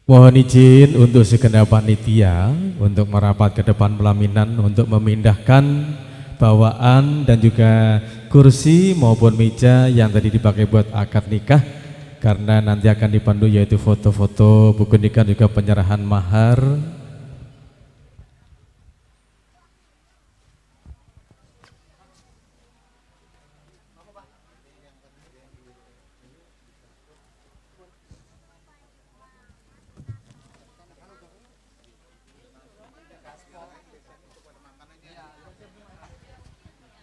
Mohon izin untuk segenap panitia untuk merapat ke depan pelaminan untuk memindahkan bawaan dan juga kursi maupun meja yang tadi dipakai buat akad nikah karena nanti akan dipandu yaitu foto-foto buku nikah juga penyerahan mahar.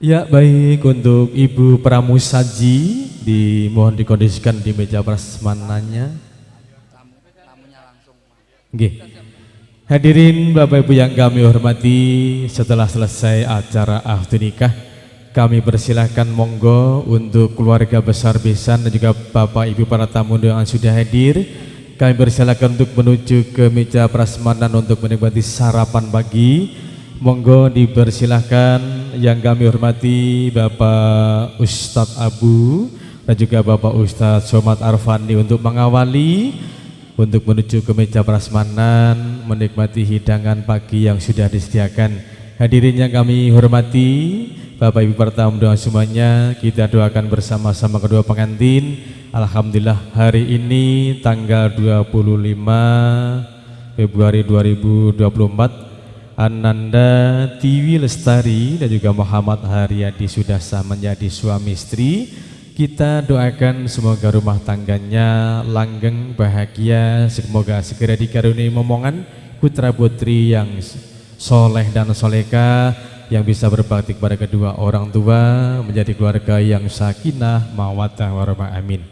Ya, baik, untuk Ibu Pramusaji dimohon dikondisikan di meja prasmanannya. Nggih. Hadirin Bapak Ibu yang kami hormati, setelah selesai acara akad nikah, kami persilahkan monggo untuk keluarga besar besan dan juga Bapak Ibu para tamu yang sudah hadir. Kami persilahkan untuk menuju ke meja prasmanan untuk menikmati sarapan pagi. Monggo dipersilahkan yang kami hormati Bapak Ustadz Abu dan juga Bapak Ustadz Somad Arfandi untuk mengawali untuk menuju ke meja prasmanan menikmati hidangan pagi yang sudah disediakan. Hadirin yang kami hormati, Bapak Ibu para tamu doa semuanya, kita doakan bersama-sama kedua pengantin. Alhamdulillah hari ini tanggal 25 Februari 2024 Ananda Tiwi Lestari dan juga Muhammad Haryadi sudah sah menjadi suami istri. Kita doakan semoga rumah tangganya langgeng, bahagia, semoga segera dikaruniai momongan putra putri yang soleh dan soleka, yang bisa berbakti kepada kedua orang tua, menjadi keluarga yang sakinah, mawaddah warahmah. Amin.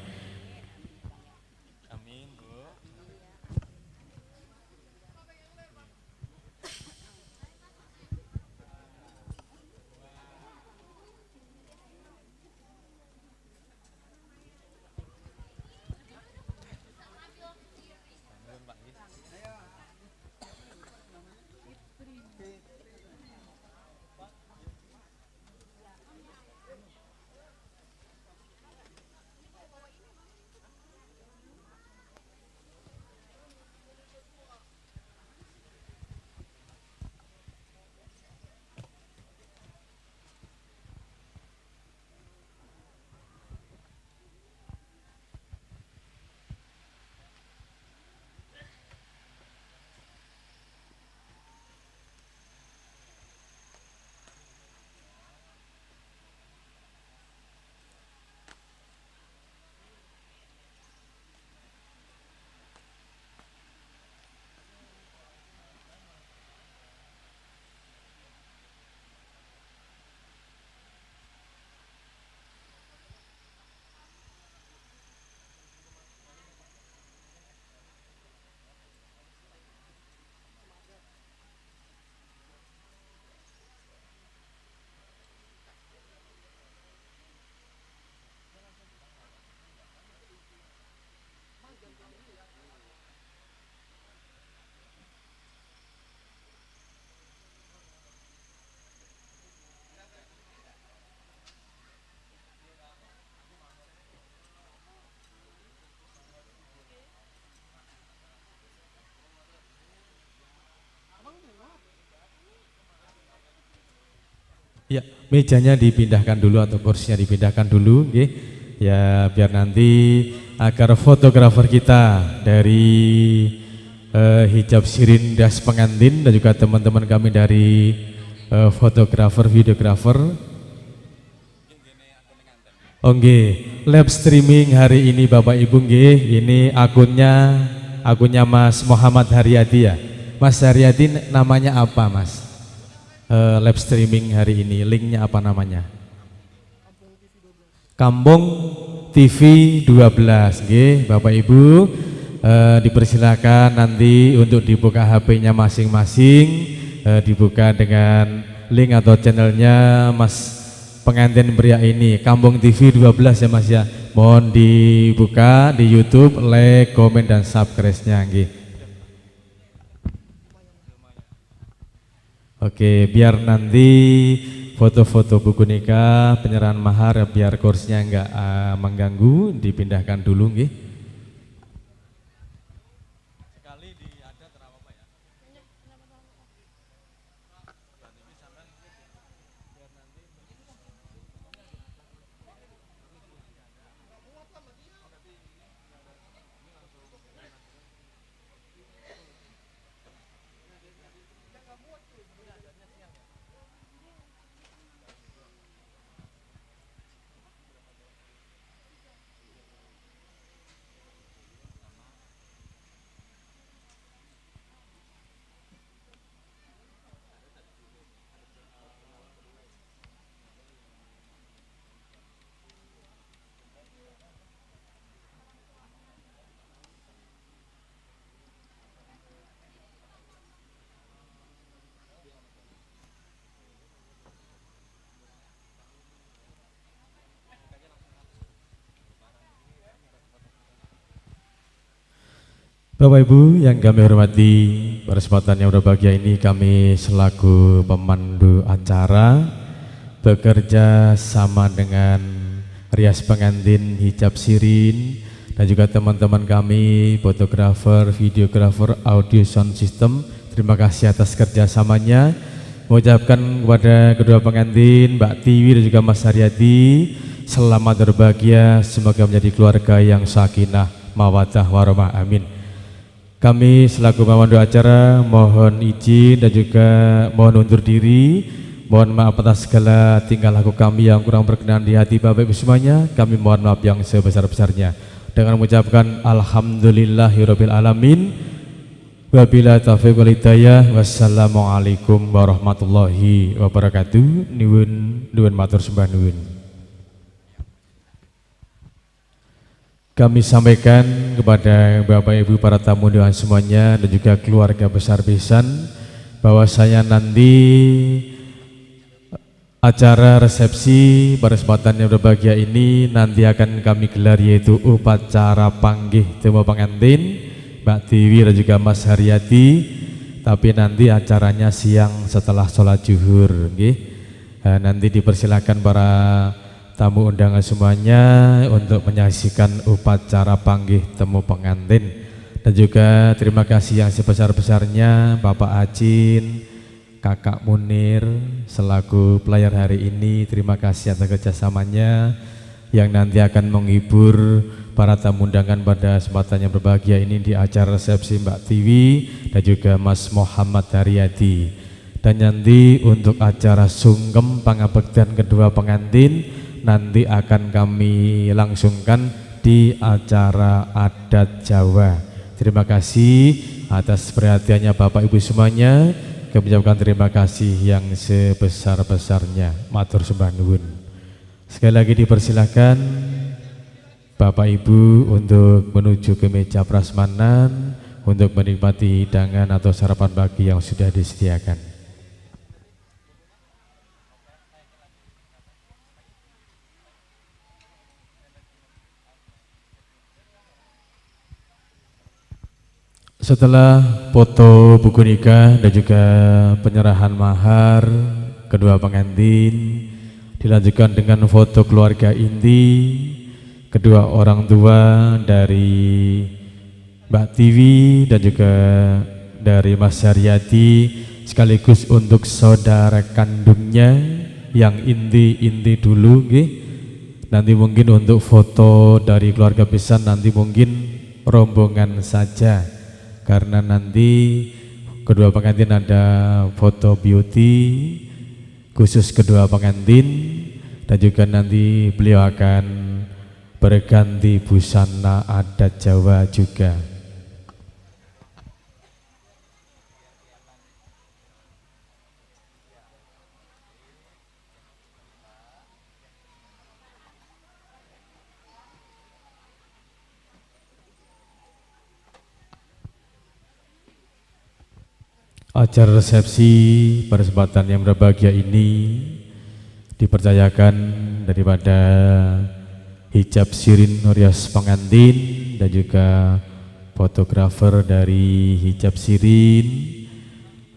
Ya, mejanya dipindahkan dulu atau kursinya dipindahkan dulu, nggih. Ya, biar nanti agar fotografer kita dari hijab Sirin Das pengantin dan juga teman-teman kami dari fotografer, videografer. Oh nggih, live streaming hari ini Bapak Ibu nggih, ini akunnya Mas Muhammad Haryadi ya. Mas Haryadi namanya apa Mas? Live streaming hari ini, linknya apa namanya? Kampung TV 12, nggih, Bapak Ibu dipersilakan nanti untuk dibuka HP-nya masing-masing, dibuka dengan link atau channelnya Mas pengantin pria ini, Kampung TV 12 ya Mas ya. Mohon dibuka di YouTube, like, komen dan subscribe-nya, nggih. Oke, biar nanti foto-foto buku nikah, penyerahan mahar biar kursinya enggak mengganggu, dipindahkan dulu nggih. Sekali ada terapa ya? Bapak Ibu yang kami hormati, pada kesempatan yang berbahagia ini kami selaku pemandu acara bekerja sama dengan rias pengantin hijab sirin dan juga teman-teman kami fotografer, videografer, audio sound system. Terima kasih atas kerjasamanya. Mengucapkan kepada kedua pengantin Mbak Tiwi dan juga Mas Haryadi, selamat berbahagia, semoga menjadi keluarga yang sakinah mawaddah warahmah, amin. Kami selaku pemandu acara mohon izin dan juga mohon undur diri. Mohon maaf atas segala tingkah laku kami yang kurang berkenan di hati Bapak Ibu semuanya. Kami mohon maaf yang sebesar-besarnya dengan mengucapkan alhamdulillahirabbil alamin. Wabillahi taufiq wal hidayah. Wassalamualaikum warahmatullahi wabarakatuh. Nuwun matur sembah nuwun. Kami sampaikan kepada Bapak Ibu para tamu undangan semuanya dan juga keluarga besar besan bahwasanya nanti acara resepsi pada kesempatan yang berbahagia ini nanti akan kami gelar yaitu upacara panggih temu pengantin Mbak Tiwi dan juga Mas Haryadi, tapi nanti acaranya siang setelah sholat zuhur. Nanti dipersilakan para tamu undangan semuanya untuk menyaksikan upacara panggih temu pengantin. Dan juga terima kasih yang sebesar-besarnya Bapak Acin, Kakak Munir selaku pelayar hari ini. Terima kasih atas kerjasamanya yang nanti akan menghibur para tamu undangan pada kesempatan yang berbahagia ini di acara resepsi Mbak Tiwi dan juga Mas Muhammad Haryadi. Dan nanti untuk acara sungkem pangabektian kedua pengantin nanti akan kami langsungkan di acara adat Jawa. Terima kasih atas perhatiannya Bapak Ibu semuanya. Kami ucapkan terima kasih yang sebesar-besarnya. Matur sembah nuwun. Sekali lagi dipersilakan Bapak Ibu untuk menuju ke meja prasmanan untuk menikmati hidangan atau sarapan pagi yang sudah disediakan. Setelah foto buku nikah dan juga penyerahan mahar kedua pengantin, dilanjutkan dengan foto keluarga inti kedua orang tua dari Mbak Tiwi dan juga dari Mas Haryadi, sekaligus untuk saudara kandungnya yang inti dulu. Nanti mungkin untuk foto dari keluarga besar nanti mungkin rombongan saja, karena nanti kedua pengantin ada foto beauty khusus kedua pengantin dan juga nanti beliau akan berganti busana adat Jawa juga. Acara resepsi pada kesempatan yang berbahagia ini dipercayakan daripada hijab sirin rias pengantin dan juga fotografer dari hijab sirin,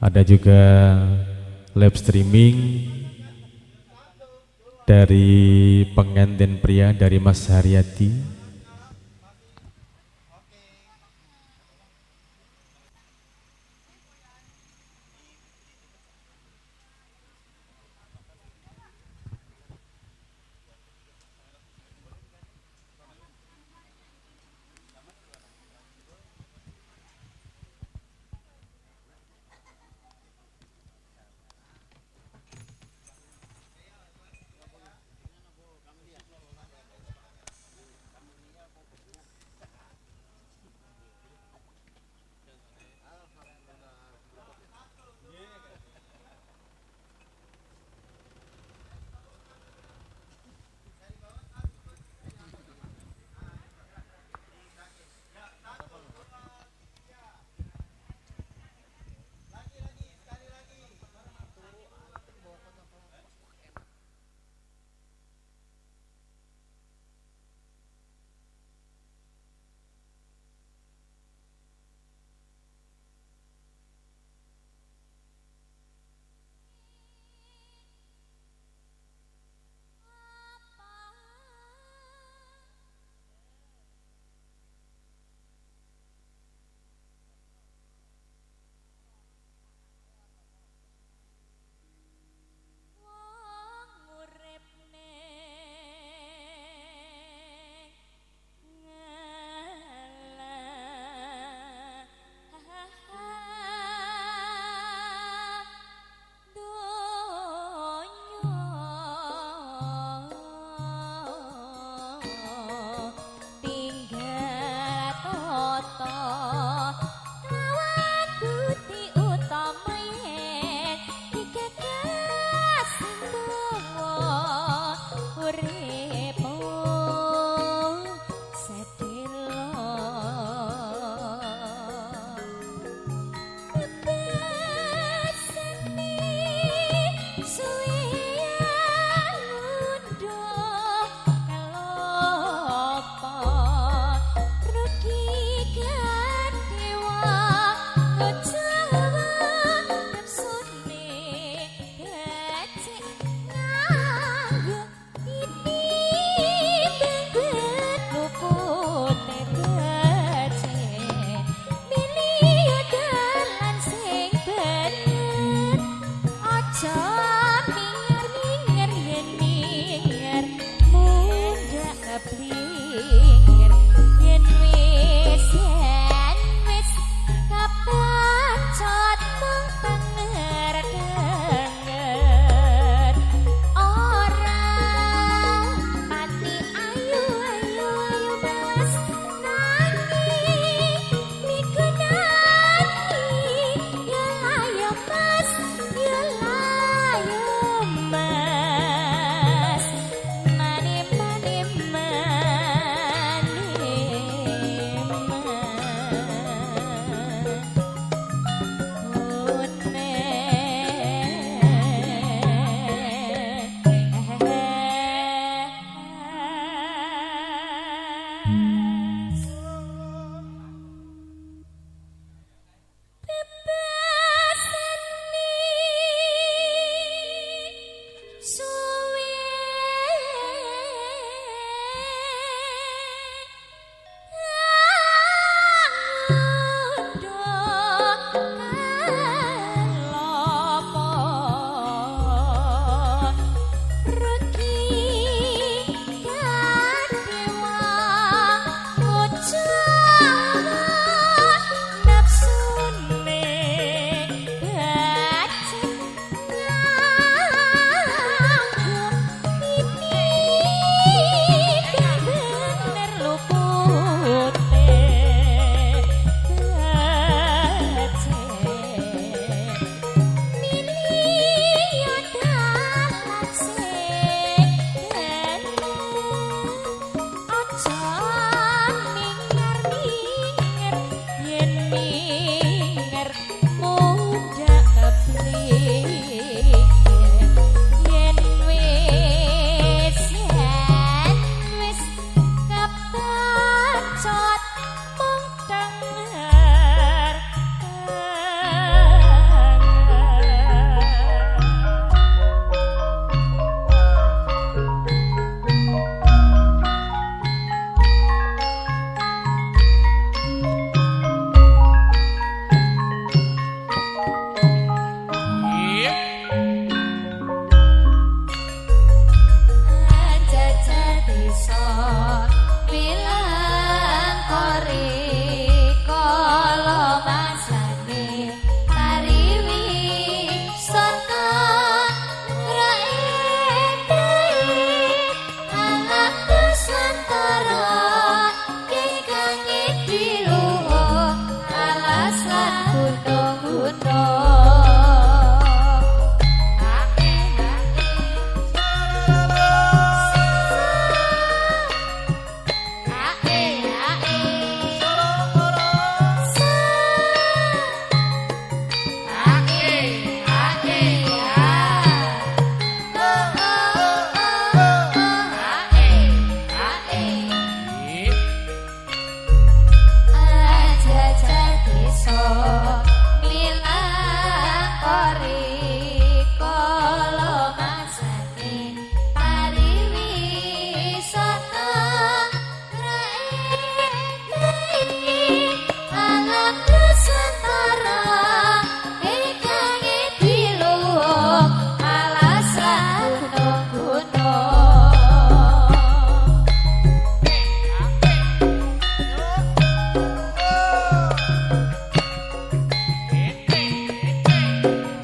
ada juga live streaming dari pengantin pria dari Mas Haryadi. Indah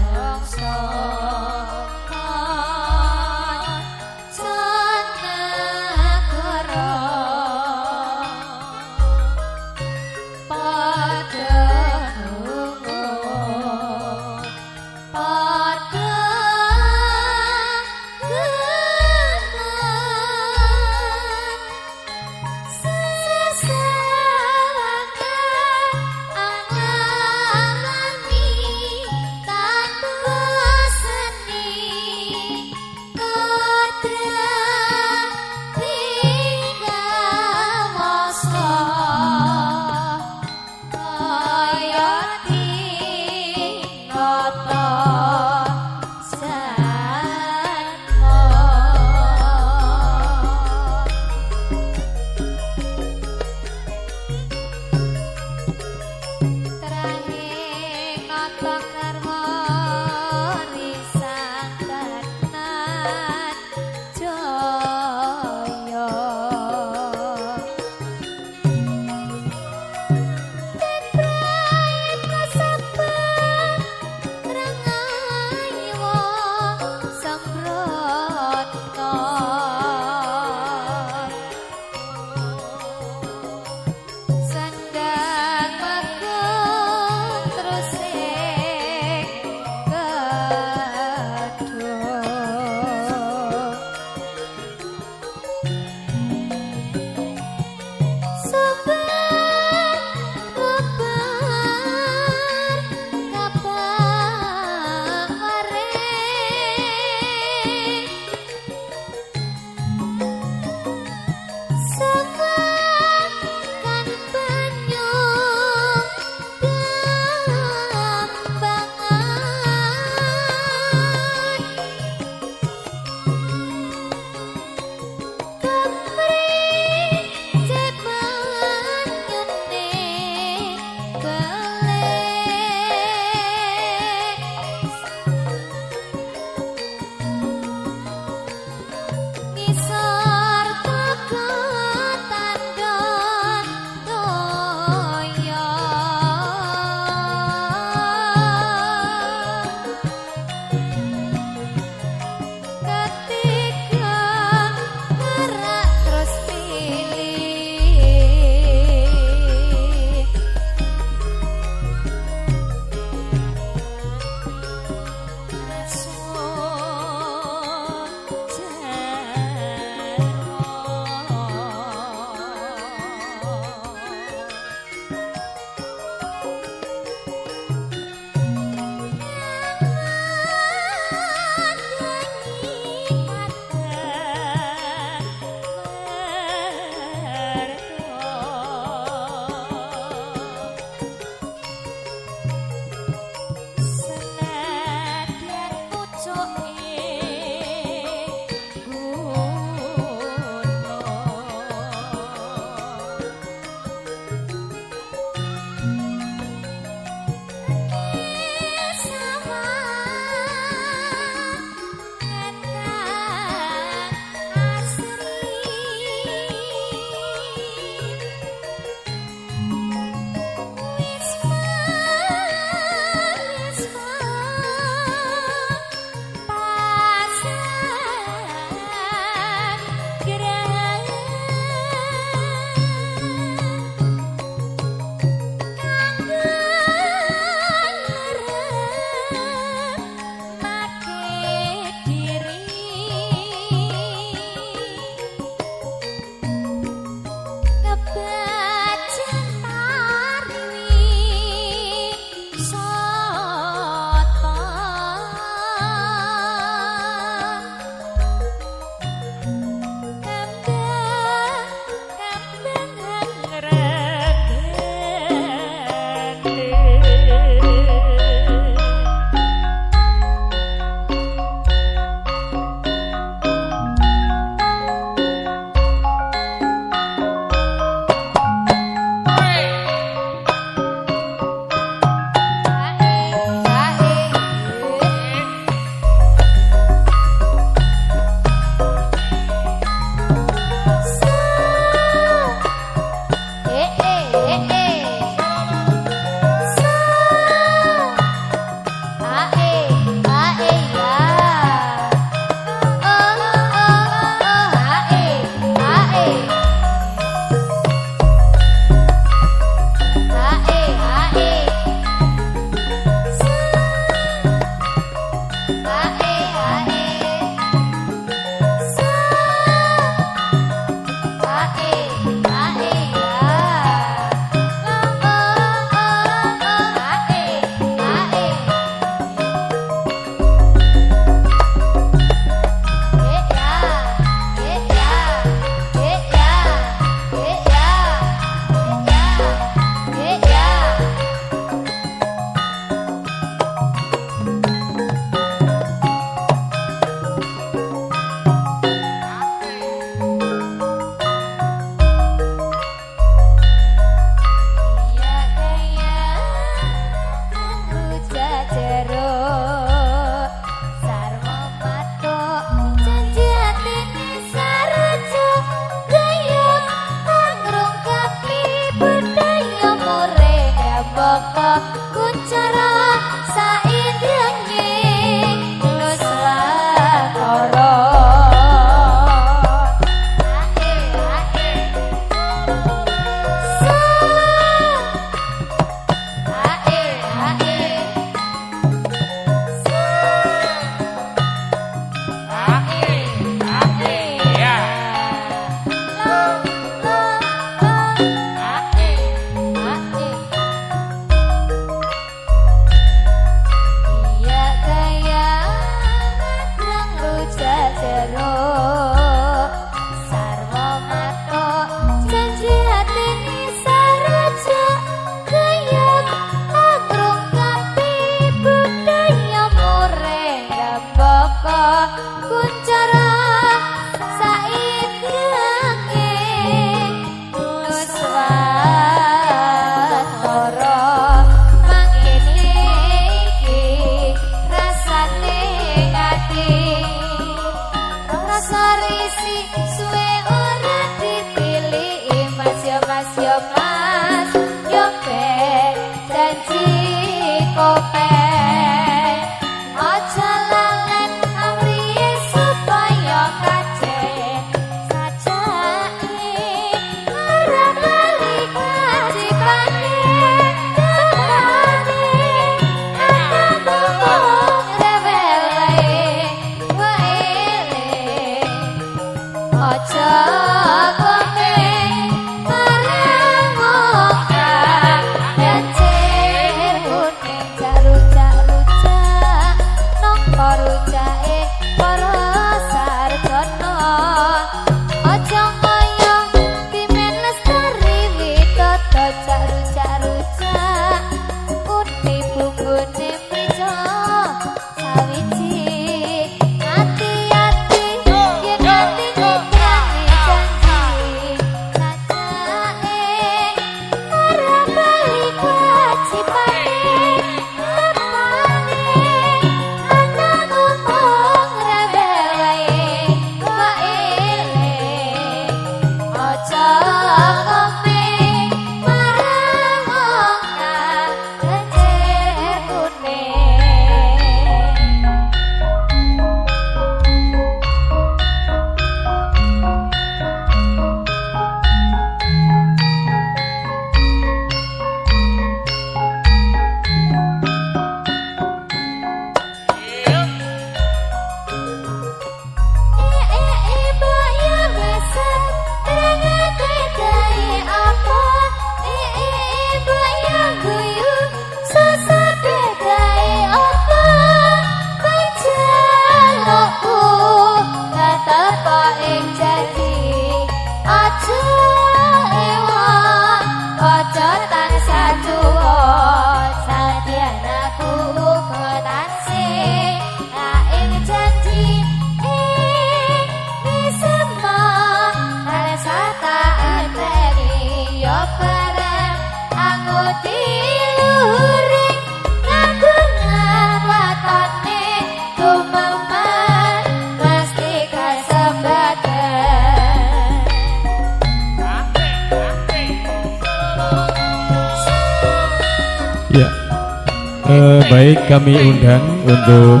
Baik, kami undang untuk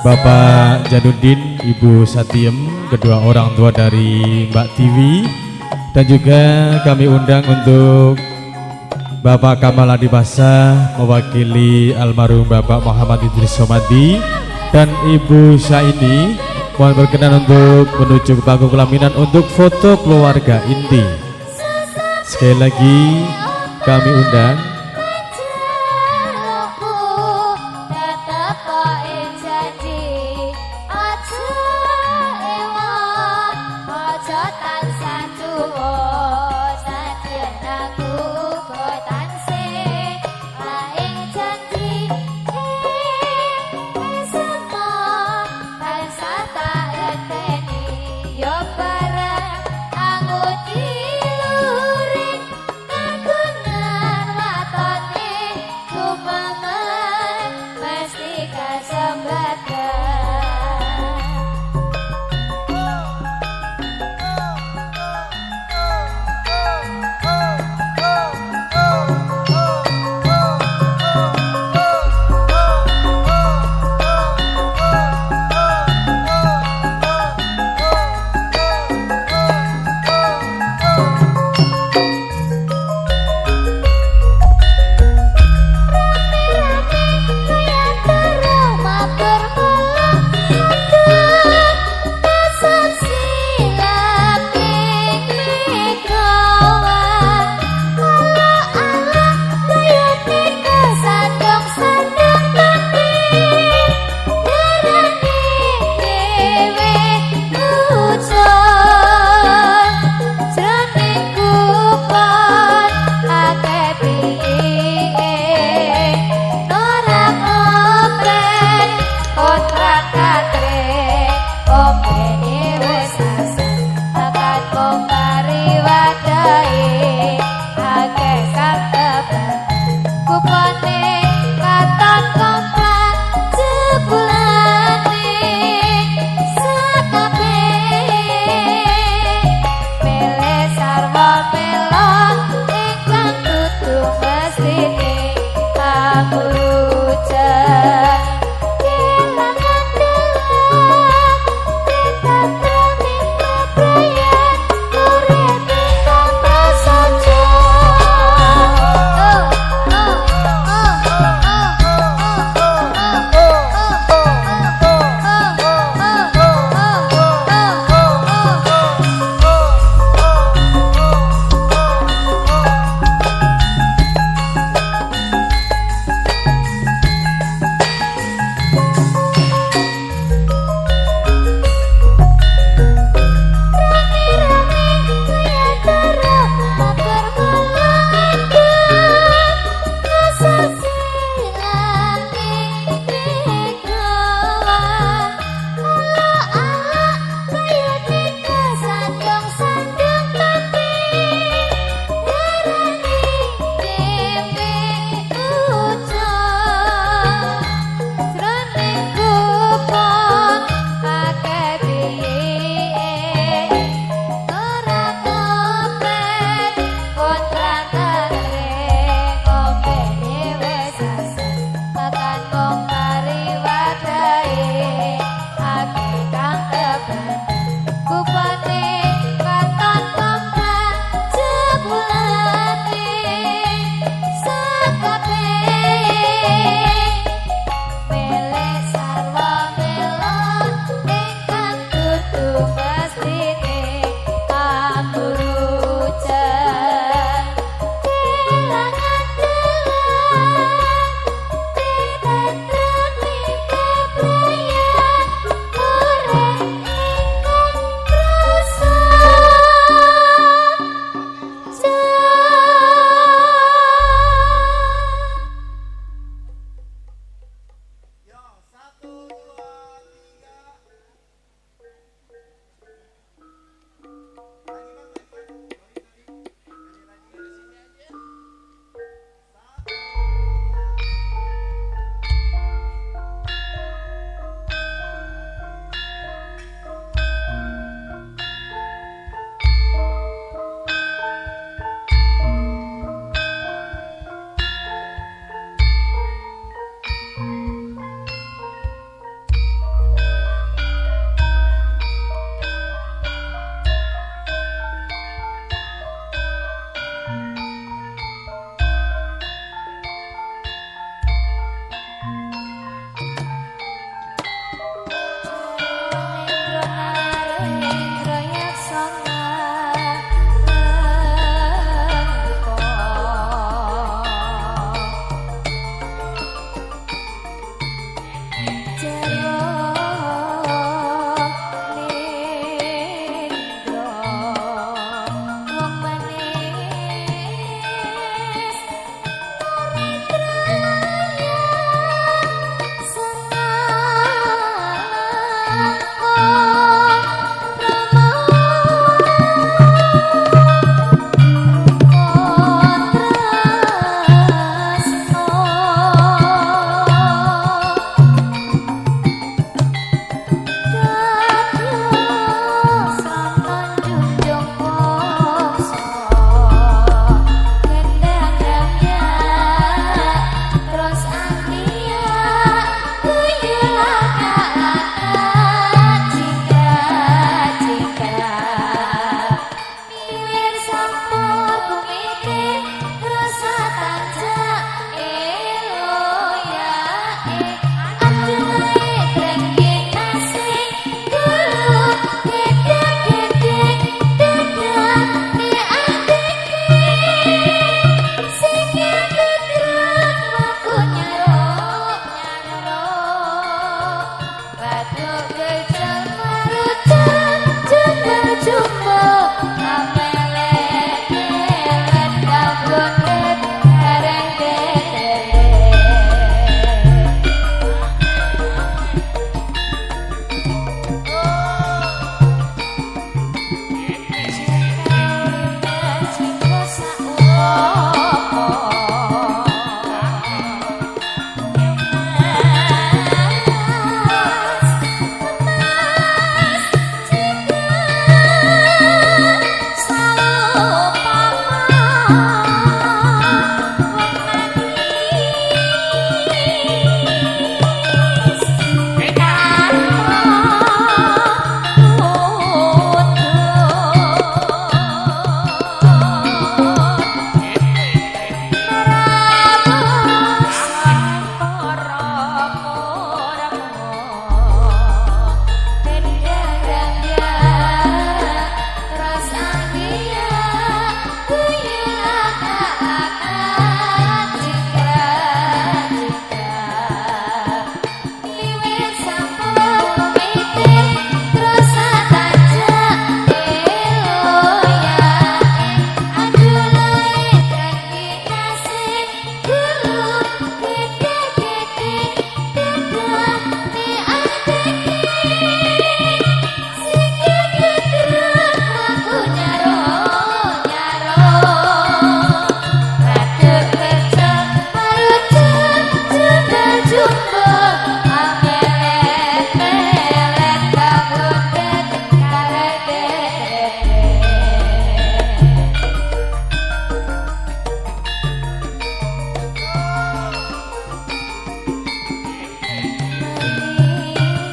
Bapak Janudin, Ibu Satiem, kedua orang tua dari Mbak Tiwi, dan juga kami undang untuk Bapak Kamal Adibasa mewakili almarhum Bapak Muhammad Idris Somadi, dan Ibu Syaini mohon berkenan untuk menuju ke panggung pelaminan untuk foto keluarga inti. Sekali lagi kami undang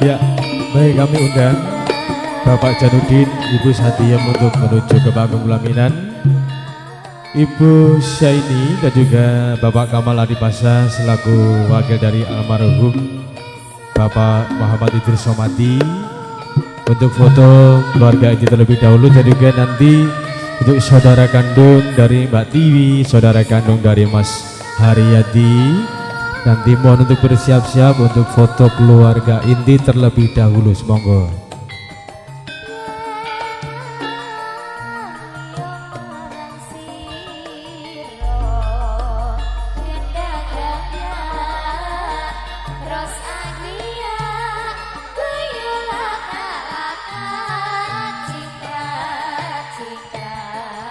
Ya, baik kami undang Bapak Janudin, Ibu Satiem untuk menuju ke panggung pelaminan. Ibu Syaini dan juga Bapak Kamal Adipasa selaku wakil dari almarhum Bapak Muhammad Idris Somadi untuk foto keluarga ini terlebih dahulu, dan juga nanti untuk saudara kandung dari Mbak Tiwi, saudara kandung dari Mas Haryadi. Nanti mohon untuk bersiap-siap untuk foto keluarga inti terlebih dahulu, monggo.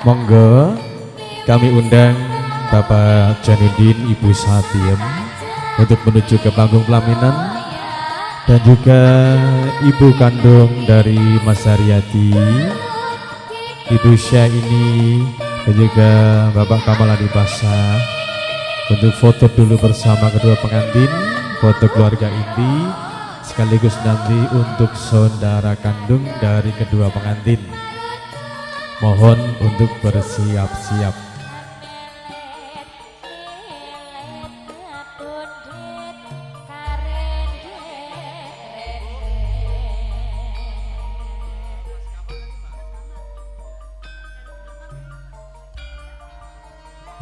Monggo kami undang Bapak Janudin, Ibu Satiem untuk menuju ke panggung pelaminan, dan juga ibu kandung dari Mas Haryadi, Ibu Syaini, dan juga Bapak Kamal Adipasa untuk foto dulu bersama kedua pengantin, foto keluarga inti, sekaligus nanti untuk saudara kandung dari kedua pengantin. Mohon untuk bersiap-siap.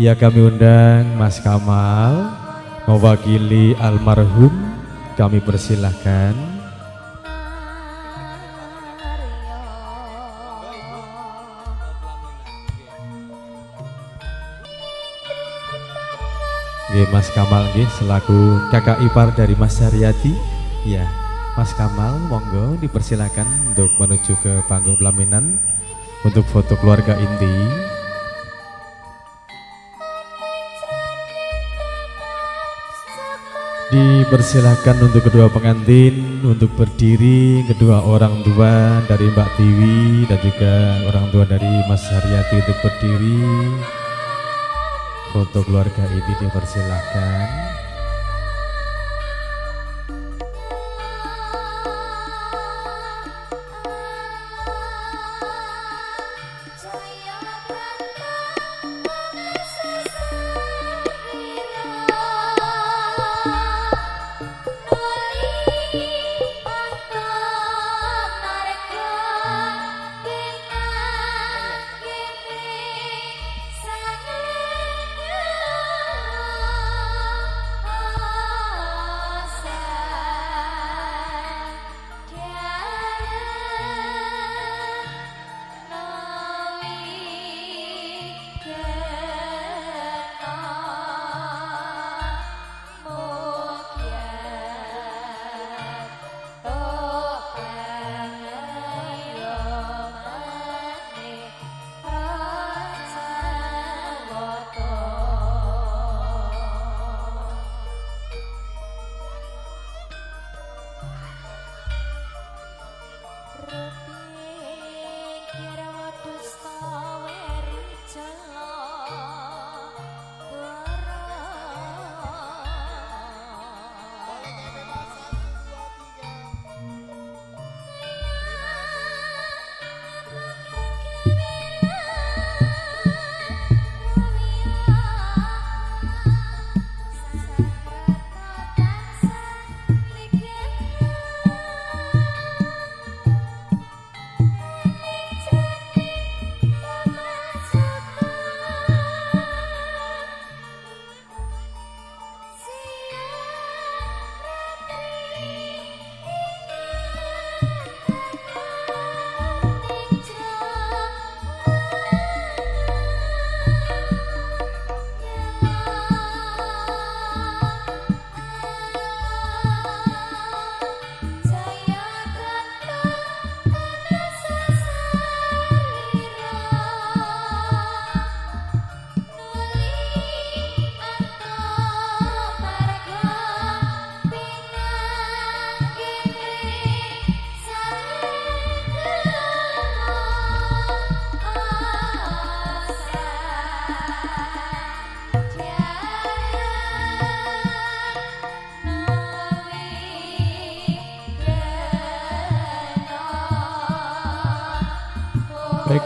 Ya, kami undang Mas Kamal mewakili almarhum, kami persilahkan. Nggih, Mas Kamal nggih selaku kakak ipar dari Mas Haryadi. Ya, Mas Kamal monggo dipersilakan untuk menuju ke panggung pelaminan untuk foto keluarga inti. Dipersilahkan untuk kedua pengantin untuk berdiri, kedua orang tua dari Mbak Tiwi dan juga orang tua dari Mas Haryadi untuk berdiri. Foto keluarga ini dipersilahkan.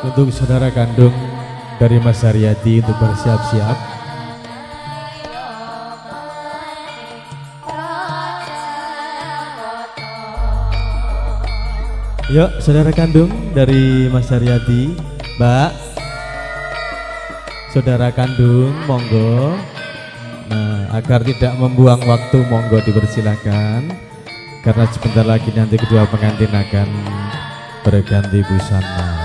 untuk saudara kandung dari Mas Haryadi untuk bersiap-siap. Yuk saudara kandung dari Mas Haryadi, Mbak. Saudara kandung, monggo. Nah, agar tidak membuang waktu, monggo dipersilakan. Karena sebentar lagi nanti kedua pengantin akan berganti busana.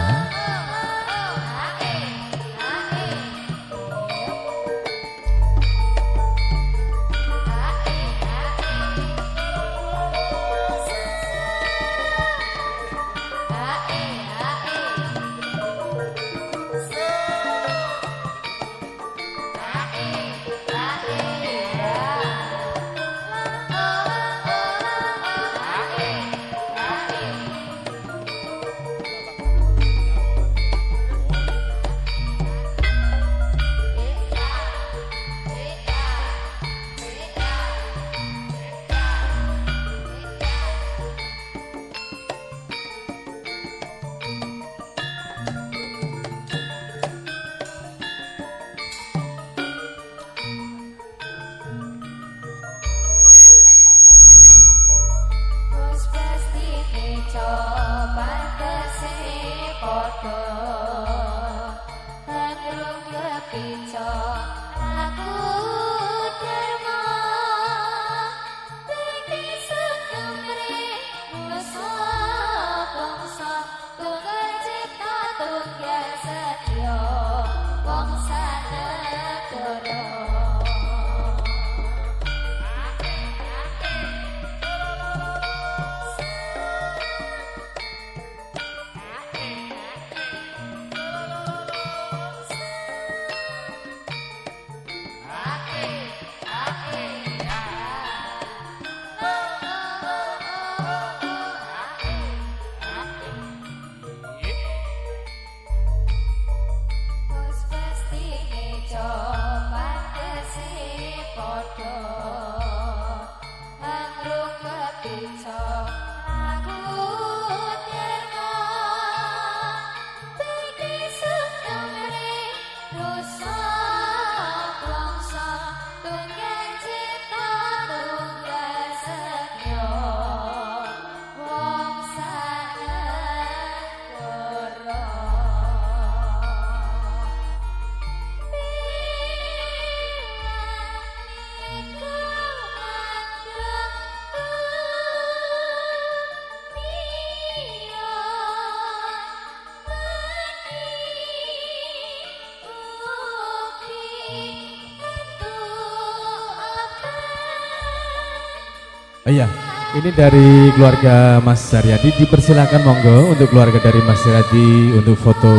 Iya, ini dari keluarga Mas Haryadi, dipersilakan monggo untuk keluarga dari Mas Haryadi untuk foto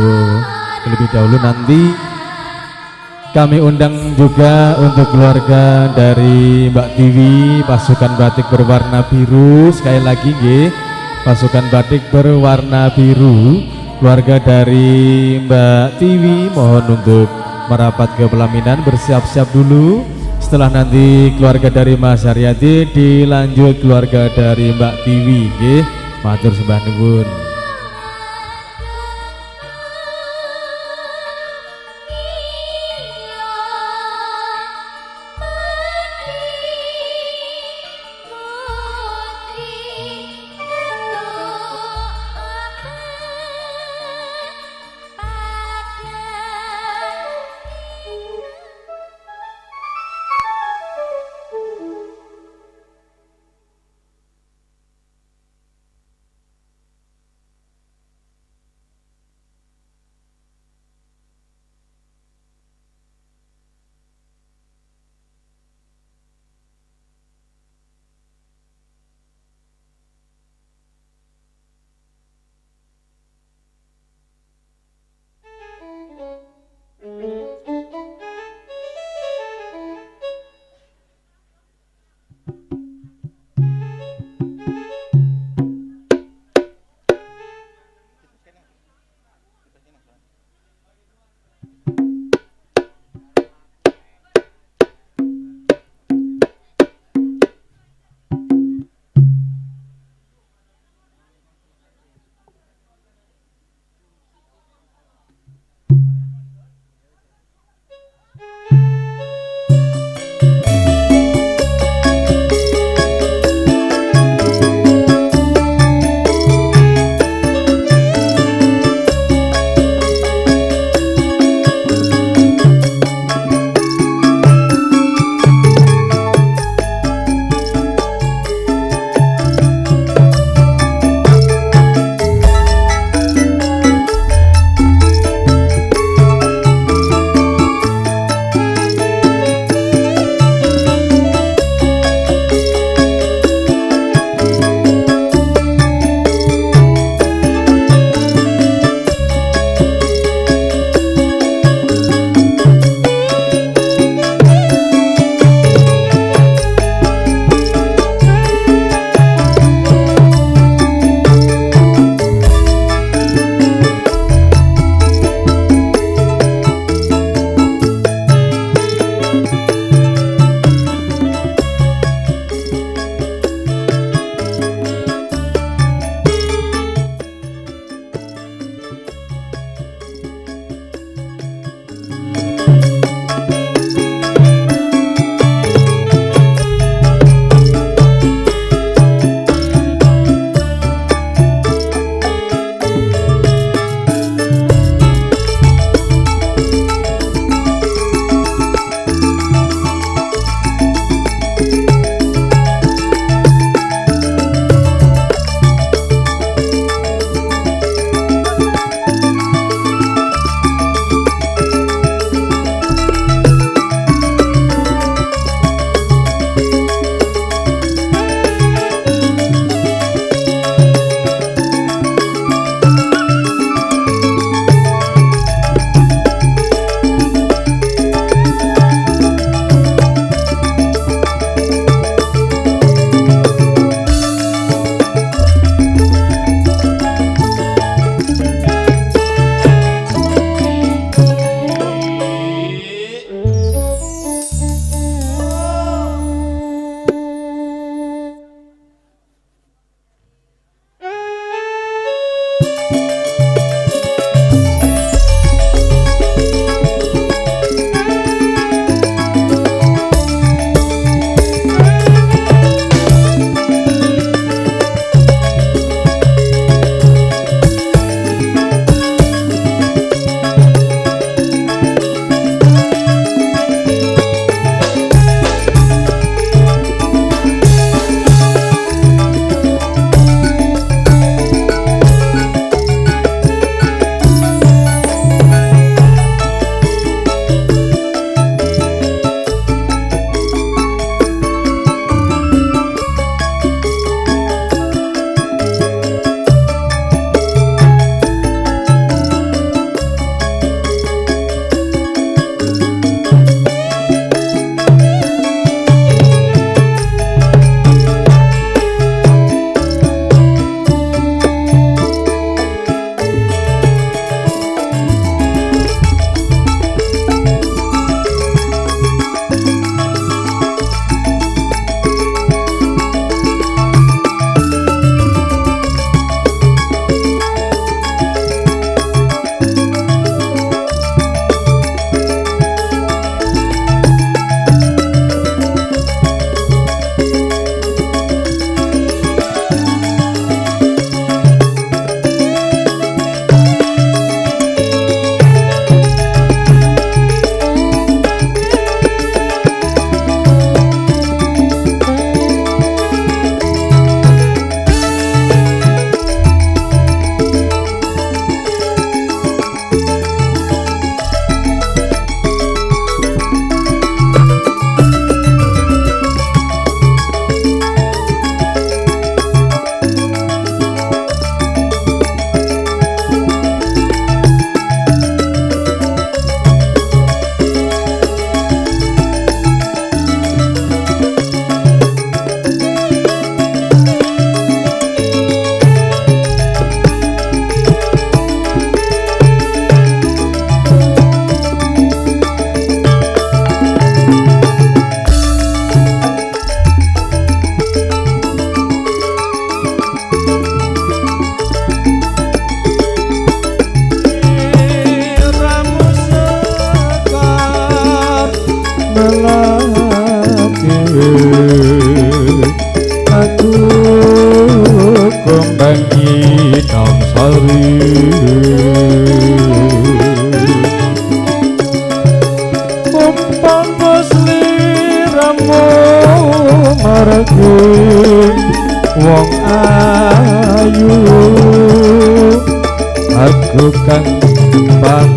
terlebih dahulu. Nanti kami undang juga untuk keluarga dari Mbak Tiwi, pasukan batik berwarna biru. Sekali lagi nggih, pasukan batik berwarna biru. Keluarga dari Mbak Tiwi mohon untuk merapat ke pelaminan, bersiap-siap dulu. Setelah nanti keluarga dari Mas Haryadi dilanjut keluarga dari Mbak Tiwi nggih. Matur sembah nuwun.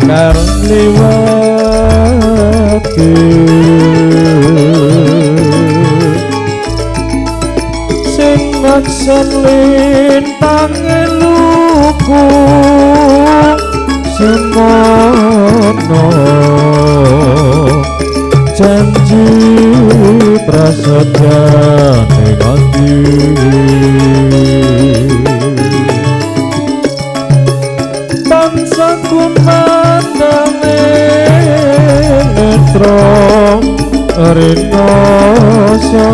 karang liwati sing ngaksen lintang eluku semono janji prasaja ning ati bangsa kumandane netra rinoso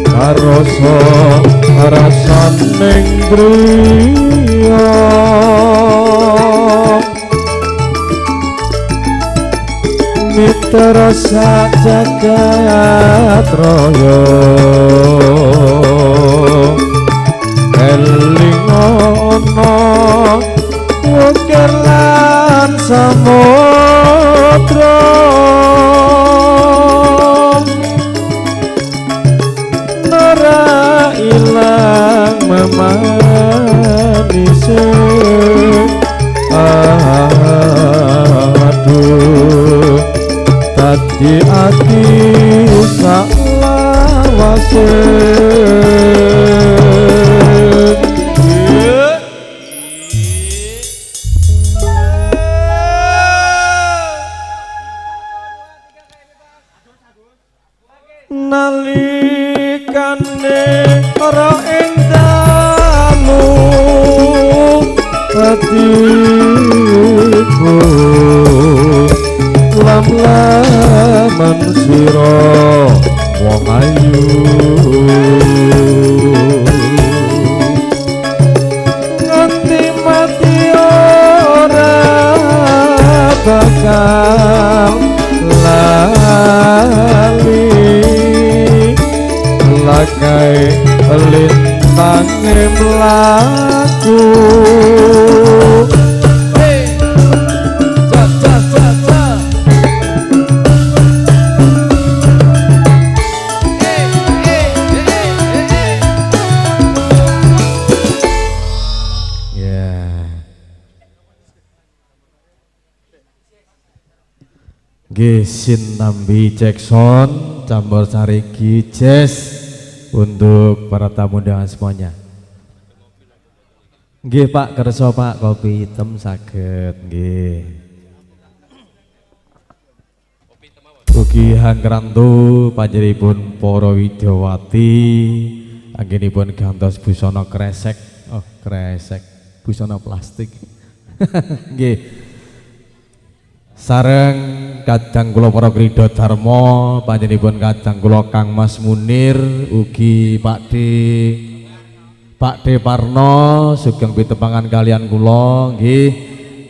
karoso rasaning griya mitra sajagat raya eling ana ukir lan samudra nara ilang memanise aduh tadi ati saklawase nalikane ora ing dalu hatiku lam-laman sira wong ayu nganti mati ora bakal lali lakai lintang mlaku Gisin Nambi Jackson Campur Sarigi Jazz untuk para tamu undangan semuanya. Nggih Pak, kersa Pak kopi hitam saged nggih. Ugi hangrantu panjenenganipun para widyawati anggenipun gantos busana kresek. Oh, kresek. Busana plastik. Nggih. Sareng kadang kula para krida dharma panjenenganipun kadang kula Kang Mas Munir ugi Pak D Parno sugeng pitepangan kalian kula nggih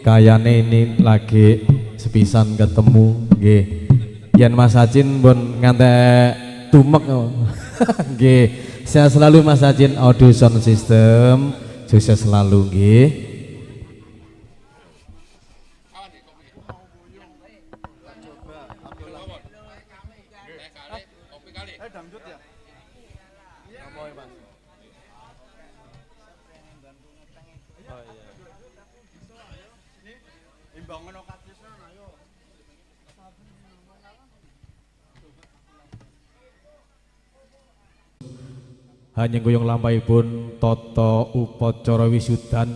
kayane ini lagi sepisan ketemu nggih yen Mas Acin pun ngantek tumek nggih sehat selalu Mas Acin audio sound system sukses selalu nggih. Hanya goyong lampahipun tata upacara wisudan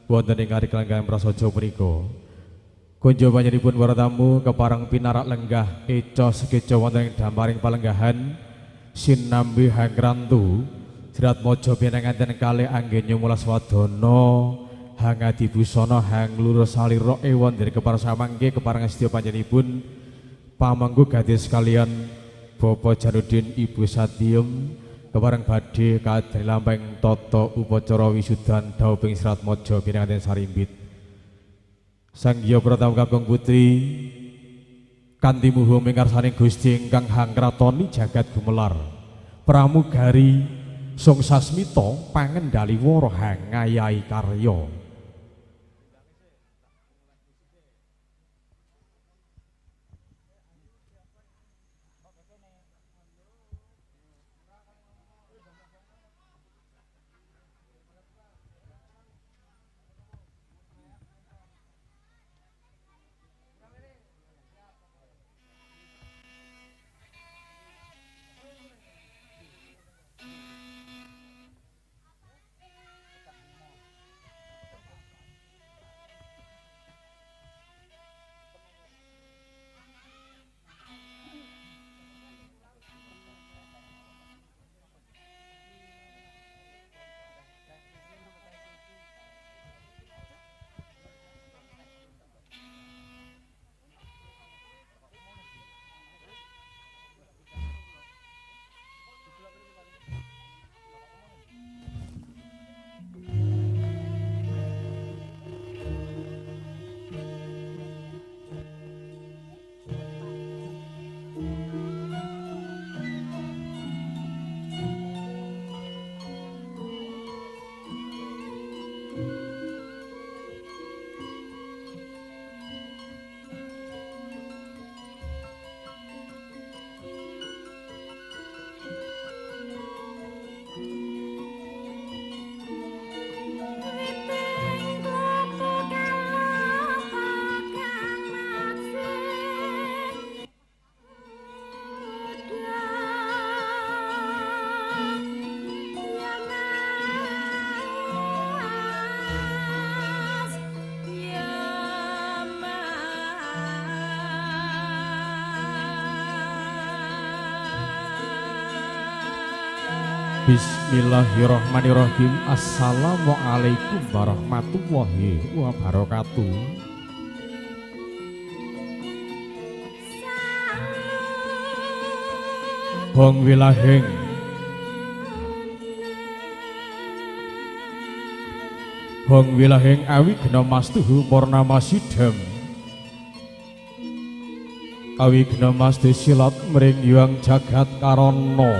wonten ing kari kelanggangan prasaja punika. Kunjo panjenenganipun para tamu keparang pinarak lenggah eca sekeca wonten ing damparing palenggahan sinambi hangrantu Jerat Mojo pinanganten kalih anggenyo mulas wadana hangadi busana hang lurus salira ewon dari keparang samangke keparang sedya panjenenganipun pamangku gadis sekalian Bapak Janudin Ibu Satiem keparang badhe kadang lampahing tata upacara wisudan dauping Jerat Mojo pinanganten sarimbit. Sang Hyang Pratamu Kakung Putri kanthi muhu mingarsaning Gusti ingkang hangratoni jagat gumelar pramugari sung sasmita pangendali wara hangayahi karya. Bismillahirrahmanirrahim. Assalamualaikum warahmatullahi wabarakatuh. Hong wilahing awi gena mastuhu purnama sidam awi gena mastu silat mring yuang jagat karana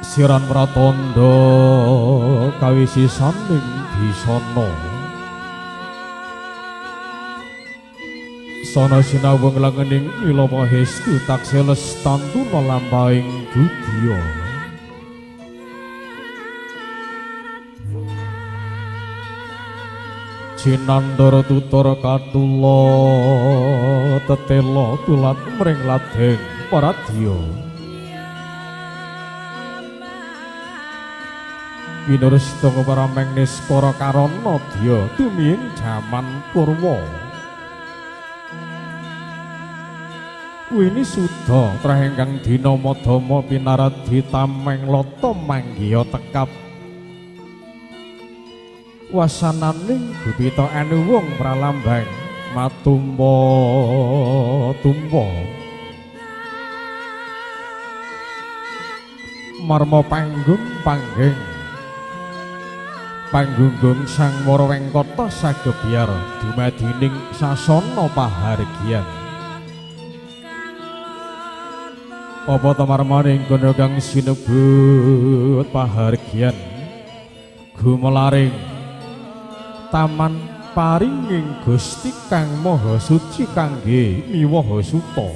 siran pratandha kawisisaning disana sana sinawung langening mila mahestu taksih lestantuna lampahing budya Sinandara tutura katula tetela tulat mring ladeng paradya Winursta paramengnis para karana dya tumiyin jaman purwa Wini sudha trahengkang dina madama pinaradhi tameng lata manggiya tekap wasananing bubita anuwung pralambang matumpa marma panggung panggeng panggunggung sang wara wengkata sagebyar dumadining sasana pahargyan apa ta marmaning kono kang sinebut pahargyan gumelaring taman paringing Gusti kang maha suci kangge miwaha suta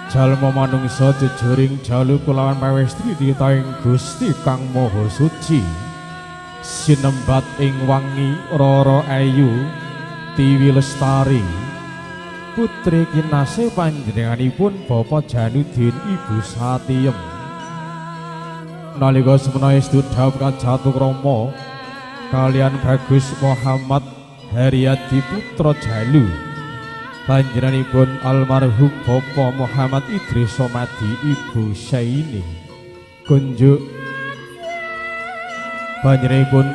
jalma manungsa jejoring jalu kulawan pawestri titaing Gusti kang maha suci sinembat ing wangi rara ayu Tiwi Lestari putri kinasih panjenenganipun Bapak Janudin Ibu Satiem nalika semana estu dhawuh Kajatukrama kalian Bagus Muhammad Haryadi putra Jalu panjenenganipun almarhum Bapak Muhammad Idris Somadi Ibu Syaini kunjuk panjenenganipun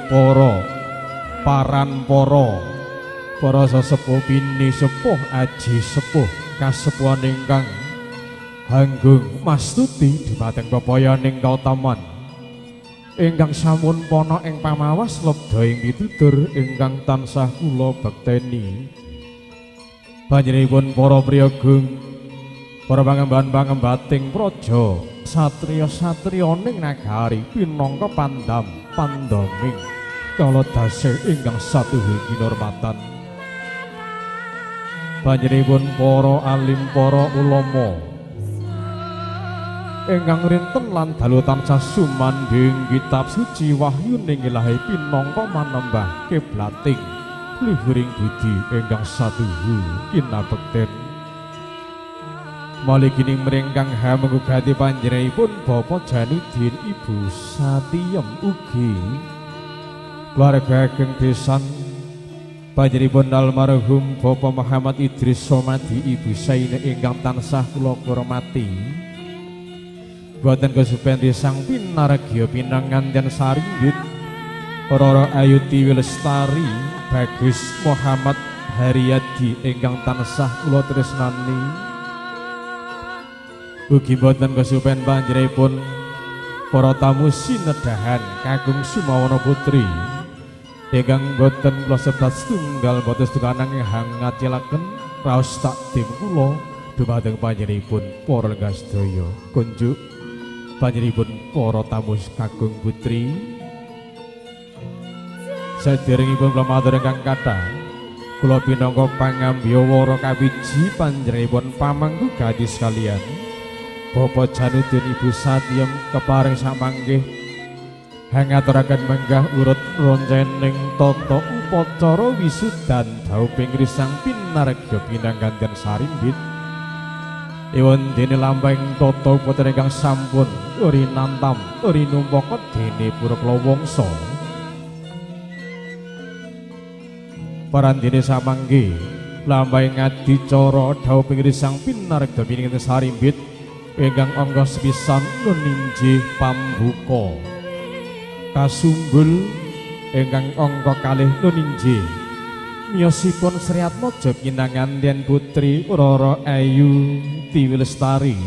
para sesepuh bini sepuh aji sepuh kasepuhan ingkang hanggung mastuti dhumateng pepoyaning kautaman ingkang sampun pono ing pamawas lebda ing pitutur ingkang tansah kula bekteni panjenenganipun para priyagung para pangemban-pangembating praja satriya-satriyaning nagari pinangka pandaming kala dasih ingkang satuhing kinurmatan panjenenganipun para alim para ulama ingkang rinten lan dalu tansah sumandhing kitab suci wahyuning Ilahi pinangka manembah kiblating luhuring budi ingkang satuhu kinabekten maligining mringkang hamengugati panjenenganipun Bapak Janudin Ibu Satiem ugi keluarga ageng besan panjenenganipun almarhum Bapak Muhammad Idris Somadi Ibu Syaini ingkang tansah kula hormati boten kesupen sang pinaragya pinanganten saringgit Rara Ayu Tiwi Lestari Bagus Muhammad Haryadi ingkang tansah kula tresnani ugi boten kesupen panjenenganipun para tamu sinedahan kakung Sumawana Putri ingkang boten kula sebat setunggal boten setukanang hangat cilaken raos takdim kula dumateng panjenenganipun para lenggah sedaya kunjuk panjenenganipun para tamu kakung putri saderengipun kula matur ingkang kathah kula pinangka pangambya wara kawiji panjenenganipun pamangku gadis sekalian Bapak Janudin Ibu Satiem keparing samanggih hangaturaken menggah urut roncening tata upacara wisudan dhauping risang pinaragya pinangganten sarimbit Ewan dene lampahing tata upacara ingkang sampun rinantam rinumpaka dene Purakala Wangsa parandene samanggih lambai ngadicara dawuh pingrisang pinarga pining sarimbit ingkang angga sepisan nuninji pambuka kasumbul ingkang angka kalih nuninji miyosipun Sri Atmaja kinangan den putri Rara Ayu Tiwi Lestari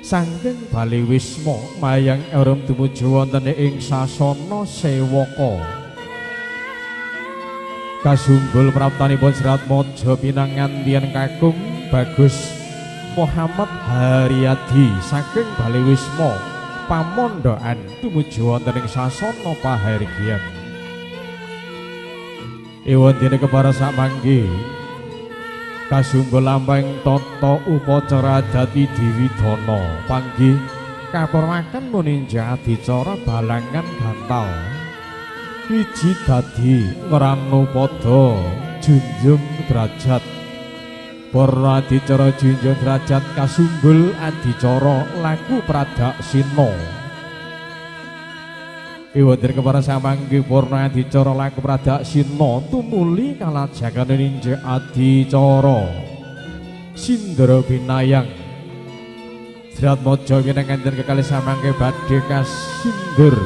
saking Bali Wisma mayang erum tumuju wonten ing sasana sewaka kasumbul praptanipun Sri Atmaja pinangan dian kakung Bagus Muhammad Haryadi saking Bali Wisma pamondokan tumuju wonten ing sasana pahargyan Ewan dene kepara samangke kasumbul lambang tata upacara dadi Diwidana panggih kapurwaken muninja adicara balangan gantal wiji dadi ngranopada junjung derajat para adicara junjung derajat kasumbul adicara laku pradaksina Iwadir kepada samangke purna adicara laku pradaksina tumuli kalajakan ninja adicara Sindra Binayang Sri Atmaja winangan kekalih samangke badhe kasindur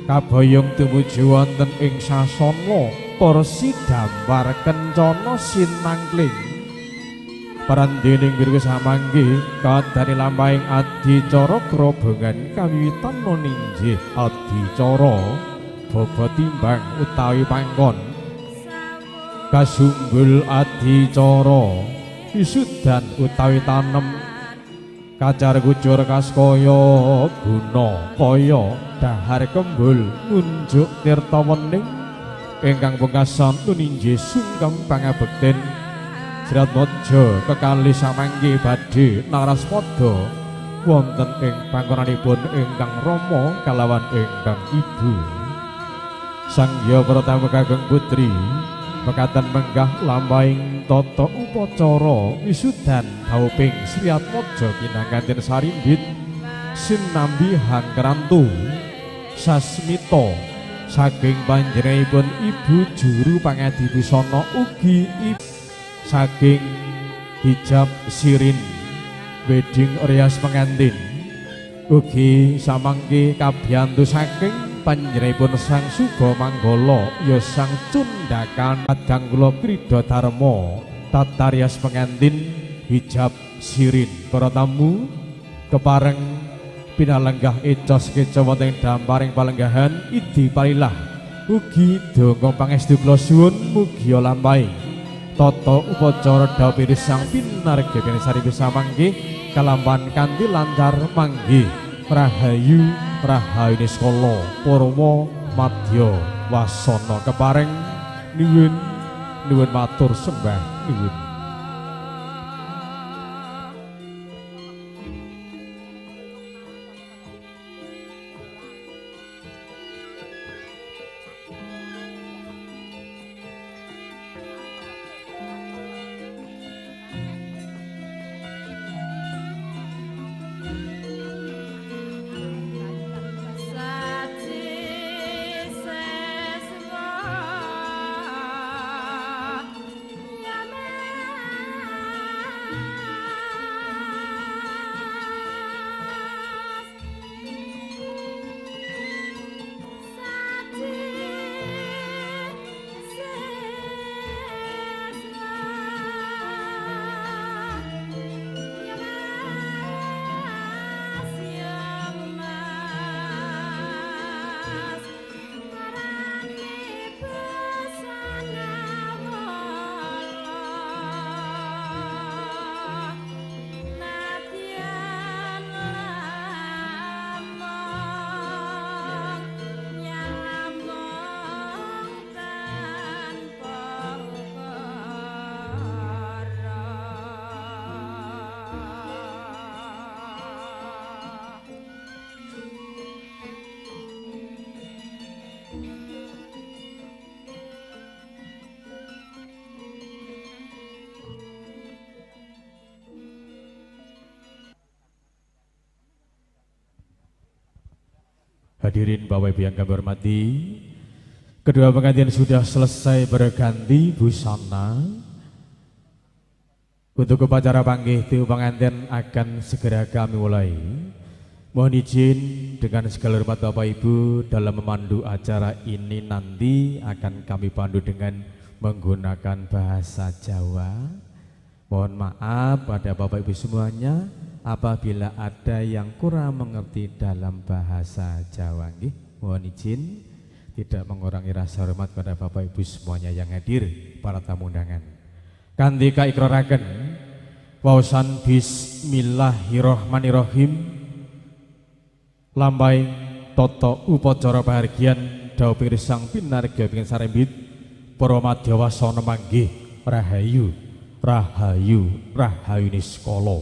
kaboyong tumuju wonten ing sasana porsi dambar kencana sinangkling parandening wirga samangke kadane lambahing adicara krobongan kawiwitan nuninggih adicara baba timbang utawi pangkon kasumbul adicara wisudan utawi tanem kacar kujur kaskaya guna kaya dahar kembul ngunjuk tirta wening ingkang pungkasan nuninggih sungkem pangabekten Sri Atmaja kekalih samangke badhe naraspada wonten ing panggonanipun ingkang Rama kalawan ingkang Ibu. Sang Hyang Pratama kagem putri mekaten menggah lambahing tata upacara wisudan dhauping Sri Atmaja kinanganten sarimbit sinambi hangkrantu sasmita saking panjenenganipun Ibu Juru Pangadi Busana ugi saking hijab sirin wedding rias pengantin ugi samangke kabiyantu saking panjenenganipun Sang Suba Manggala ya Sang Cundakan kadang kula krida dharma tata rias pengantin hijab sirin para tamu kepareng pinalenggah ecos keca wonten damparing palenggahan idi parilah ugi donga pangestu kula suwun mugi lampahing tata upacara dawuh sang pinarga kene saripi samangke kalampahan kanthi lancar manggih rahayu rahayune skala purwa madya wasana kepareng nuwun matur sembah nuwun Hadirin Bapak Ibu yang kami hormati, kedua pengantin sudah selesai berganti busana. Untuk upacara panggih tiup pengantin akan segera kami mulai. Mohon izin dengan segala hormat Bapak Ibu dalam memandu acara ini nanti akan kami pandu dengan menggunakan bahasa Jawa. Mohon maaf pada Bapak Ibu semuanya apabila ada yang kurang mengerti dalam bahasa Jawa. Mohon izin tidak mengurangi rasa hormat pada Bapak Ibu semuanya yang hadir, para tamu undangan. Kanthi kaikroraken waosan bismillahirrahmanirrahim lambai toto upacara pahargyan dawuh pirsang pinarga ping sarembit para madhyawasana manggih rahayu rahayu rahayu niskala.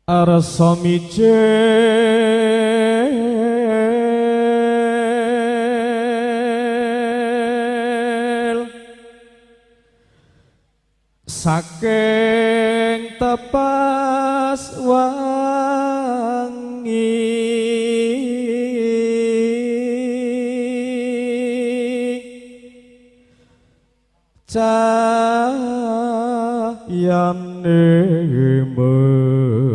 Arsa saking tepas wangi cahayane mencorong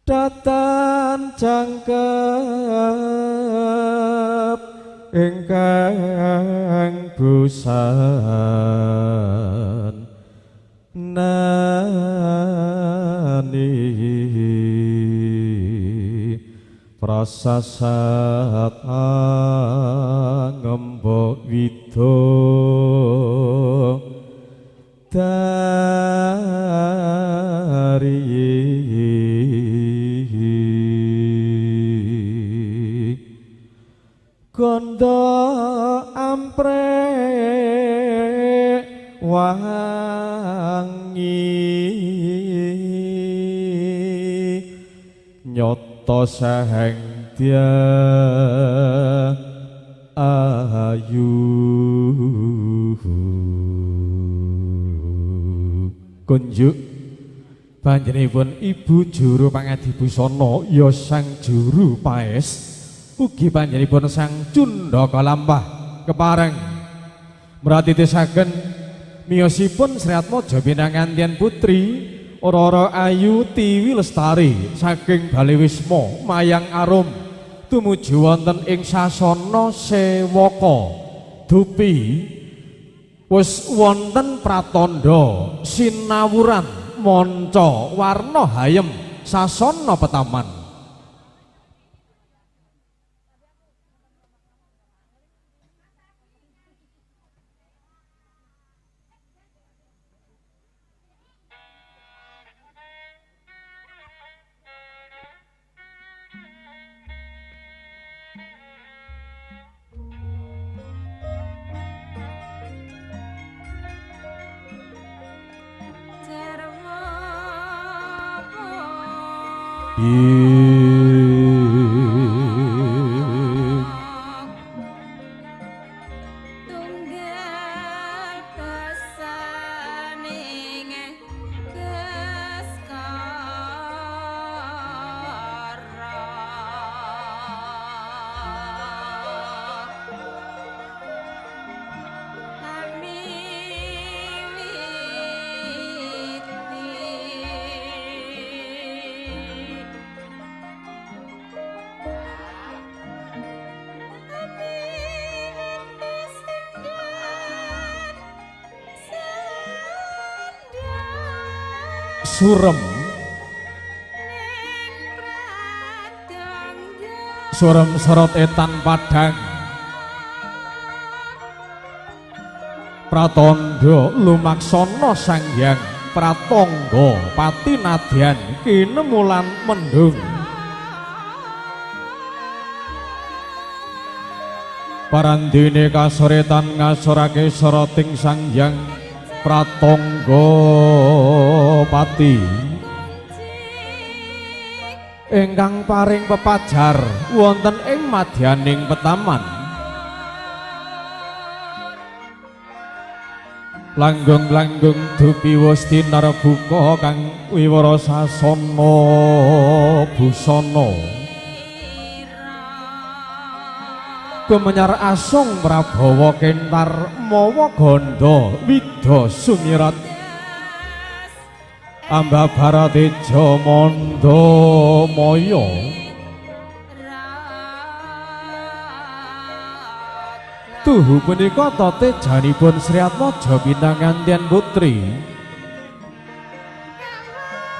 datan jangkep ingkang busan nani prasasat ngembok wido dari gondo amprek wangi nyoto saheng dia ayu kunjuk panjenenganipun Ibu Juru Pangadi Busana ya sang juru paes ugi panjenenganipun sang Cundaka Lampah kepareng mratitisaken miyosipun Sri Atmaja pinanganten putri Rara Ayu Tiwi Lestari saking Balewisma Mayang Arum tumuju wonten ing sasana Sewaka Dupi wis wonten pratandha sinawuran manca warna hayem sasana petaman. Surem surem sorot etan padang pratandha lumaksana Sanghyang Pratangga Pati Nadyan kinemulan mendung parandene kasoretan ngasorake soroting Sanghyang Pratangga Pati ingkang paring pepajar wonten ing madyaning petaman Langgung-langgung dupi wis dinar buka kang wiwara sasana busana Kumenyar asung Prabawa kentar mawa gandha wida sumirat Amba Barateja Mandamaya Tuhu punika tejanipun Sri Atmaja Pinangantian Putri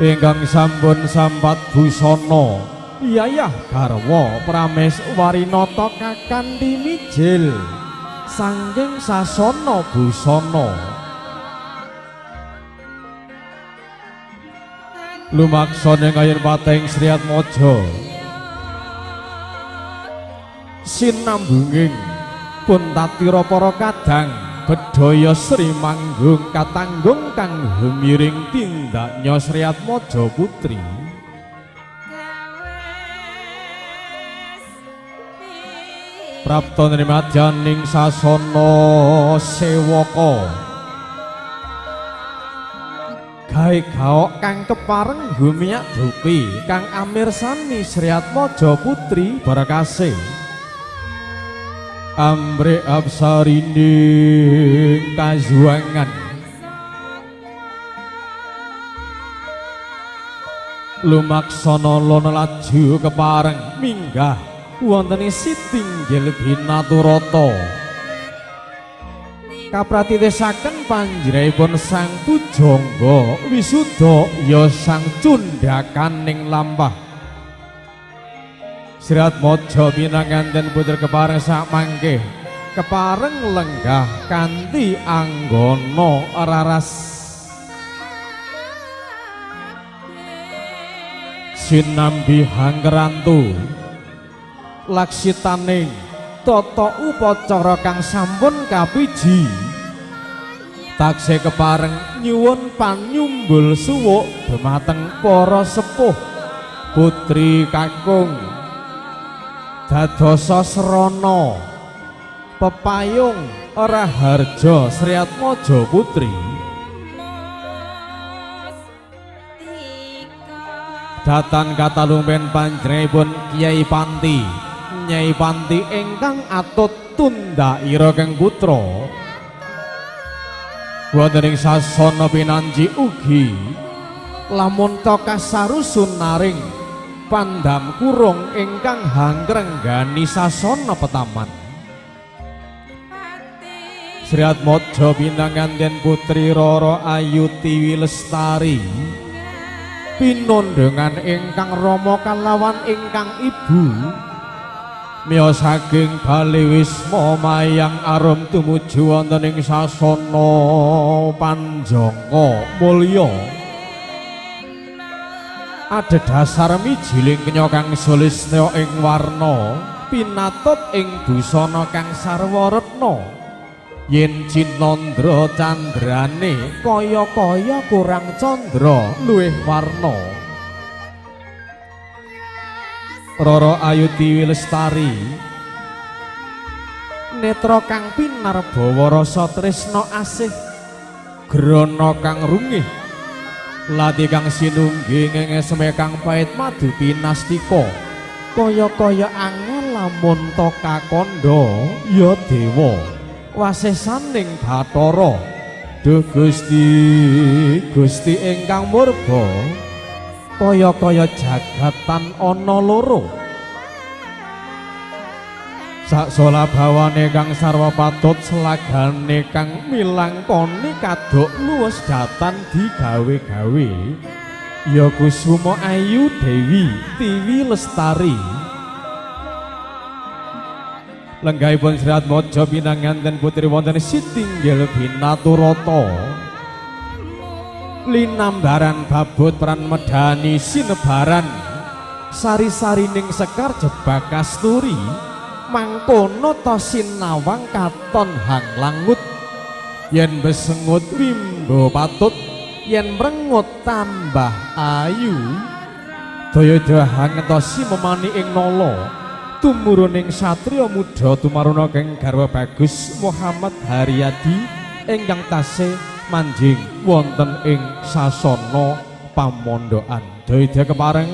ingkang sampun sampat busana yayah garwa Prameswarinata kakanthi mijil saking sasana busana lumaksana kayun pateng Sri Atmaja sinambunging pun tatira para kadang bedhaya Sri Manggung katanggung kang hemiring tindaknya Sri Atmaja Putri prapta nrimadyaning sasana sewaka gawe gaok kang kepareng gumiyak dupi kang amirsani Sri Atmaja Putri barakasih ambre absarine kajuangan lumaksana lana laju kepareng minggah wonten Sitinggil Binaturata kapratitesaken panjenenganipun Sang Pujangga wisuda ya sang cundhakaning lampah Sri Atmaja Pinanganten Putri kepareng samangke kepareng lenggah kanthi anggana raras sinambi hanggerantu laksitaning tata upacara kang sampun kapiji taksih kepareng nyuwun panyumbul suwuk dhumateng para sepuh putri kakung dadosa srana pepayung raharja Sri Atmaja Putri datan katalumpen panjenenganipun Kyai Panti Nyai Panti ingkang atut tundhaira kang putra wonten ing sasana pinanji ugi lamun toka sarusun naring pandam kurung ingkang hangrenggani sasana petaman Sri Atmaja Pinanganten Putri Rara Ayu Tiwi Lestari pinondhengan ingkang rama kalawan ingkang ibu miya saking bali wisma mayang arum tumuju wonten ing sasana Panjangka Mulya adhedhasar mijiling kenya kang sulistya ing warna pinatut ing busana kang sarwa retna yen cinandra candrane kaya-kaya kurang candra luwih warna Rara Ayu Tiwi Lestari netra kang pinarbawa rasa tresna asih grana kang rungih lati kang sinungging ngeseme kang pait madu pinastika kaya-kaya angel lamun toka kandha ya dewa wasesaning Bathara duh Gusti ingkang murba kaya-kaya jagatan ana loro sak solabawane kang sarwa patut selagane kang milangkoni kaduk luwes datan digawe-gawe ya Kusuma Ayu Dewi Tiwi Lestari lenggahipun Sri Atmaja Pinanganten Putri wonten Sitinggil Binaturata linambaran babut peran medani sinebaran sari-sarining sekar jebak kasturi mangkono to sinawang katon hang langut yen besengut wimbo patut yen mrengut tambah ayu daya ngentosi memani ing nala tumuruning satriya muda tumaruna kang garwa bagus Muhammad Haryadi ingkang tasih manjing wonten ing sasana pamondokan. Daya kepareng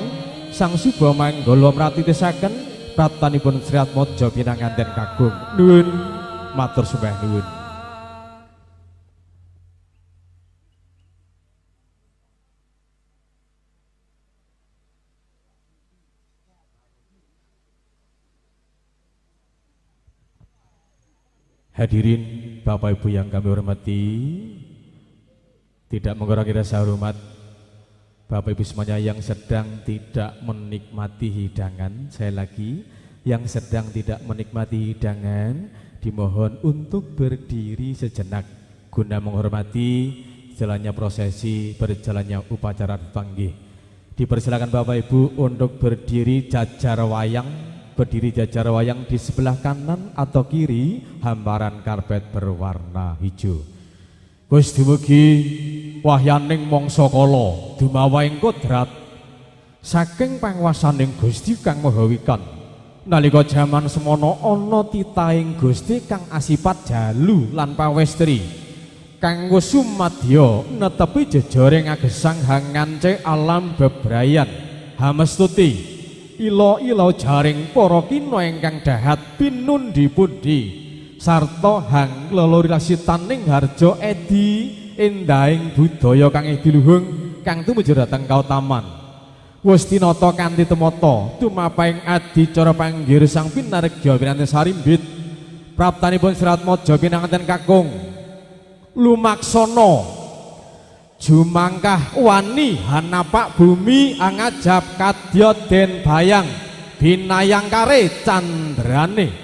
Sang Suba Manggala mratitisaken praptanipun Sri Atmaja pinanganten kakung. Nuwun matur sembah nuwun. Hadirin Bapak Ibu yang kami hormati, tidak mengurangi rasa hormat Bapak Ibu semuanya yang sedang tidak menikmati hidangan. Saya lagi, yang sedang tidak menikmati hidangan dimohon untuk berdiri sejenak guna menghormati jalannya prosesi, berjalannya upacara panggih. Dipersilakan Bapak Ibu untuk berdiri jajar wayang. Berdiri jajar wayang di sebelah kanan atau kiri hamparan karpet berwarna hijau. Wis dumugi wahyaning mangsa kala dumawa ing kodrat saking panguwasaning Gusti Kang Maha Wikan. Nalika jaman semana ana titahing Gusti kang asipat jalu lan pawestri kanggo sumadya netepi jejaring agesang hangance alam bebrayan hamestuti ilo-ilo jaring para kina ingkang dahat pinundi-pundi sarta hang lelurirasitaning harja edi endahing budaya kang diluhung kang tumuju dhateng kautaman. Wis tinata kanthi temata tumapaing adicara panggih sang pinaregya pinanten sarimbit praptanipun Sri Atmaja pinanganten kakung lumaksana jumangkah wani hanapak bumi angajab kadya den bayang binayang kare candrane.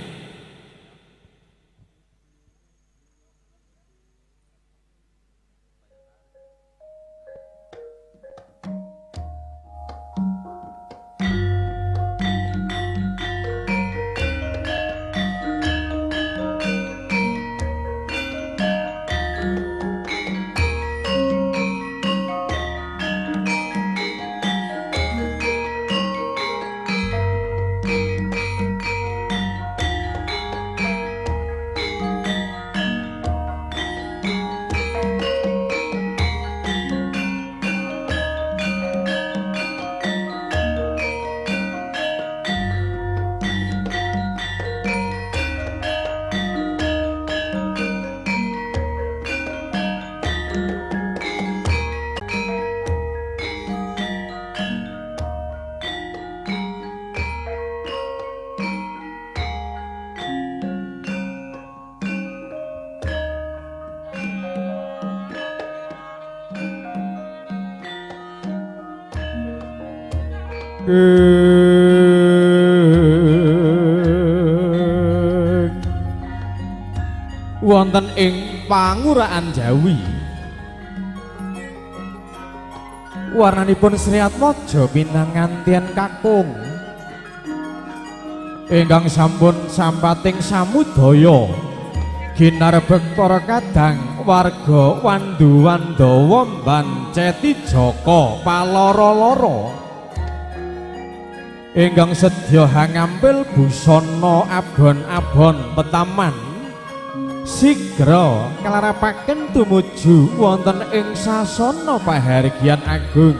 Wonten ing pangurahan Jawi warnanipun Sri Atmaja pinanganten kakung ingkang sampun sampating samudaya ginarebeg para kadang warga Wandu-Wandawa Mbanceti Jaka paloro-loro ingkang sedya hangampil busana abon-abon petaman sigra kalarapaken tumuju wonten ing sasana pahargyan agung.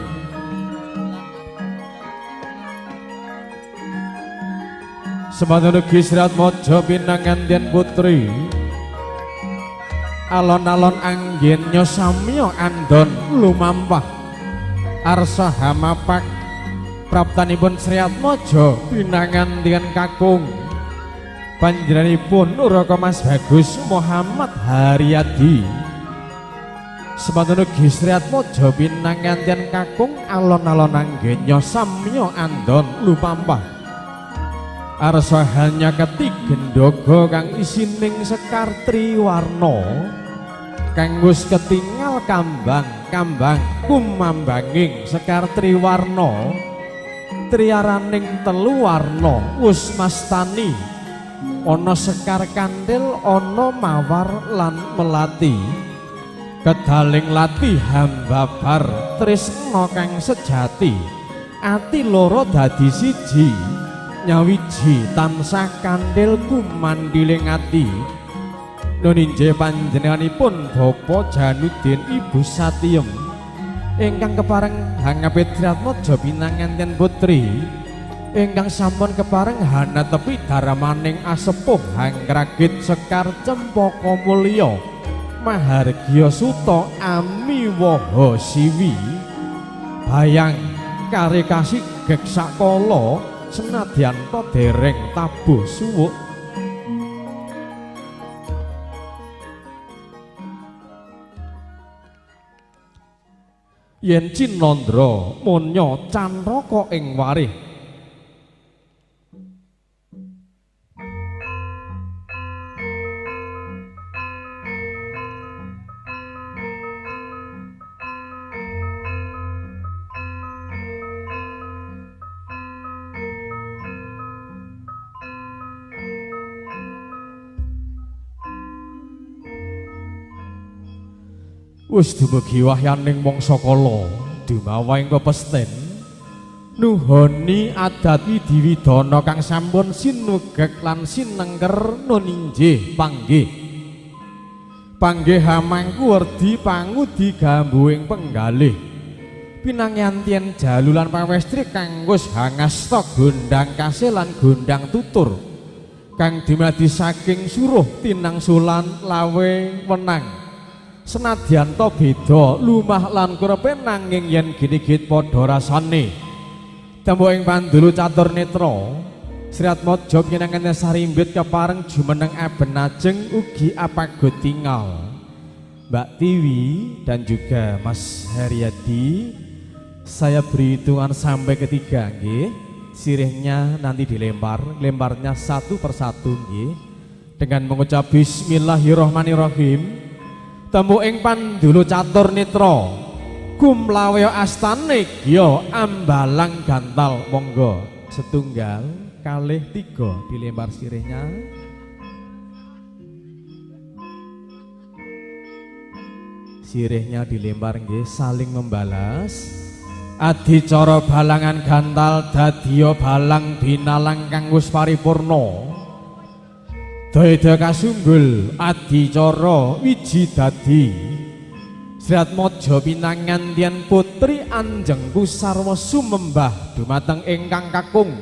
Semanten ugi Sri Atmaja pinanganten putri alon-alon anggennya samya andon lumampah arsa hamapak praptanipun Sri Atmaja pinanganten kakung panjenenganipun Raka Mas Bagus Muhammad Haryadi. Semanten ugi Sri Atmaja pinanganten kakung alon-alon anggenya samya andon lumampah arsa hanya ketigendaga kang isining sekar triwarna kang wis ketingal kambang kumambanging sekar triwarna triaraning telu warna wis mastani ana sekar kandel ana mawar lan melati kedaling lati hambabar tresna kang sejati ati loro dadi siji nyawiji tansah kandel kumandiling ati nuninje panjenenganipun Bapak Janudin Ibu Satiem ingkang kepareng hangapit Tratmojo pinanganten putri ingkang sampun kepareng hana tepi daramaning asepuh hangkragit Sekar Cempaka Mulya Mahargya Suta Amiwaha Siwi bayang kare kasih gek sakala senadyan to dereng tabuh suwuk yen Cinandra munya canraka ing warih wis dumugi wahyaning mangsa kala dumawaing pepesten nuhoni adat widiwidana kang sampun sinugek lan sinengker nuninjih panggih hamangku werdi pangudi gambuing penggalih pinangantian jalulan pawestri kang wis hangasta gondang kasih lan gondang tutur kang dimadi saking suruh tinangsulan lawe wenang senadyan to beda lumah lan kurepe nanging yen ginigit padha rasane tembo ing pandulu catur netra Sriatmaja pinanganten sarimbit kepareng jumeneng aben ajeng ugi apagut tingal Mbak Tiwi dan juga Mas Haryadi saya beri hitungan sampai ketiga nggih sirihnya nanti lemparnya satu persatu nggih dengan mengucap bismillahirrahmanirrahim temu ing pandulu catur nitra kumlawaya astane gya ambalang gantal monggo setunggal kalih tiga dilempar sirihnya dilempar nggih saling membalas adicara balangan gantal dadiya balang binalang kang wis paripurna daya kasunggul adicara wiji dadi Sriatmaja pinangantian putri anjengku sarwa sumembah dumateng ingkang kakung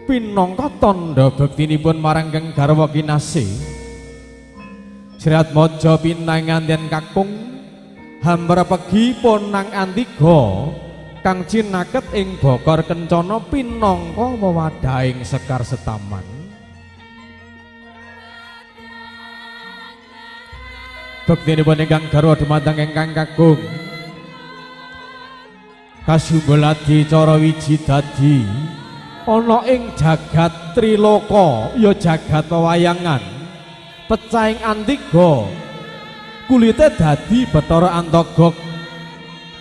pinangka tandha bektinipun marang kang garwa kinasih Sriatmaja pinangantian kakung hambara pegi ponang antiga kang cinaket ing Bokor Kencana pinangka wewadahing Sekar Setaman bektinipun ingkang garwa dumateng ingkang kakung kasumbul adicara wiji dadi ana ing jagat triloka ya jagat pewayangan pecahing antiga kulite dadi Bathara Antagok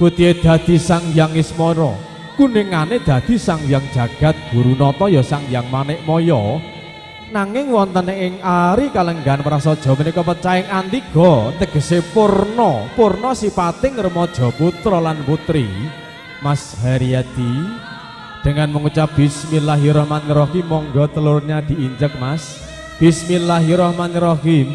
putih dadi Sang Hyang Ismara kuningane dadi Sang Hyang Jagat Gurunata ya Sang Hyang Manikmaya nanging wonten ing ari kalenggan prasaja menika pecahing antiga tegese purna sipating remaja putra lan putri Mas Haryadi dengan mengucap bismillahirrahmanirrahim monggo telurnya diinjek Mas bismillahirrahmanirrahim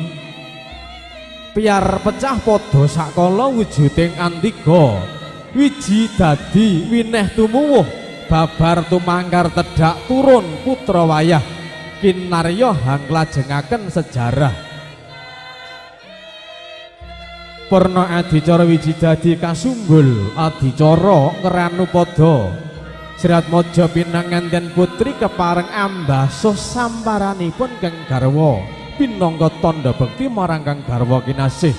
piar pecah padha sakala wujuding antiga wiji dadi wineh tumuwuh babar tumangkar tedhak turun putra wayah kinarya hanglajengaken sejarah purna adicara wiji dadi kasunggul adicara Ngeranupada Sriatmaja pinanganten putri kepareng ambasuh samparanipun kang garwa pinangka tandha bekti marang kang garwa kinasih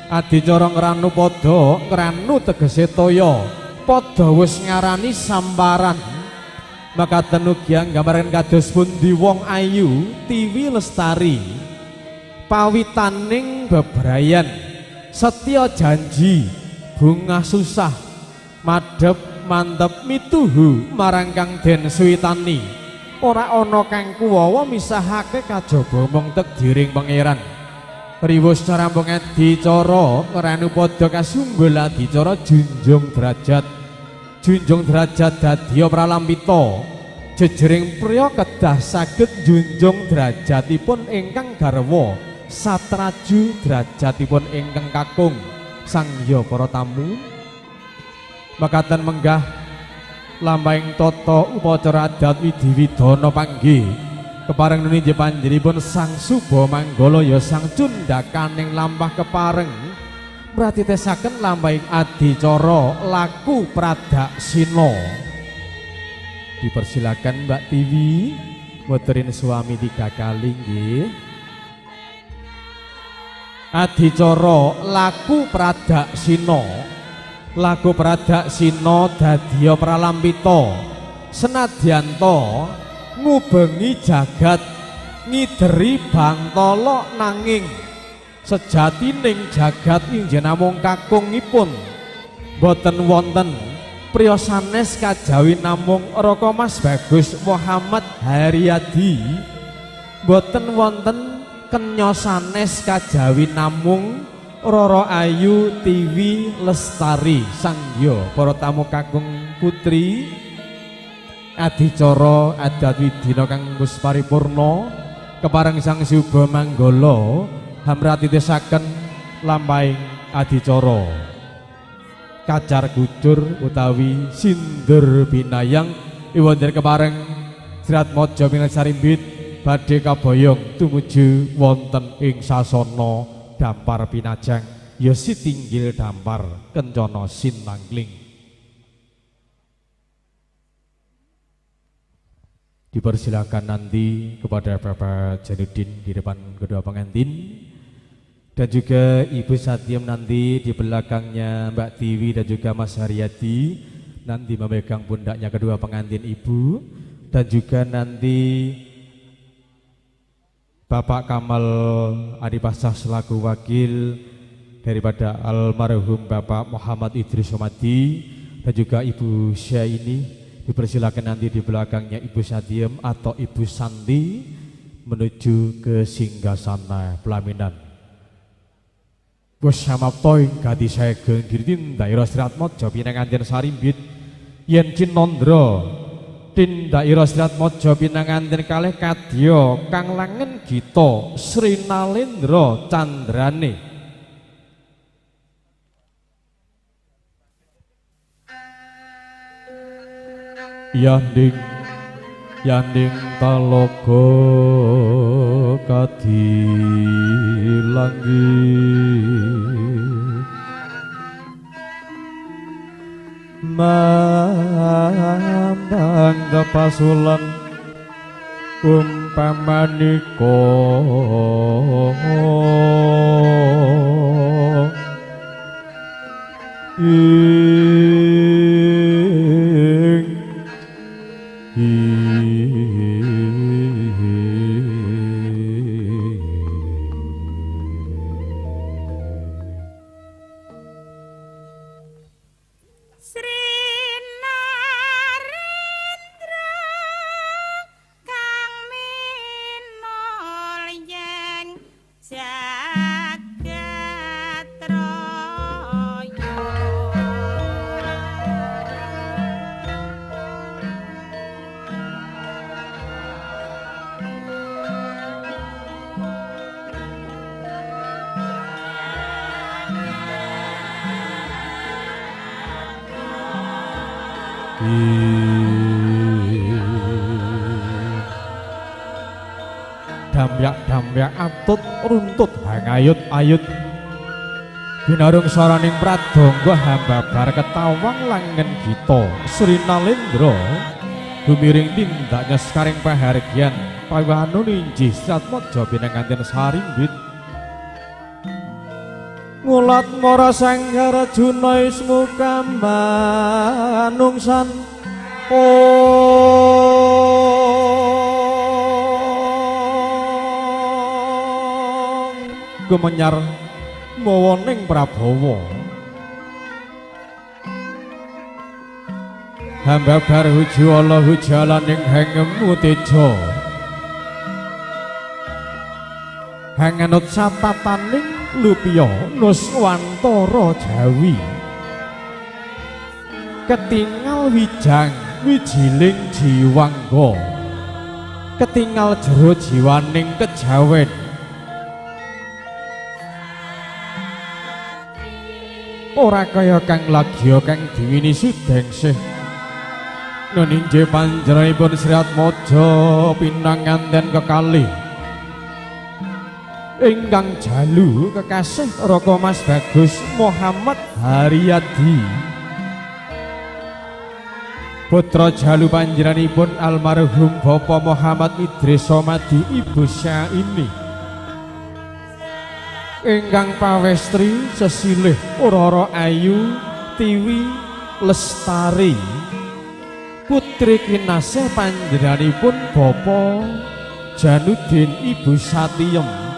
adicara Ngeranupada ngranu tegese toya padha wis ngarani samparan makaten ugi anggamaren kados pundi wong ayu Tiwi Lestari pawitaning bebrayan setya janji bungah susah madhep mantep mituhu marang kang den suwitani ora ana kang kuwawa misahake kajaba mung takdiring pangeran riwuh sarambung adicara Ngeranupada kasunggul adicara junjung derajat dadiya pralampita jejering priya kedah saged junjung derajatipun ingkang garwa satraju derajatipun ingkang kakung sangya para tamu makaten menggah lampahing tata upacara adat widiwidana panggih kepareng nuninggih panjenenganipun Sang Suba Manggala ya sang cundhakaning lampah kepareng mratitesaken lampahing adicara laku pradaksina. Dipersilakan Mbak Tiwi muterin suami 3 kali nggih. Adicara laku pradaksina. Laku pradaksina dadya pralampita senadyanto ngubengi jagat ngideri bantala nanging sejatining jagat inggih namung kakungipun boten wonten priya sanes kajawi namung Raka Mas Bagus Muhammad Haryadi boten wonten kenya sanes kajawi namung Roro Ayu Tiwi Lestari sangya para tamu kakung putri adicara adat widina kang wis paripurna kepareng Sang Suba Manggala hamratitesaken lampahing adicara kacar gucur utawi sindur binayang iwonder kepareng Srat Maja Minang Sarimbit badhe kaboyong tumuju wonten ing sasana dampar pinajang ya sitinggil dampar kencana sinangling. Dipersilakan nanti kepada Bapak Janudin di depan kedua pengantin dan juga Ibu Satyam nanti di belakangnya Mbak Tiwi dan juga Mas Haryadi nanti memegang pundaknya kedua pengantin Ibu dan juga nanti Bapak Kamal Adipasah selaku wakil daripada almarhum Bapak Muhammad Idris Somadi dan juga Ibu Syaini dipersilakan nanti di belakangnya Ibu Satyam atau Ibu Santi menuju ke singgasana pelaminan. Wes samapta ing gati sageng diri daerah Srat Maja Pinanganten Sarimbit yen cinandra tin daerah Srat Maja Pinanganten kalih kadya kang langen gita Sri Nalendra Candrane. Yanding talaga kadilanggit mambang dapasulan umpamanika damyak atut runtut hangayut-ayut binarung swaraning pradangga hambabar ketawang langen gita Sri Nalendra gumiring tindaknya sekaring pahargyan pawanun injih Srat Maja Pinanganten Sarimbit mulat mara Sanggar Arjuna ismuka manungsan gumenyar mawaning Prabawa hambabar hujala hujalaning hangemu teja hanganut satataning lupya nuswantara Jawi ketingal wijang wijiling jiwangga ketingal jero jiwaning kejawen ora kaya kang lagya kang diwini sudengsih nuninje panjenenganipun Sri Atmaja pinanganten kekalih ingkang jalu kekasih Raka Mas Bagus Muhammad Haryadi putra jalu panjenenganipun almarhum Bapak Muhammad Idris Somadi Ibu Syaini ingkang pawestri sesilih Roro Ayu Tiwi Lestari putri kinasih panjenenganipun Bapak Janudin Ibu Satiem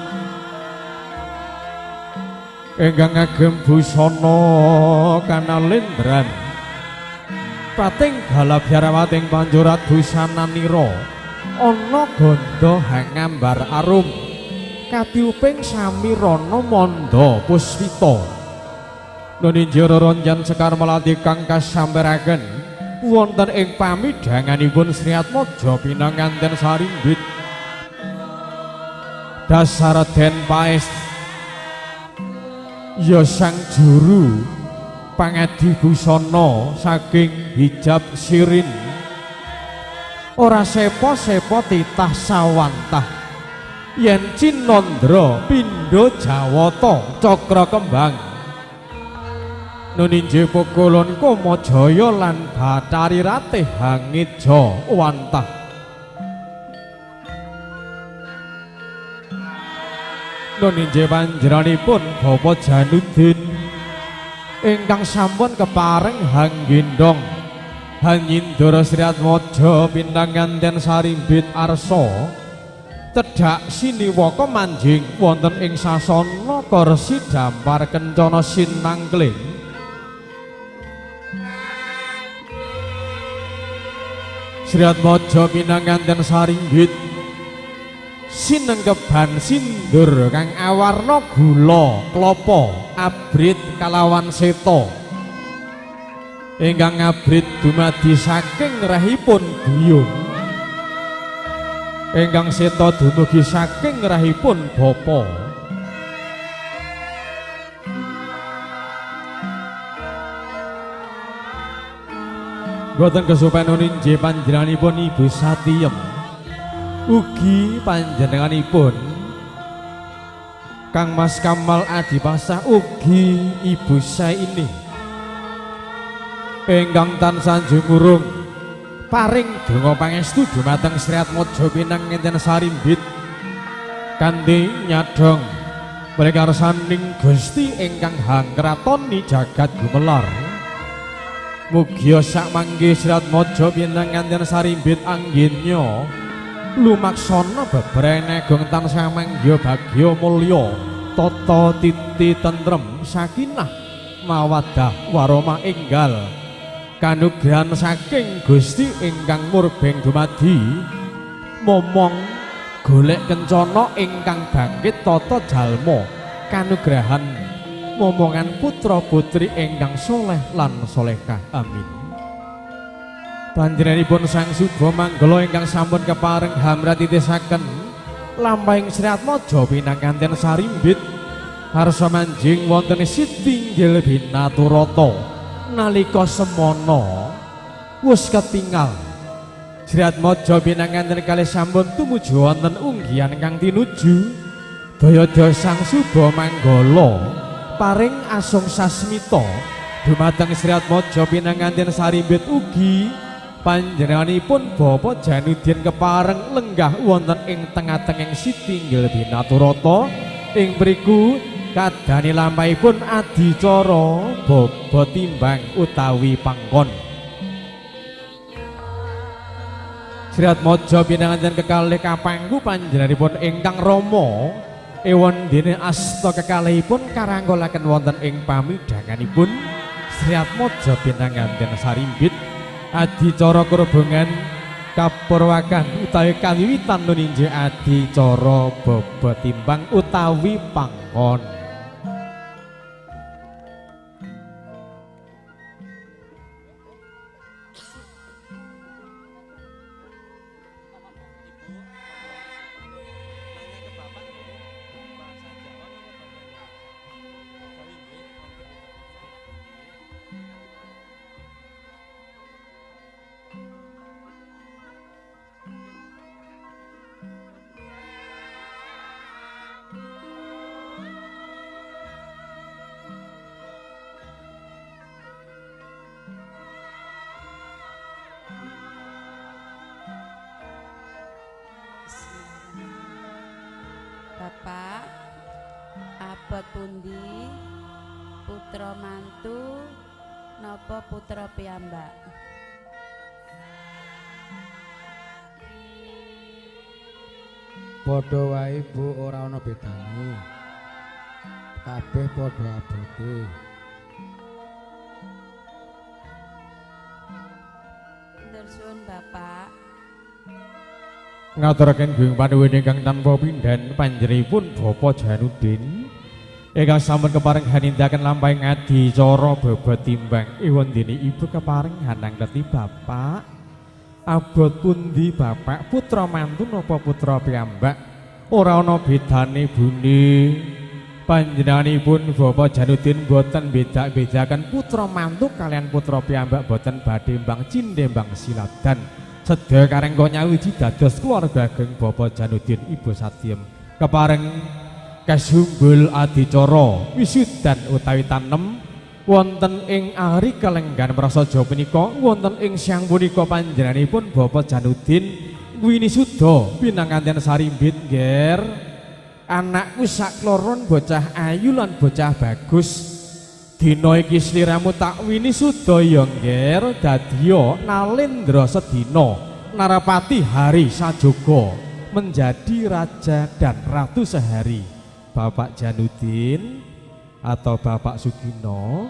ingkang ngagem busana kanalendran pating galabhyarawating panjurat busananira ana gandha hangambar arum katiuping samirana manda puspita nuninja reronjan sekar melati kang kasamperaken wonten ing pamidanganipun Sri Atmaja pinanganten sarimbit Dasaraden Paes ya sang juru pangadi busana saking hijab sirin ora sepo-sepo titah sawantah yen Cinandra pindha Jawata cakra kembang nuninje pukulun Kamajaya lan Bathari Ratih hangija wantah nuninje panjenenganipun Bapak Janudin ingkang sampun kepareng hanggendong Hanyindara Sri Atmaja pinanganten sarimbit arsa cedhak siniwaka manjing wonten ing sasana Karsi Dampar Kencana Sinangkling Sri Atmaja pinanganten sarimbit sinengkeban sindur kang awarna gula klapa abrit kalawan seta ingkang abrit dumadi saking rahipun biyung ingkang seta dumugi saking rahipun bapa boten kesupen ninje panjenenganipun Ibu Satiem ugi panjenenganipun Kang Mas Kamal Adipasah ugi Ibu Syaini ingkang tansah njungurung paring donga pangestu dumateng Sri Atmaja pinanganten sarimbit kanthi nyadhong mrikarsaning Gusti ingkang hangkratoni jagat gumelar mugia sakmangke Sri Atmaja pinanganten sarimbit anggennya lumaksana bebrene gong tansah mangya bagya mulya tata titi tentrem sakinah mawaddah warahmah enggal kanugrahan saking Gusti ingkang murbeng dumadi momong golek kencana ingkang bangkit tata jalma kanugrahan momongan putra putri ingkang soleh lan solehah amin panjenenganipun sang Suba Manggala ingkang sampun kepareng hamratitisaken lampahing Sri Atmaja pinanganten sarimbit harsa manjing wonten Sitinggil Binaturata nalika semana wis ketingal Sri Atmaja pinanganten kalih sampun tumuju wonten unggihan kang tinuju daya sang Suba Manggala paring asung sasmita dumateng Sri Atmaja pinanganten sarimbit ugi panjenenganipun Bapak Janudin kepareng lenggah wonten ing tengah-tenging Sitinggil Binaturata ing mriku kadani lampahipun adicara baba timbang utawi pangkon Sri Atmaja pinanganten kekalih kapangku panjenenganipun ingkang rama ewon dene asta kekalihipun karanggolaken wonten ing pamidanganipun Sri Atmaja pinanganten sarimbit adicara kurbangan kapurwakan utawi kawiwitan nuninje adicara baba timbang utawi pangkon pundi? Putra mantu napa putra piyambak? Padha wae Bu, ora ana bedane. Kabeh padha abote. Dersun Bapak. Ngaturaken gunging panuwun ingkang tanpa pindhan panjenenganipun Bapak Janudin ingkang sampun kepareng hanindaken lampahing adicara bobot timbang wondene ibu kepareng hanang leti Bapak. Abot pundi Bapak, putra mantu napa putra piyambak? Ora ana bedane Bune. Panjenenganipun Bapak Janudin boten beda-bedaken putra mantu kalian putra piyambak, boten badhe mbang cindembang siladan. Sedaya karengga nyawiji dados keluarga ageng Bapak Janudin Ibu Satyem kepareng kasumbul adicara wisudan utawi tanem wonten ing ari kelenggan prasaja punika. Wonten ing siang punika panjenenganipun Bapak Janudin winisuda pinanganten sarimbit nggih. Anakku sakloron bocah ayu lan bocah bagus. Dina iki sliramu tak winisuda ya nggih, dadiya nalendra sedina narapati hari sajogo menjadi raja dan ratu sehari. Bapak Janudin atau Bapak Sugino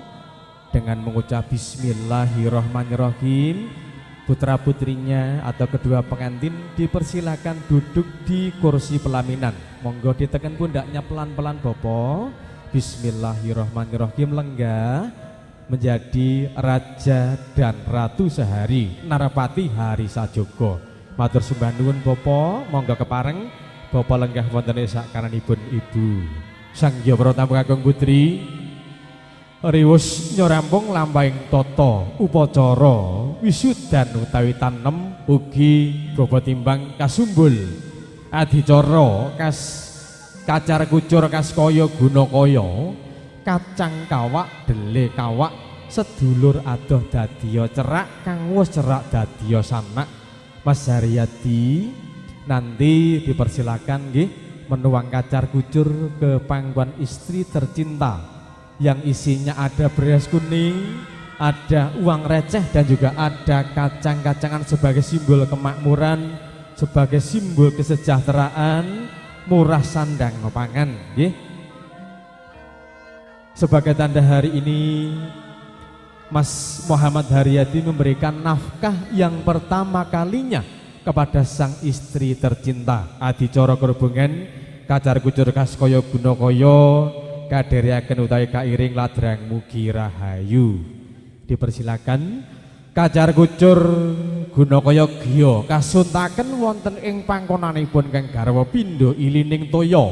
dengan mengucap bismillahirrahmanirrahim, putra putrinya atau kedua pengantin dipersilakan duduk di kursi pelaminan. Monggo ditekan pundaknya pelan-pelan Bapak. Bismillahirrahmanirrahim, lenggah menjadi raja dan ratu sehari narapati hari sajogo. Matur sembah nuwun Bapak, monggo kepareng Bapak lenggah wonten sakaranipun Ibu Sangya Pratamu Kakung Putri riwus nyorampung lampahing tata upacara wisudan utawi tanem ugi bobot timbang kasumbul adicara kacar kucur kas kaya guna kaya kacang kawak dele kawak sedulur adoh dadiya cerak kang wis cerak dadiya sanak. Mas Haryadi nanti dipersilakan nggih menuang kacar kucur ke pangkuan istri tercinta yang isinya ada beras kuning, ada uang receh dan juga ada kacang-kacangan sebagai simbol kemakmuran, sebagai simbol kesejahteraan, murah sandang pangan nggih. Sebagai tanda hari ini Mas Muhammad Haryadi memberikan nafkah yang pertama kalinya kepada sang istri tercinta. Adicara kerubungan kacar kucur kas kaya guna kaya kadherekaken utawi kairing ladrang mugi rahayu. Dipersilakan kacar kucur guna kaya giya kasuntaken wonten ing pangkonanipun kang garwa pindha ilining toya.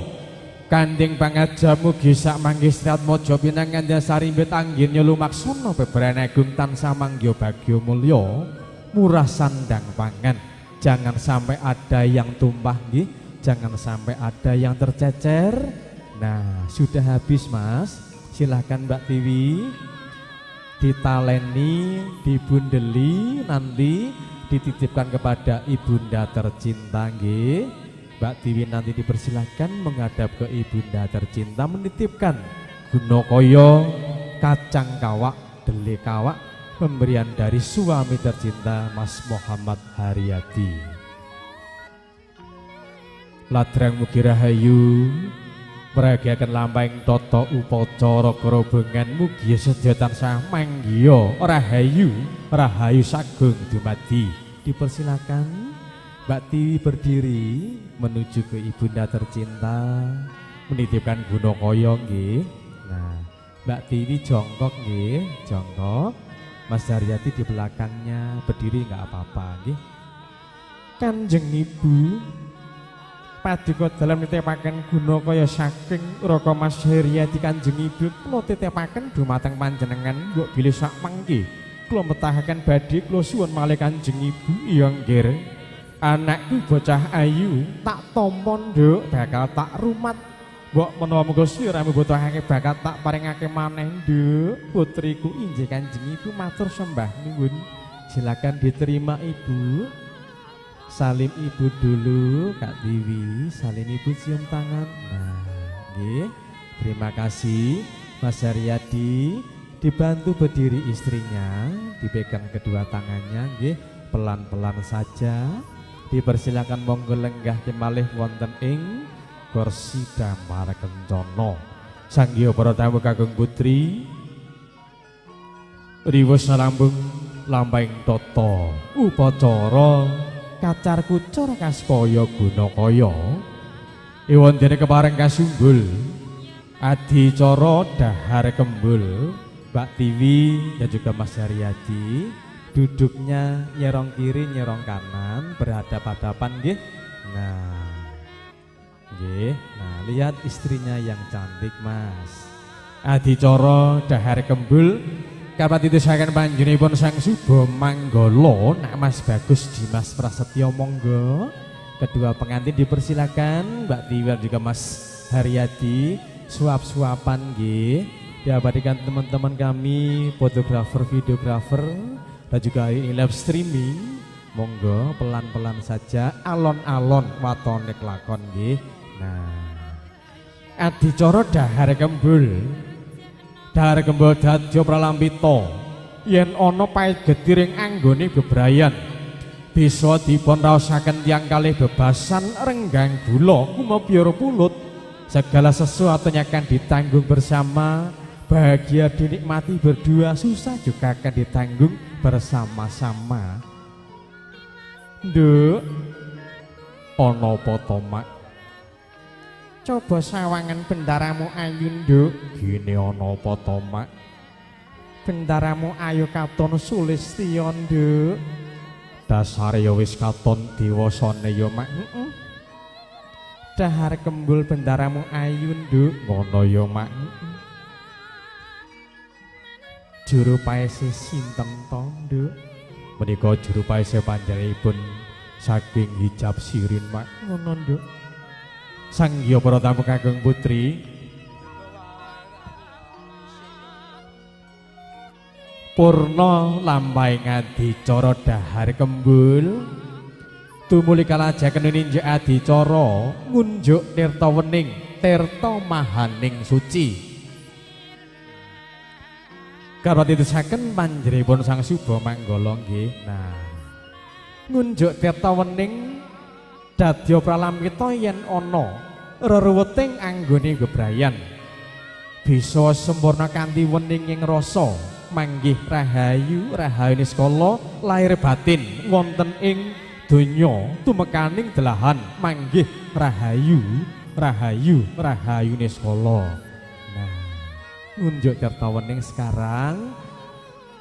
Kandhing pangaja mugi sak manggih Sri Atmaja pinanganten sarimbit anggenya lumaksana beberan agung tansah manggya bagya mulya murah sandang pangan. Jangan sampai ada yang tumpah nggih, jangan sampai ada yang tercecer. Nah, sudah habis Mas. Silahkan Mbak Tiwi ditaleni, dibundeli, nanti dititipkan kepada ibunda tercinta nggih. Mbak Tiwi nanti dipersilahkan menghadap ke ibunda tercinta menitipkan guna kaya kacang kawak dele kawak pemberian dari suami tercinta Mas Muhammad Haryadi. Ladrang mugi rahayu meragakan lampahing tata upacara kerobongan mugi sedaya tansah manggya rahayu rahayu sagung dumadi. Dipersilakan Mbak Tiwi berdiri menuju ke ibunda tercinta menitipkan guna kaya nggih. Nah, Mbak Tiwi jongkok nggih, jongkok. Mas Haryadi di belakangnya berdiri nggak apa-apa nggih. Kanjeng Ibu paduka dalam nitipaken guna kaya saking Raka Mas Haryadi Kanjeng Ibu kula titipaken dumateng panjenengan mbok bilih sak mangke kula metahaken badhe kula suwun malih Kanjeng Ibu. Iya nggih. Anakku bocah ayu tak tampa nduk bakal tak rumat. Mbok menawa mengko sliramu butuhake bakal tak paringake maneh nduk. Putriku inggih Kanjeng Ibu matur sembah nuwun. Silakan diterima Ibu. Salim Ibu dulu Kak Tiwi, salim Ibu cium tangan. Nah, nggih. Terima kasih Mas Haryadi, dibantu berdiri istrinya, dipegang kedua tangannya nggih, pelan-pelan saja. Dipersilakan monggo lenggah kemalih wonten ing kursi damar kencana. Sanggya para tamu kakung putri, riwes narambung lampahing tata upacara kacar kucur kaspaya gunakaya. Iwandene kepareng kasunggul adicara dahar kembul. Mbak Tiwi dan juga Mas Haryadi duduknya nyerong kiri nyerong kanan, berhadap-hadapan nggih. Nah, nggih. Nah, lihat istrinya yang cantik, Mas. Adicara dahar kembul kapan ditusahaken panjenenganipun Sang Suba Manggala. Nak Mas Bagus Dimas Prasetyo monggo. Kedua pengantin dipersilakan, Mbak Tiwi dan juga Mas Haryadi suap-suapan nggih. Diabadikan teman-teman kami, fotografer, videografer, dan juga ini live streaming. Monggo pelan-pelan saja, alon-alon watone kelakon nggih. Nah, adicara dahar kembul. Dahar kembul dadya pralambita. Yen ana paegetiring anggone bebrayan, bisa dipun raosaken tiyang kalih bebasan renggang gula kumapyara pulut. Segala sesuatunya akan ditanggung bersama. Bahagia dinikmati berdua, susah juga akan ditanggung bersama-sama. Nduk, ana apa to, Mak? Coba sawangan bendaramu ayu, Nduk. Gini ana apa to, Mak? Bendaramu ayu katon Sulistya, Nduk. Dasare ya wis katon diwasane ya, Mak. Dahar kembul bendaramu ayu, Nduk. Ngono ya, Mak. Juru paese sinten to, Nduk? Menika juru paese panjenenganipun saking hijab sirin, Mak. Ngono, Nduk. Sanggya para tamu kakung putri, purna lampahing adicara dahar kembul. Tumuli kalajaken ninjak adicara ngunjuk tirta wening, tirta mahaning suci. Kalau ditusaken panjenenganipun Sang Suba Manggala nggih. Nah, ngunjuk tirta wening dadya pralambita yen ana reruweting anggone bebrayan, bisa sempurna kanthi wening ing rasa manggih rahayu rahayune skala lahir batin wonten ing donya tumekaning delahan manggih rahayu rahayu rahayune skala. Nah, ngunjuk tirta wening sekarang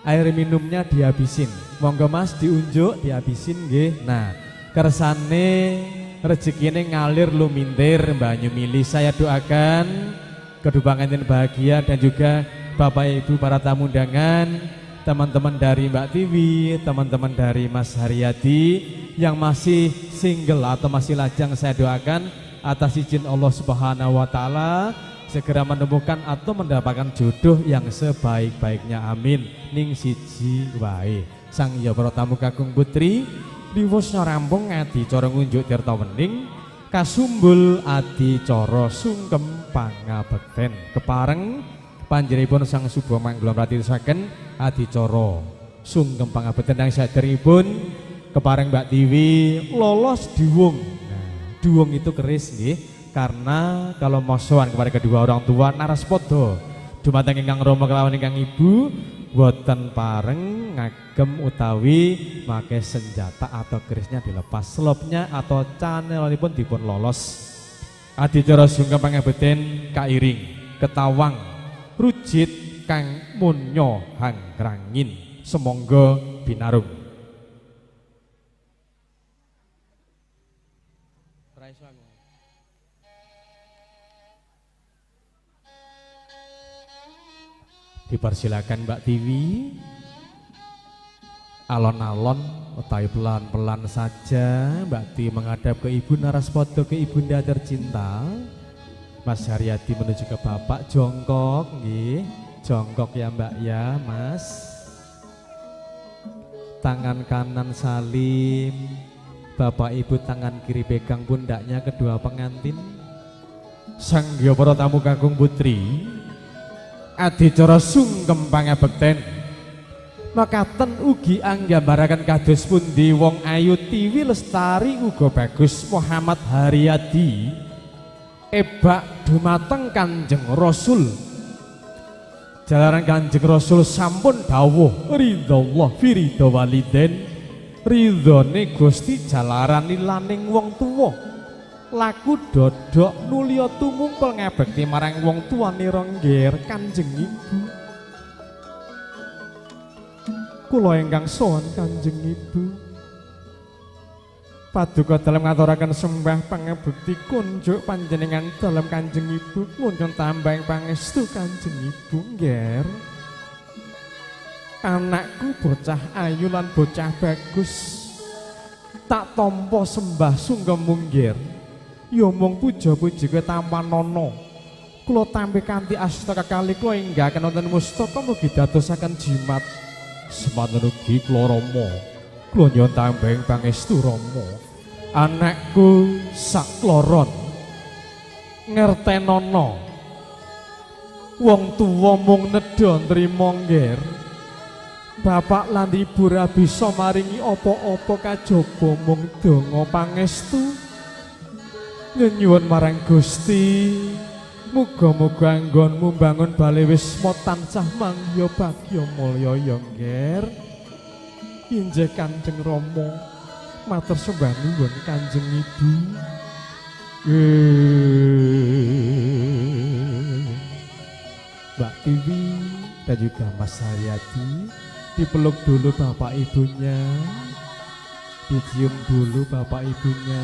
air minumnya dihabisin. Monggo Mas diunjuk dihabisin nggih. Nah, kersane rezekine ngalir lumintir banyu mili. Saya doakan kedua pengantin bahagia dan juga Bapak Ibu para tamu undangan, teman-teman dari Mbak Tiwi, teman-teman dari Mas Haryadi yang masih single atau masih lajang, saya doakan atas izin Allah Subhanahu wa taala segera menemukan atau mendapatkan jodoh yang sebaik-baiknya, amin. Ning siji wae. Sang ya para tamu kakung putri, diwusna rampung adicara ngunjuk tirta wening, kasumbul adicara sungkem pangabekten. Kepareng panjenenganipun Sang Suba Manggala mratitaken adicara sungkem pangabekten yang saderipun kepareng Mbak Tiwi lolos diwung. Nah, diwung itu keris nggih, karena kalau mosoan kepada kedua orang tua naraspada dumateng ingkang rama kelawan ingkang ibu boten pareng ngagem utawi make senjata atau kerisnya dilepas, selopnya atau canelipun dipun lolos. Adicara sungkem pangabekten kairing ketawang rujit kang munyo hangrangin, semonggo binarung. Dipersilakan Mbak Tiwi, alon-alon utawi pelan-pelan saja Mbak Tiwi menghadap ke Ibu naraspada, ke Ibunda tercinta. Mas Haryadi menuju ke Bapak jongkok nggih. Jongkok ya Mbak ya, Mas. Tangan kanan salim, Bapak Ibu tangan kiri pegang pundaknya kedua pengantin. Sangya para tamu kakung putri adicara sungkem pangabekten makaten ugi anggambaraken kados pundi wong ayu Tiwi Lestari uga bagus Muhammad Haryadi ebak dumateng Kanjeng Rasul. Jalaran Kanjeng Rasul sampun dawuh ridhallah fi ridha waliden, ridhone Gusti jalaran nilaning wong tuwa. Laku dodok nulia tumungkul ngabekti marang wong tuwane Rengger Kanjeng Ibu. Kula ingkang sowan Kanjeng Ibu paduka dalem ngaturaken sembah pangabekti kunjuk panjenengan dalem Kanjeng Ibu kunjun tambahing pangestu Kanjeng Ibu ngger. Anakku bocah ayu lan bocah bagus tak tampa sembah sungkem munggir. Ya mung puja-puji kowe tampanono. Kula tampi kanthi asta kekalih kula enggaken wonten mustaka mugi dadosaken jimat. Semanten ugi kula Rama. Kula nyuwun tambahing pangestu Rama. Anakku sakloron ngertenono. Wong tuwa mung nedha nrimo ngger. Bapak lan Ibu ra bisa maringi apa-apa kajaba mung donga pangestu. Nyuwun marang Gusti muga-muga anggonmu mbangun bale wisma tansah mangya bagya mulya ya ngger. Injih Kanjeng Rama matur sembah nuwun Kanjeng Ibu. Mbak Tiwi dan juga Mas Haryadi dipeluk dulu bapak ibunya, dicium dulu bapak ibunya.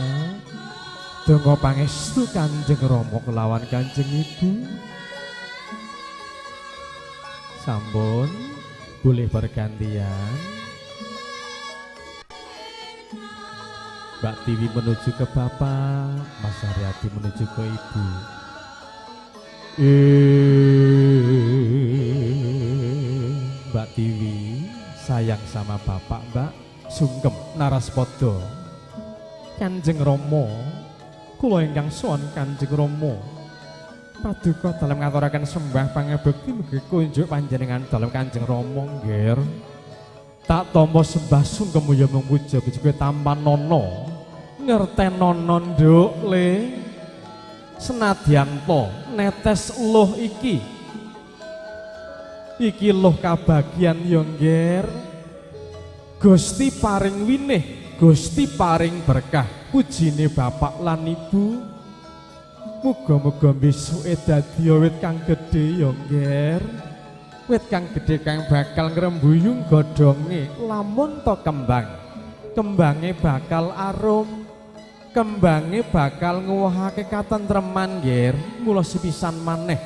Donga pangestu Kanjeng Rama kelawan Kanjeng Ibu. Sampun boleh bergantian. Mbak Tiwi menuju ke bapak, Mas Haryadi menuju ke ibu. Mbak Tiwi sayang sama bapak, Mbak. Sungkem Naraspada. Kanjeng Rama kula ingkang sowan Kanjeng Rama paduka dalem ngaturaken sembah pangabekti mugi kunjuk panjenengan dalem Kanjeng Rama ngger. Tak tampa sembah sungkem ya mung puja-puji kowe tampanono ngertenono nduk le senadyan to netes luh iki luh kabagyan ya ngger. Gusti paring winih, Gusti paring berkah, pujine bapak lan ibu. Muga-muga besuke dadi wit kang gedhe ya ngger. Wit kang gedhe kang bakal ngrembuyung godhonge lamun to kembang. Kembange bakal arum, kembange bakal nguwahake katentreman ngger. Mula sepisan maneh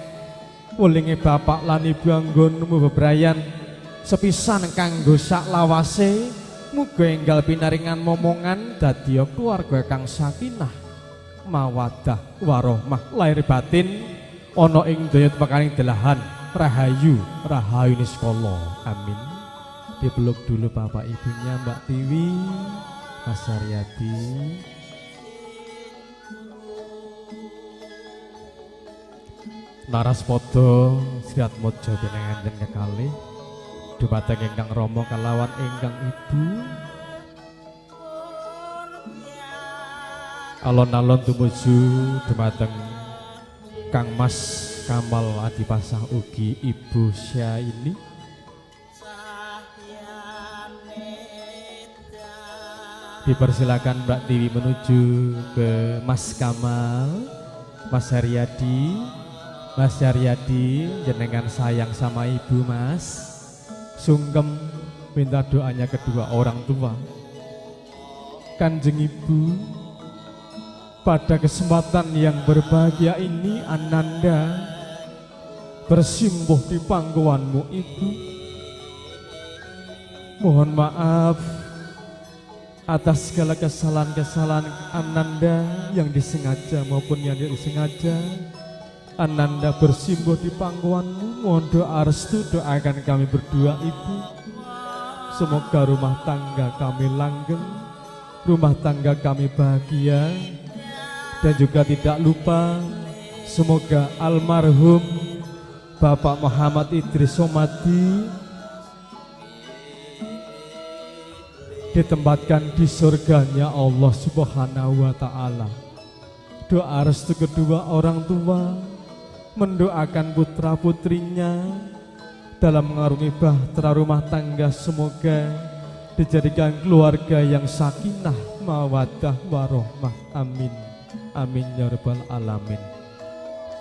welinge bapak lan ibu anggonmu bebrayan sepisan kanggo sak lawase. Muga enggal pinaringan momongan dadi keluarga kang sakinah mawaddah warahmah lahir batin ana ing daya pekaring delahan rahayu rahayu niskala amin. Dipeluk dulu bapak ibunya Mbak Tiwi, Mas Haryadi. Naraspada Sri Atmaja pinanganten kekalih dumateng ingkang Rama kalawan ingkang Ibu. Alon-alon tumuju dumateng Kang Mas Kamal Adipasah ugi Ibu Syaini. Dipersilakan Mbak Tiwi menuju ke Mas Kamal, Mas Haryadi. Mas Haryadi jenengan sayang sama Ibu Mas. Sungkem minta doanya kedua orang tua. Kanjeng Ibu, pada kesempatan yang berbahagia ini Ananda bersimpuh di pangkuanmu Ibu. Mohon maaf atas segala kesalahan-kesalahan Ananda yang disengaja maupun yang tidak disengaja. Ananda bersimpuh di pangkuanmu, mohon doa restu doakan kami berdua Ibu. Semoga rumah tangga kami langgeng, rumah tangga kami bahagia, dan juga tidak lupa Semoga almarhum Bapak Muhammad Idris Somadi ditempatkan di surganya Allah Subhanahu wa Ta'ala. Doa restu kedua orang tua mendoakan putra putrinya dalam mengarungi bahtera rumah tangga, semoga dijadikan keluarga yang sakinah mawaddah warohmah. Amin amin ya rabbal alamin.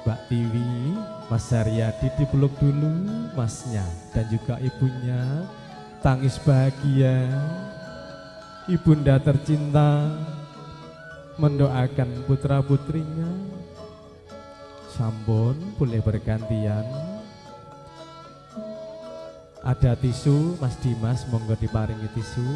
Mbak Tiwi, Mas Haryadi dipeluk dulu masnya dan juga ibunya, tangis bahagia. Ibunda tercinta mendoakan putra putrinya. Sampun boleh bergantian. Ada tisu Mas Dimas, monggo diparingi tisu.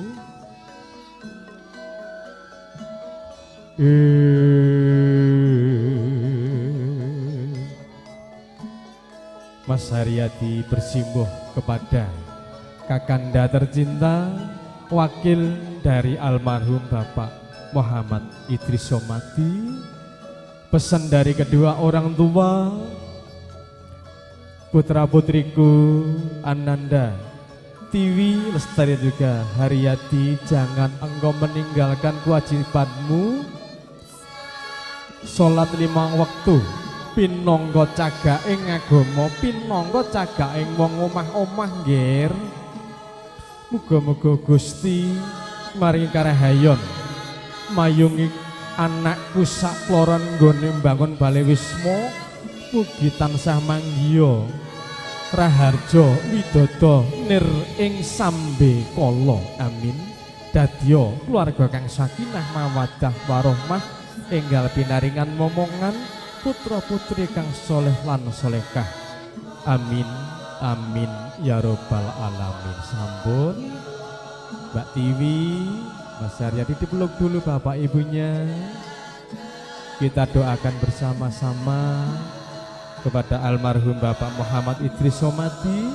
Mas Haryadi bersimbuh kepada kakanda tercinta, wakil dari almarhum Bapak Muhammad Idris Somadi. Pesan dari kedua orang tua, putra putriku Ananda, Tiwi Lestari juga Haryadi, jangan engkau meninggalkan kewajibanmu sholat 5 waktu, pinangka cagaing agama, pinangka cagaing wong omah-omah nggir. Muga-muga Gusti maringi karahayon mayungi anakku sakloron nggone mbangun Bale Wisma, mugi tansah manggiya raharja widodo nir ing sambe kala. Amin. Dadya keluarga kang sakinah mawaddah warohmah, enggal pinaringan momongan putra putri kang soleh lan solehah. Amin amin ya robbal alamin. Sampun Mbak Tiwi, Mas Haryadi dipeluk dulu bapak ibunya. Kita doakan bersama-sama kepada almarhum Bapak Muhammad Idris Somadi,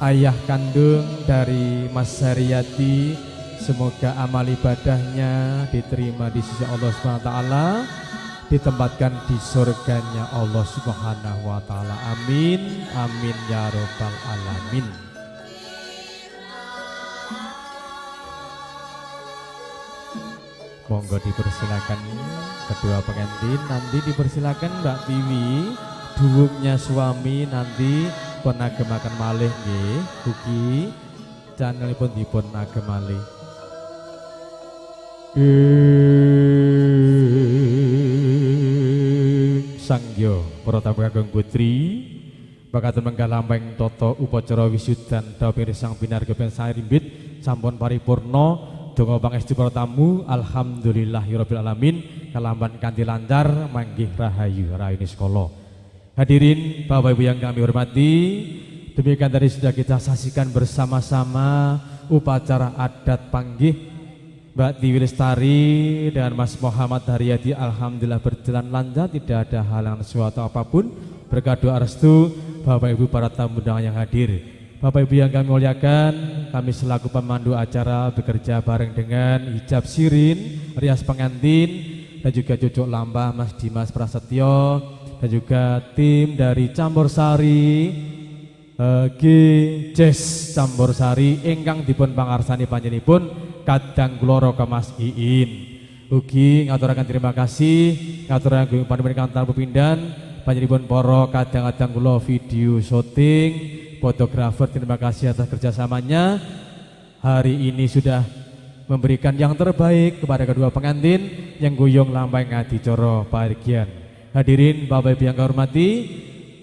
ayah kandung dari Mas Haryadi. Semoga amal ibadahnya diterima di sisi Allah Subhanahu wa Ta'ala, ditempatkan di surganya Allah Subhanahu wa Ta'ala. Amin amin ya robbal alamin. Monggo dipersilakan kedua pengantin, nanti dipersilakan Mbak Tiwi duwungnya suami nanti pun agemaken malih nggih. Ugi channelipun dipun agem malih. Sangyo para tamu kagem putri bakatun menggal lampeng toto upacara wisudan dawuh sang binar kepen sarimbit sampun paripurna. Donga pangestu para tamu, alhamdulillahirabbil alamin, kalamban kanthi lancar manggih rahayu raine sekolah. Hadirin Bapak Ibu yang kami hormati, demikian tadi sudah kita saksikan bersama-sama upacara adat panggih Mbak Tiwi Lestari dan Mas Muhammad Haryadi. Alhamdulillah berjalan lancar, tidak ada halangan suatu apapun. Berkat doa restu Bapak Ibu para tamu undangan yang hadir. Bapak Ibu yang kami muliakan, kami selaku pemandu acara bekerja bareng dengan hijab sirin, rias pengantin, dan juga cucuk lambah Mas Dimas Prasetyo, dan juga tim dari Campur Sari Jazz Campur Sari ingkang dipun pangarsani panjenenganipun kadang kula Roka Mas Iin. Ugi ngaturaken terima kasih ngaturaken panjenengan kantor pepindhan panjenenganipun para kadang-kadang kula video syuting, fotografer, terima kasih atas kerjasamanya. Hari ini sudah memberikan yang terbaik kepada kedua pengantin yang guyung lampah ngadicara pahargyan. Hadirin Bapak Ibu yang kami hormati,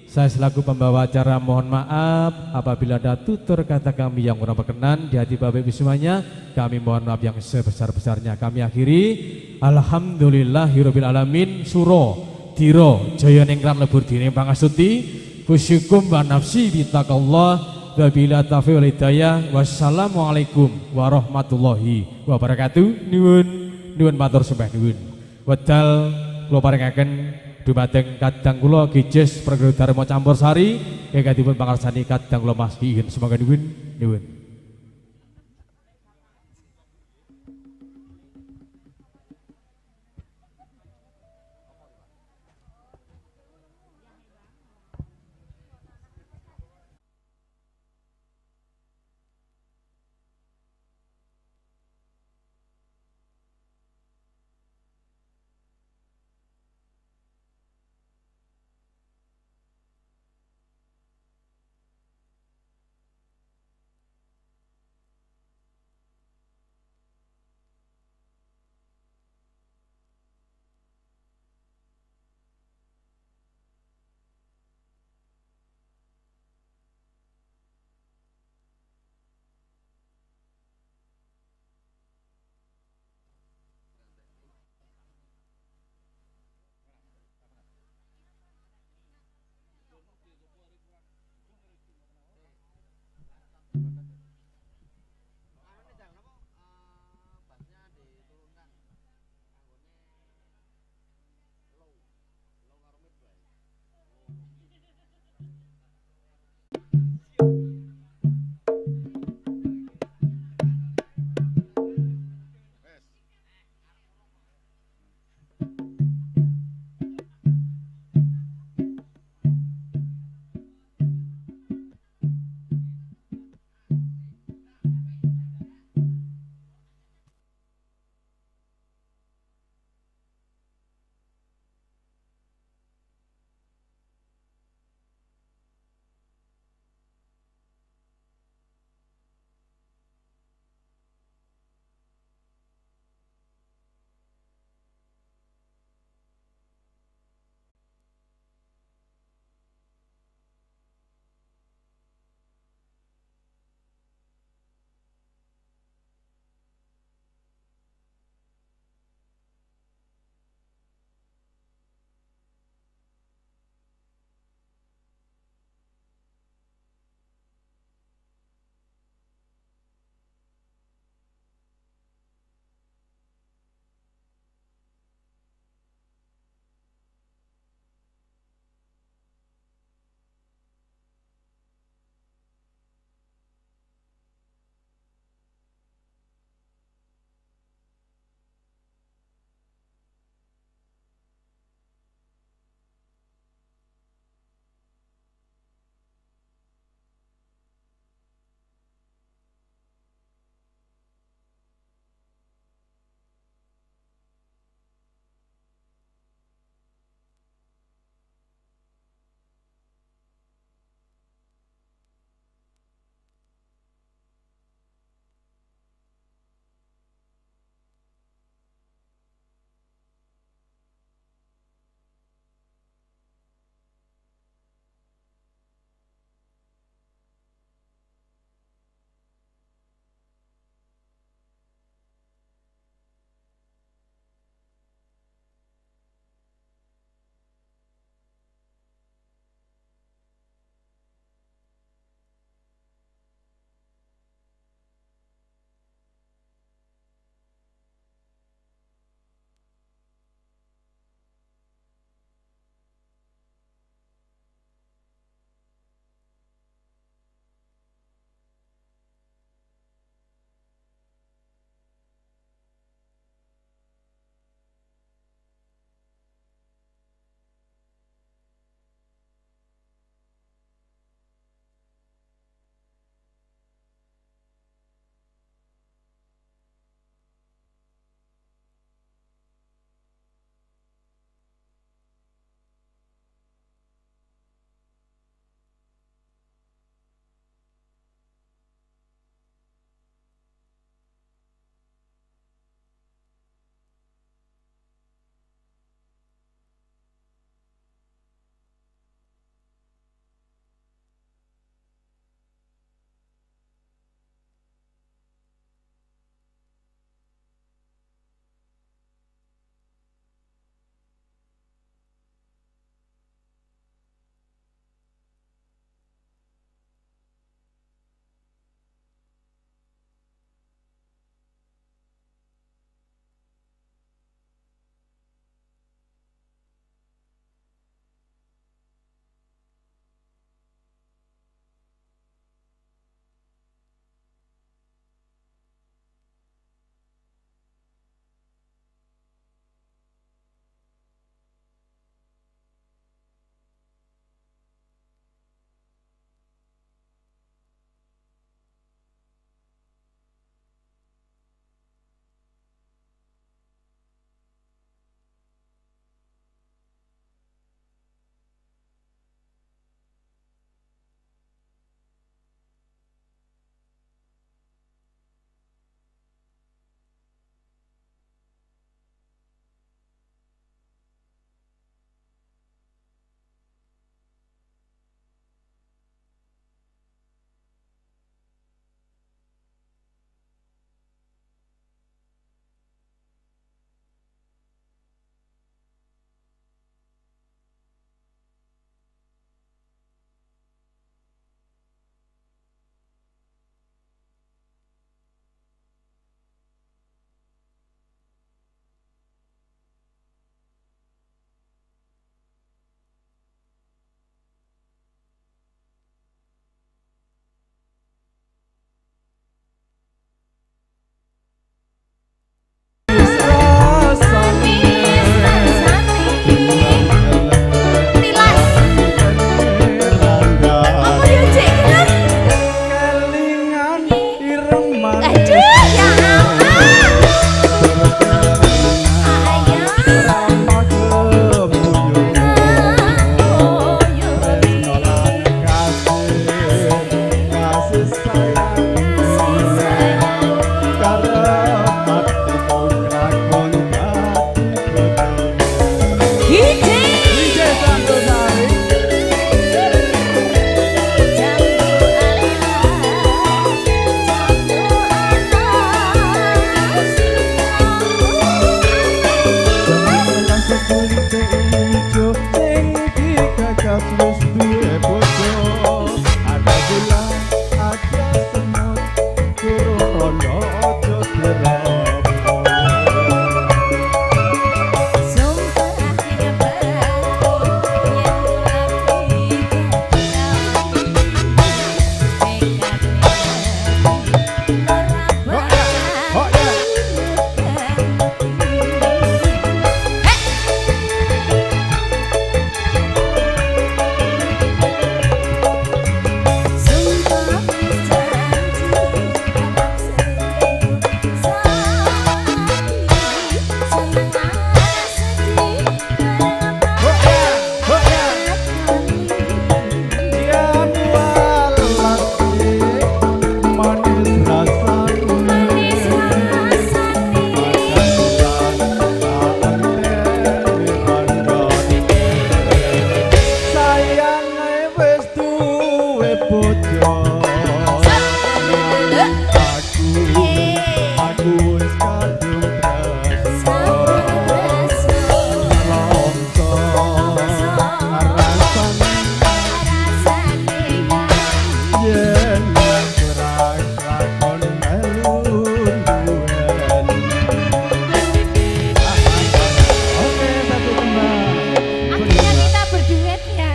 saya selaku pembawa acara mohon maaf apabila ada tutur kata kami yang kurang berkenan di hati Bapak Ibu semuanya. Kami mohon maaf yang sebesar-besarnya. Kami akhiri alhamdulillahirabbil alamin, suro dira jaya ningrat lebur dene pangastuti kusyukum wa nafsi bitaqallah wa bila taufiq wal hidayah. Wassalamualaikum warahmatullahi wabarakatuh. Nuwun matur sembah nuwun. Wedal kula paringaken dumateng kadang kula Gijes Perguruan Dharma Campur Sari ingkang dipun pangarsani kadang kula Mas Iin. Semoga nuwun.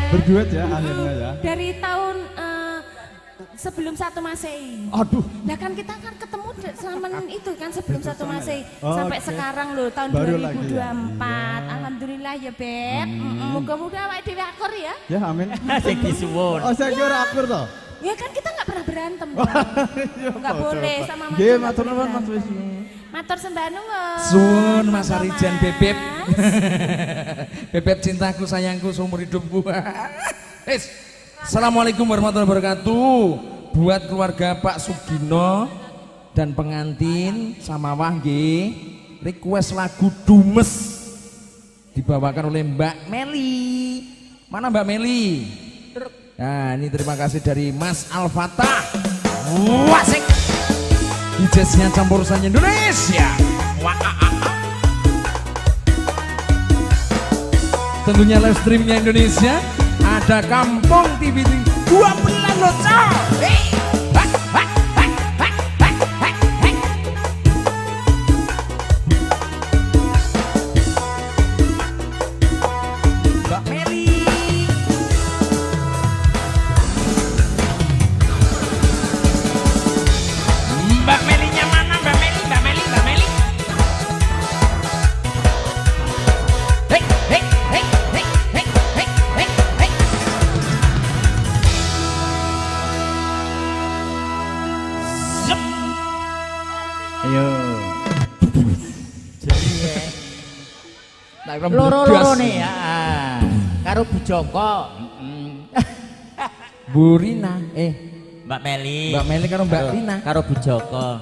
Berduet ya akhirnya ya. Dari tahun sebelum 1 Masehi. Aduh. Nah kan kita kan ketemu zaman itu kan sebelum 1 Masehi sampai oke. sekarang loh tahun Baru 2024. lagi ya? Alhamdulillah ya Beb. Moga-moga awake dhewe akur ya. Ya amin. Sing disuwun. Oh saya kira akur toh. Ya kan kita nggak pernah berantem. Nggak Oh, boleh coba. sama Mas. Nggih, matur nuwun Mas Wisnu. Matur sembah nuwun. Sun Mas Arijan Bebeb. Bebeb cintaku sayangku seumur hidupku. Assalamualaikum warahmatullahi wabarakatuh. Buat keluarga Pak Sugino dan pengantin sama Wahge, request lagu Dumes dibawakan oleh Mbak Meli. Mana Mbak Meli? Nah ini terima kasih dari Mas Al-Fatah. Wasik di jazznya campur sanya Indonesia. Tentunya live streamnya Indonesia. Ada Kampung TV 12 loh coy. Mbak Meli. Mbak Melinya mana? Mbak Meli, Mbak Meli, Mbak Meli. Hei, hei, hei, hei, hei, hei, hei, hei. Zep. Ayo. Loro-loro nih ya. Karo Bu Joko. Bu Rina, Mbak Meli. Mbak Meli karo Mbak Rina. Karo Bu Joko.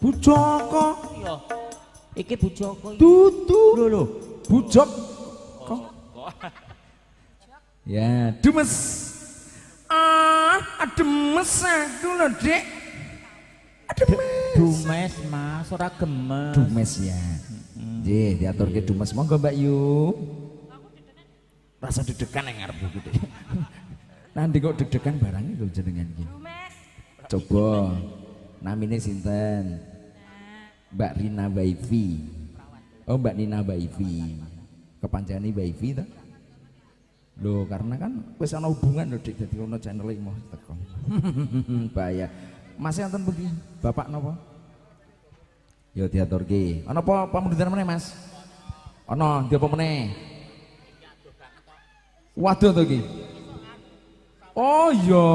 Bu Joko. Iya. Iki Bu Joko. Tutu. Lho. Bu Joko. Ya, Dumes. Demes aku lho, Dek. Dumes Mas, ora gemes. Dumes ya. Nggih, diaturke Dumes. Monggo Mbak Yu. Rasa deg-degan yang ngarep gitu. Nanti kok deg-degan barangnya lho jenengan iki. Coba. Namine sinten? Mbak Rina Baifi. Oh, Mbak Nina Baifi. Kepanjangane Baifi ta? Loh, karena kan wis ana hubungan lho Dik, dadi ono channel iki mau teko. Bahaya. Mas enten pundi? Bapak napa? Yo diaturke. Ana apa pamundutan meneh, Mas? Ana, ndi apa meneh? Waduh to iki. Oh iya.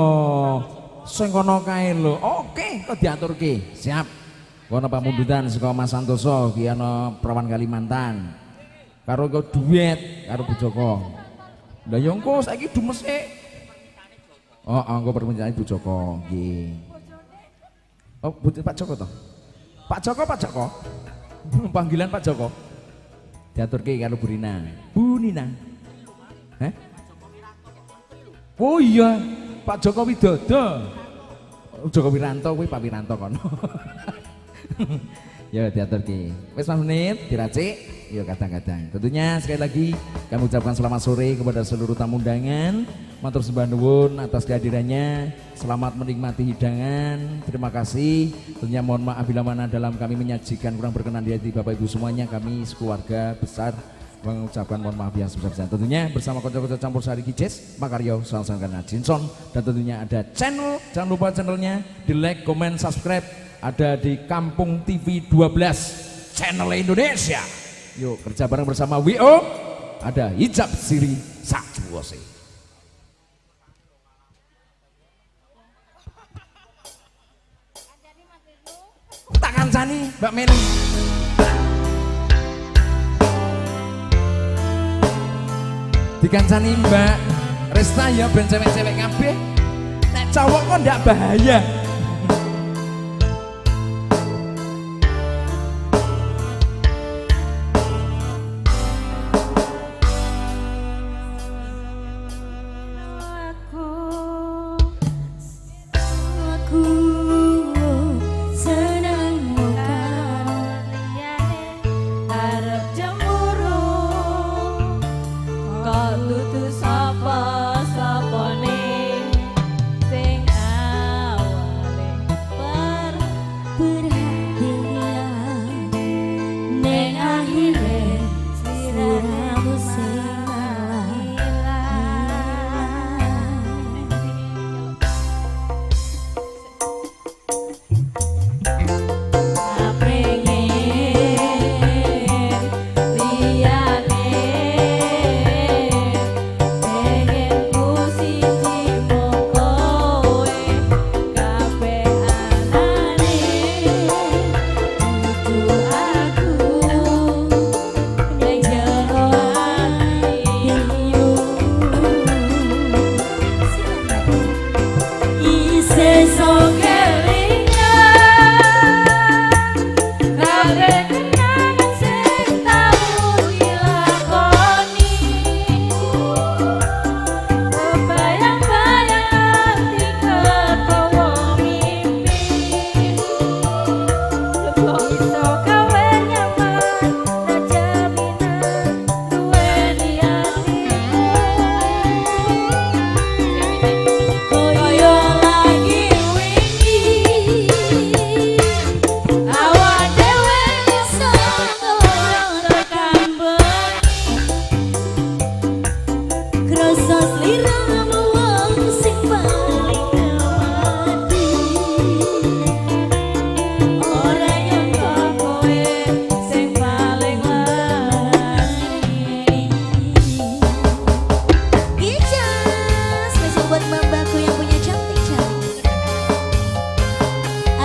Sing kono kae lho. Oke, kok diaturke. Siap. Kono pamundutan saka Mas Santoso ki ana Prawan Kalimantan. Karo kok duet karo Bu Joko. Lah yo engko saiki Dumes e. Oh, engko permintaan Bu Joko nggih. Oh, Pak Joko toh? Pak Joko, Pak Joko. Panggilan Pak Joko. Diaturke karo Bu Rina. Bu Nina. Heh? Oh iya, Pak Joko Widodo. Joko Wiranto kuwi Pak Wiranto kono. Ya diaturke. Wis 5 menit diracik. Ya kadang-kadang. Tentunya sekali lagi kami ucapkan selamat sore kepada seluruh tamu undangan. Matur sembah nuwun atas kehadirannya. Selamat menikmati hidangan. Terima kasih. Tentunya mohon maaf bila mana dalam kami menyajikan kurang berkenan di hati Bapak Ibu semuanya. Kami sekeluarga besar mengucapkan mohon maaf yang sebesar-besarnya. Tentunya bersama konco-konco campur sari Kijes, Makaryo, Sang-Sang Jinson, dan tentunya ada channel, jangan lupa channelnya di like, comment, subscribe, ada di Kampung TV 12 channel Indonesia. Yuk kerja bareng bersama WO, ada Hijab Siri Sajuwose. Tak kancani Mbak Meli. Dikancani Mbak Resta ya ben cewek-cewek kabeh. Nek cowok kok ndak bahaya.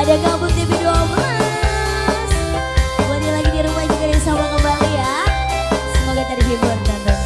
Ada Gabung TV 12. Buat yang lagi di rumah juga disapa kembali ya. Semoga terhibur tentunya.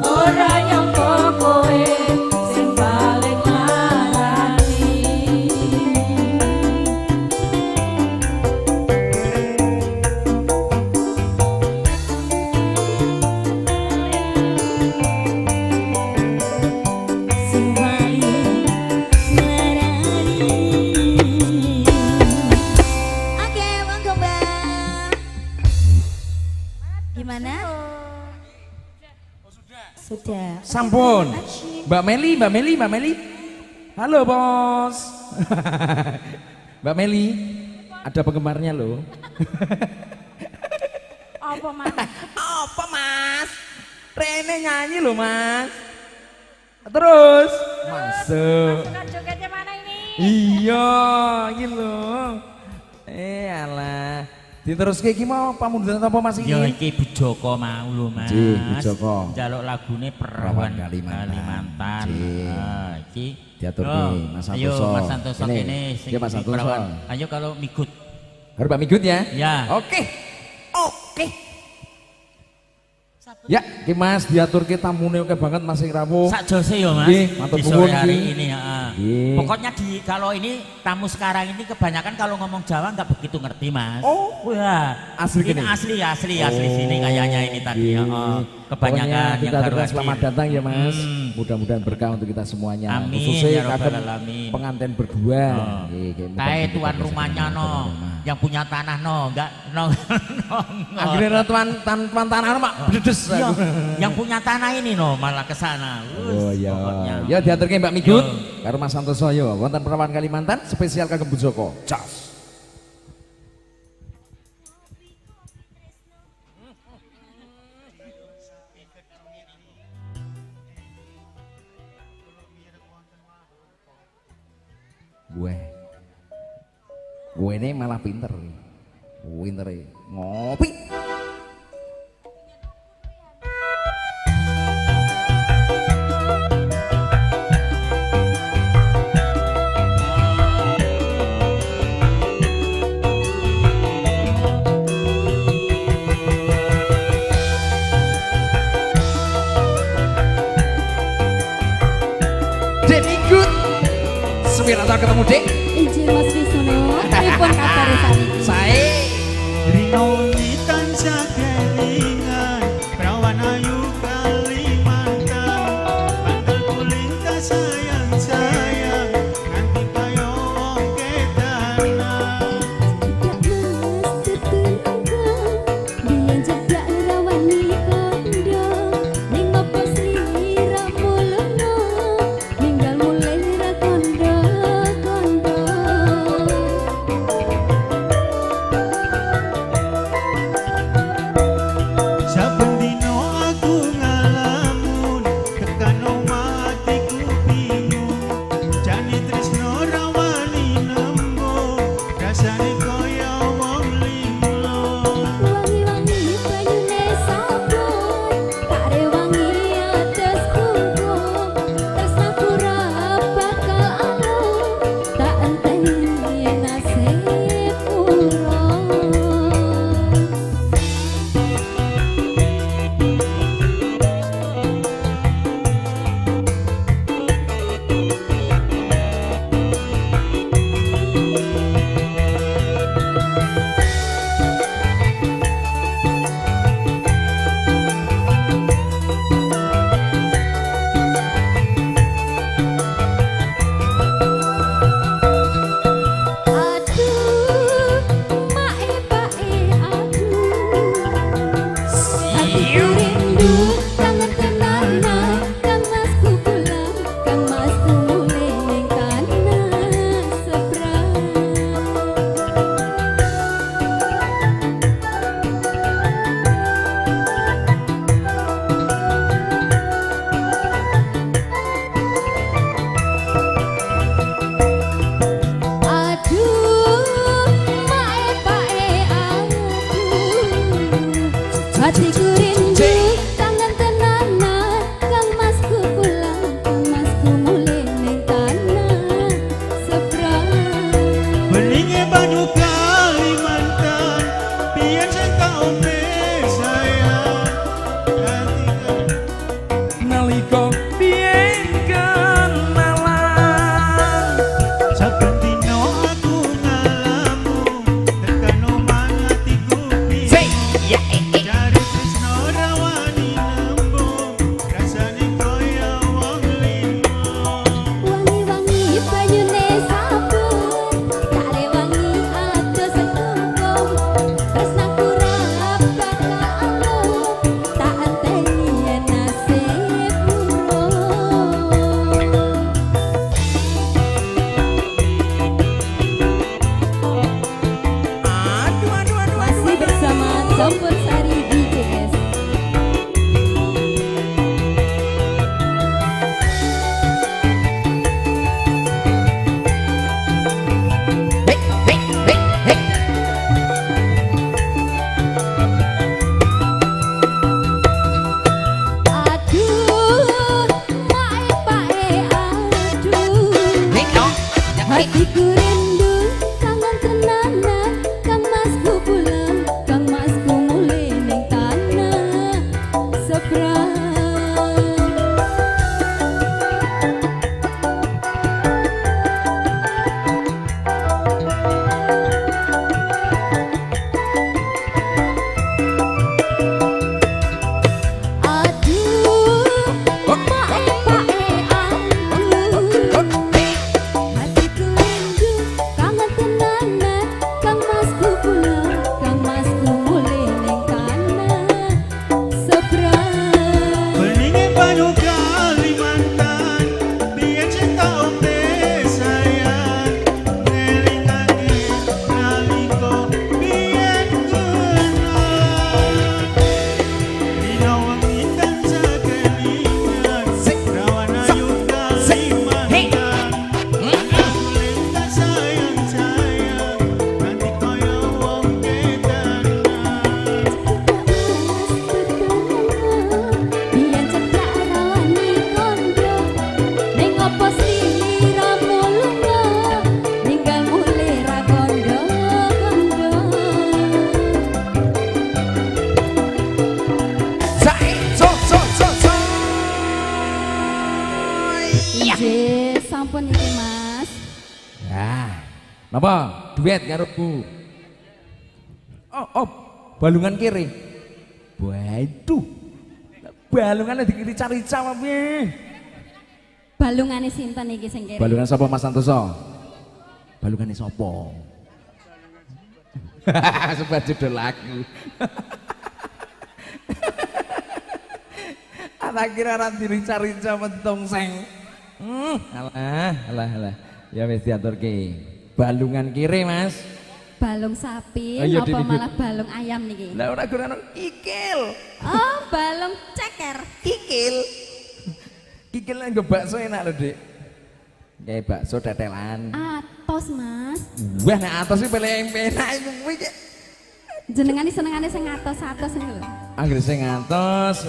Ora nyangka kowe Sudah. Sampun. Mbak Meli. Halo bos. Mbak Meli, ada penggemarnya loh. Apa mas? Apa mas? Rene nyanyi loh mas. Terus masuk. Masukan jogetnya mana ini? Iya, ini loh. Alah. Diteruske iki mau pamundutan apa Mas iki? Ya iki Bu Joko mau lho Mas. Bu Joko. Njaluk lagune Perawan Kalimantan. Ah, iki diaturke Mas Santoso. Ayo Mas Santoso kene sing Mas Santoso. Perawan. Ayo kalau migut. Harus Pak migut ya? Ya. Oke. Ya, ki Mas diaturke tamune oke banget Mas sing rawuh. Sak jose ya Mas. Nggih, matur Di nuwun sore hari nggih. ini, heeh. Nggih. Pokoknya kalau ini tamu sekarang ini kebanyakan kalau ngomong Jawa nggak begitu ngerti Mas. Oh, ya. asli Ini gini? asli sini kayaknya ini tadi. Heeh. Kebanyakan Pokoknya yang kita baru aturkan hadir. selamat datang ya Mas. Mudah-mudahan berkah untuk kita semuanya. Amin, Khususnya ya Rabbal kagem Alamin. pengantin berdua. Oh. Nggih, nggih, Kae mudah-mudahan tuan kita rumahnya bersama. no, yang punya tanah no, enggak no. Akhirnya tuan tanah mak bedes. Iya, aku. yang punya tanah ini no malah ke sana. Oh ya. pokoknya. Ya diaturke Mbak Migut Yo. karo Mas Santoso yo. Wonten Perawan Kalimantan spesial kagem Bu Joko. Cas. Gue ini malah pinter ngopi. Demikian sembilan tahun ketemu Dek. Izin Mas Wisono, telepon kabar saat ini. Saya Ringawi tansah kelingan Perawan ayu Kalimantan Bantal kuling sayang-sayang Nganti payo kedanan Biyen cedak rawani kondo ning ngopo sliramu leno ninggal mulai ra kondo-kondo sampun iki Mas. Ya. Napa? Duet karo Bu. Oh, balungan kiri. Waduh. Balungannya dikiri-cari-cari apa piye? Balungane sinten iki sing kiri? Balungan sapa Mas Santoso? Balungane sapa? Sebab judul lagu. Anak kira nanti rica-rica mentong seng. Alah. Ya wis diaturke. Balungan kiri, Mas. Balung sapi, iya, apa malah balung ayam niki? Lah ora kurang kikil. Oh, balung ceker. Kikil. Kikil nggo bakso enak lho, Dik. Kayak bakso tetelan. Atos, Mas. Wah, nek atos iki paling enak iku kuwi. Jenengane senengane sing atos-atos niku lho. Anggere sing atos.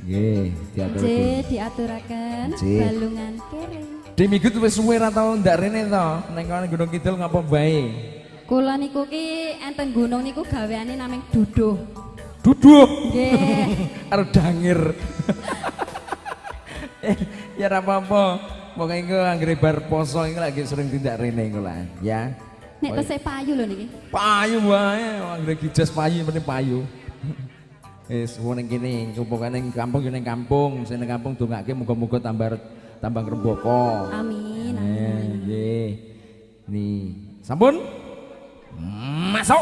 Nggih, diaturaken. Diaturaken balungan kiri. Demigut wis suwe ra tau ndak rene to, ning kono Gunung Kidul ngapa bae. Kula niku ki enten gunung niku gaweane namung duduh. Duduh. Nggih. Arep dangir. Ya ora apa-apa. Pokoke engko anggere bar poso iki lagi sering tindak rene engko lah, ya. Nek tesih payu lho niki. Payu wae, anggere gijas payu penting payu. Wis wong ning kene, upama ning kampung yo ning kampung, sing ning kampung dongake muga-muga tambah ngrembaka. Amin. Amin. Nggih. Nih, sampun? Masuk.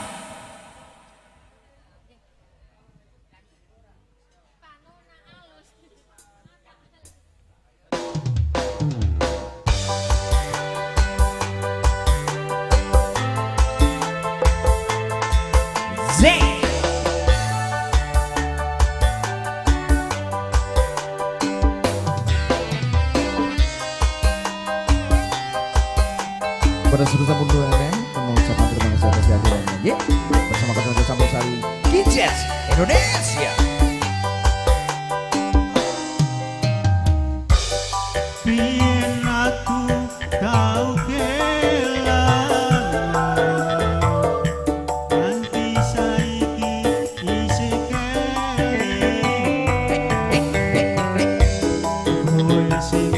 Pada seluruh tamu UMM, mengucapkan terima kasih atas kehadirannya. Bersama Ketua Campur Sari Kijaz Indonesia. Biyen aku tau kelangan, nganti saiki isih keling. Kowe sing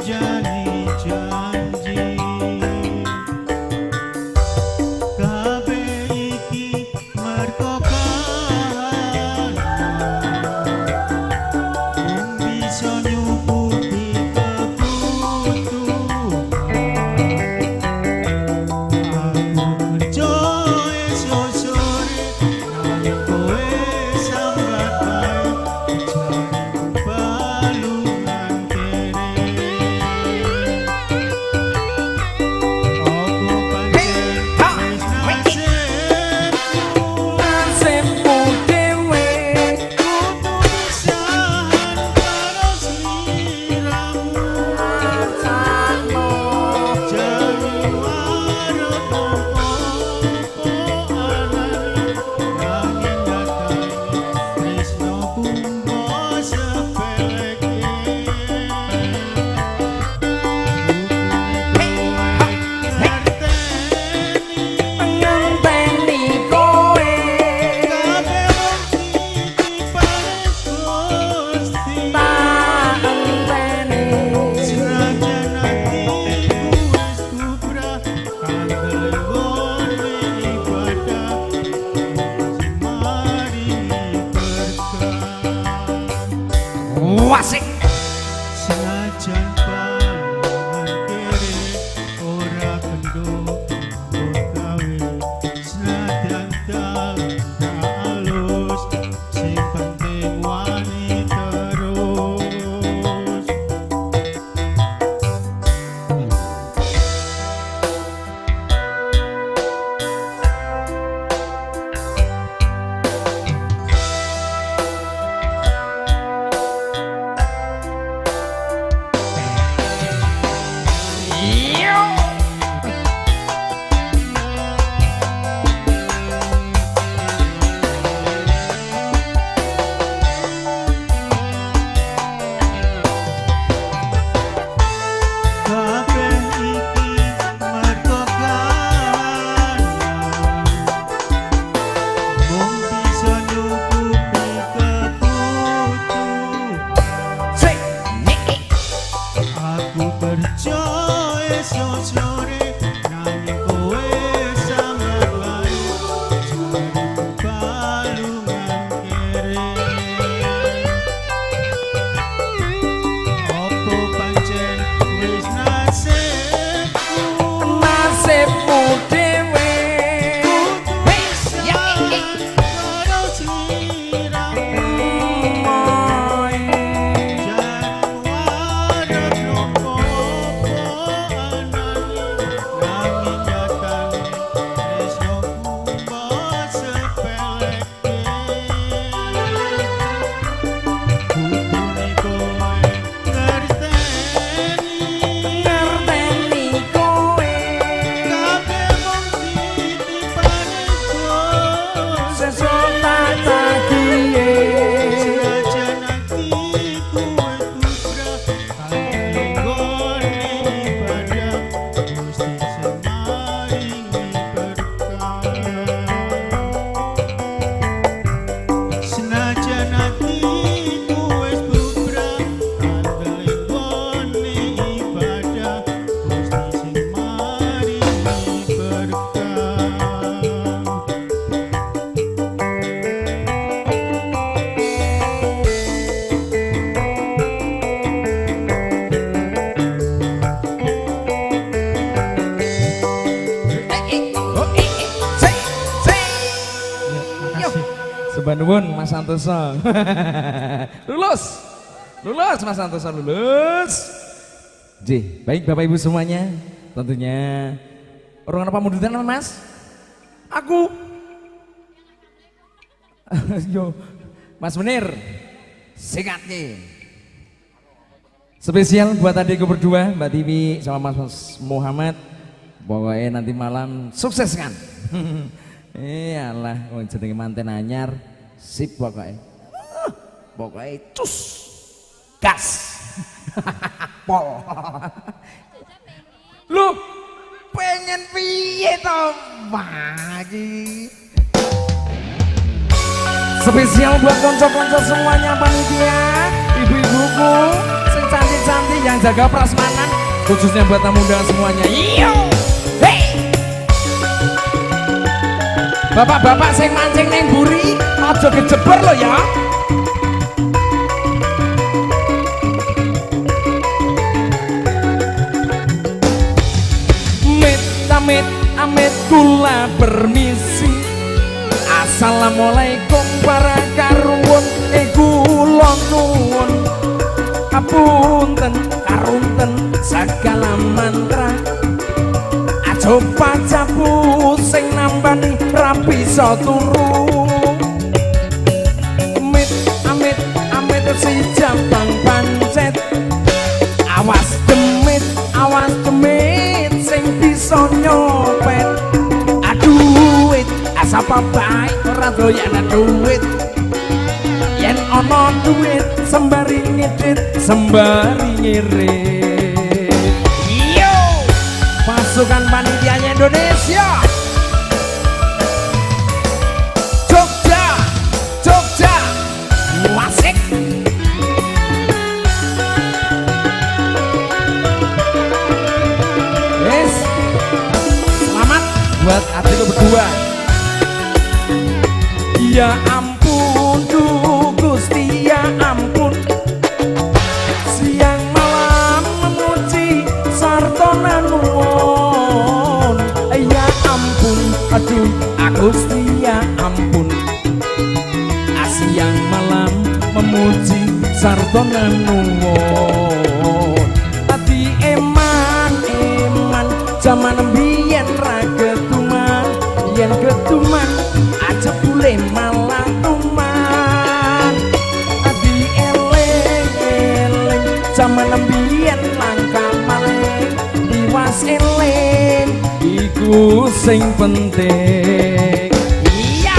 janji senajan panjenengan kere ora kendho gawe senajan tak halus sing penting wani terus. Kabeh iki mergo mung bisa nyukupi kebutuhan. Aku percaya sore nanging kowe samar layu balungan kere. Opo pancen wis Nasibmu dhewe karo sliramu jan warep nopo anane nanging nyatane tresnoku mbok sepeleke. Kudune kowe ngerteni kowe kabeh wong ditipane Gusti sesuk tak takiye senajan atiku putra anggone ibadah Gusti sing maringi berkah. Senajan atiku wis bubrah anggone ibadah Gusti sing maringi berkah. Sebanun Mas Santoso. Lulus. Lulus Mas Santoso, lulus. Baik Bapak Ibu semuanya. Tentunya orang apa munduran Mas? Aku. Yo. Mas Menir. Sikatnya. Spesial buat adikku berdua, Mbak Tiwi sama Mas Muhammad. Pokoknya nanti malam sukses kan. Iyalah, wong jenenge manten anyar, sip pokoknya. Pokoknya cus, gas, pol. Lu pengen piye to, Magi? Spesial buat konco-konco semuanya panitia, ibu-ibuku, sing cantik-cantik yang jaga prasmanan, khususnya buat tamu undangan semuanya. Iyo, hey. Bapak-bapak sing mancing neng buri, aja kejeber lo ya. Amit kula permisi. Assalamualaikum para karuwun, kula nuwun. Apunten karunten segala mantra. Aja pacapu sing nambani rapi so turu. Amit si jambang pancet. Awas demit sing bisa nyopet. Aduit asapa baik ora doyan duit. Yen ana duit sembari ngedit sembari ngirit. Yo pasukan panitianya Indonesia. Jogja wasik. Yes, selamat buat adikku berdua. Ya ampun, Gusti ya ampun. Siang malam sarta nuwun ati eman jaman biyen ra ketuman yen ketuman aja boleh malah tuman ati eling jaman biyen langka malih diwas eling iku sing penting. Iya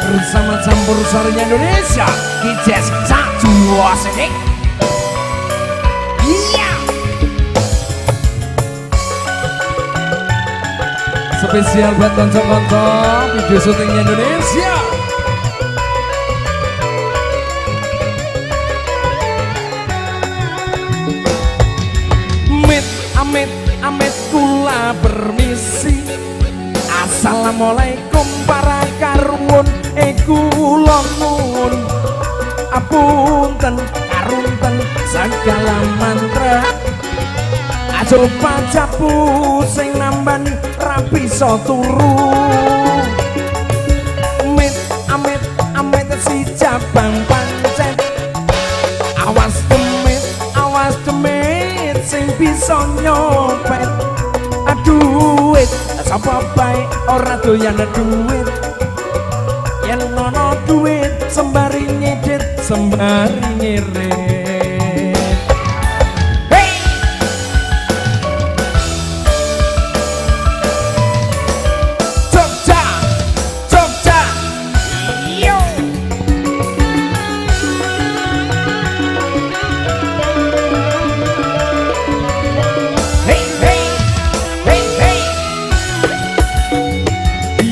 bersama campur sarinya Indonesia Kijes satu sedek. Iya spesial buat konco-konco video syutingnya Indonesia. Amit kula permisi. Assalamualaikum para karun kula nuwun apunten karunten segala mantra aja pacapu sing nambani rapi so turu amit si cabang pancet awas demit sing bisa nyopet duit sapa bae ora doyan duit yen ono duit sembari nyedit sembari ngirit. Hey Jogja yo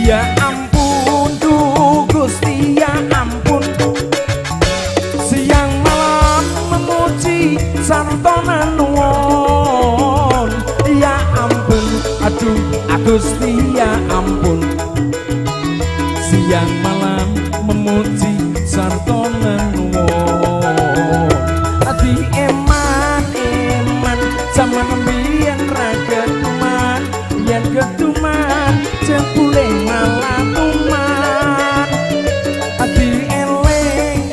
ya ampun duh Gusti ya ampun siang malam memuji sarta nuwun ya ampun aduh Gusti ya ampun siang malam memuji sarta nuwun ati eman zaman biyen ra ketuman yen ketuman jebule malah tuman ati eling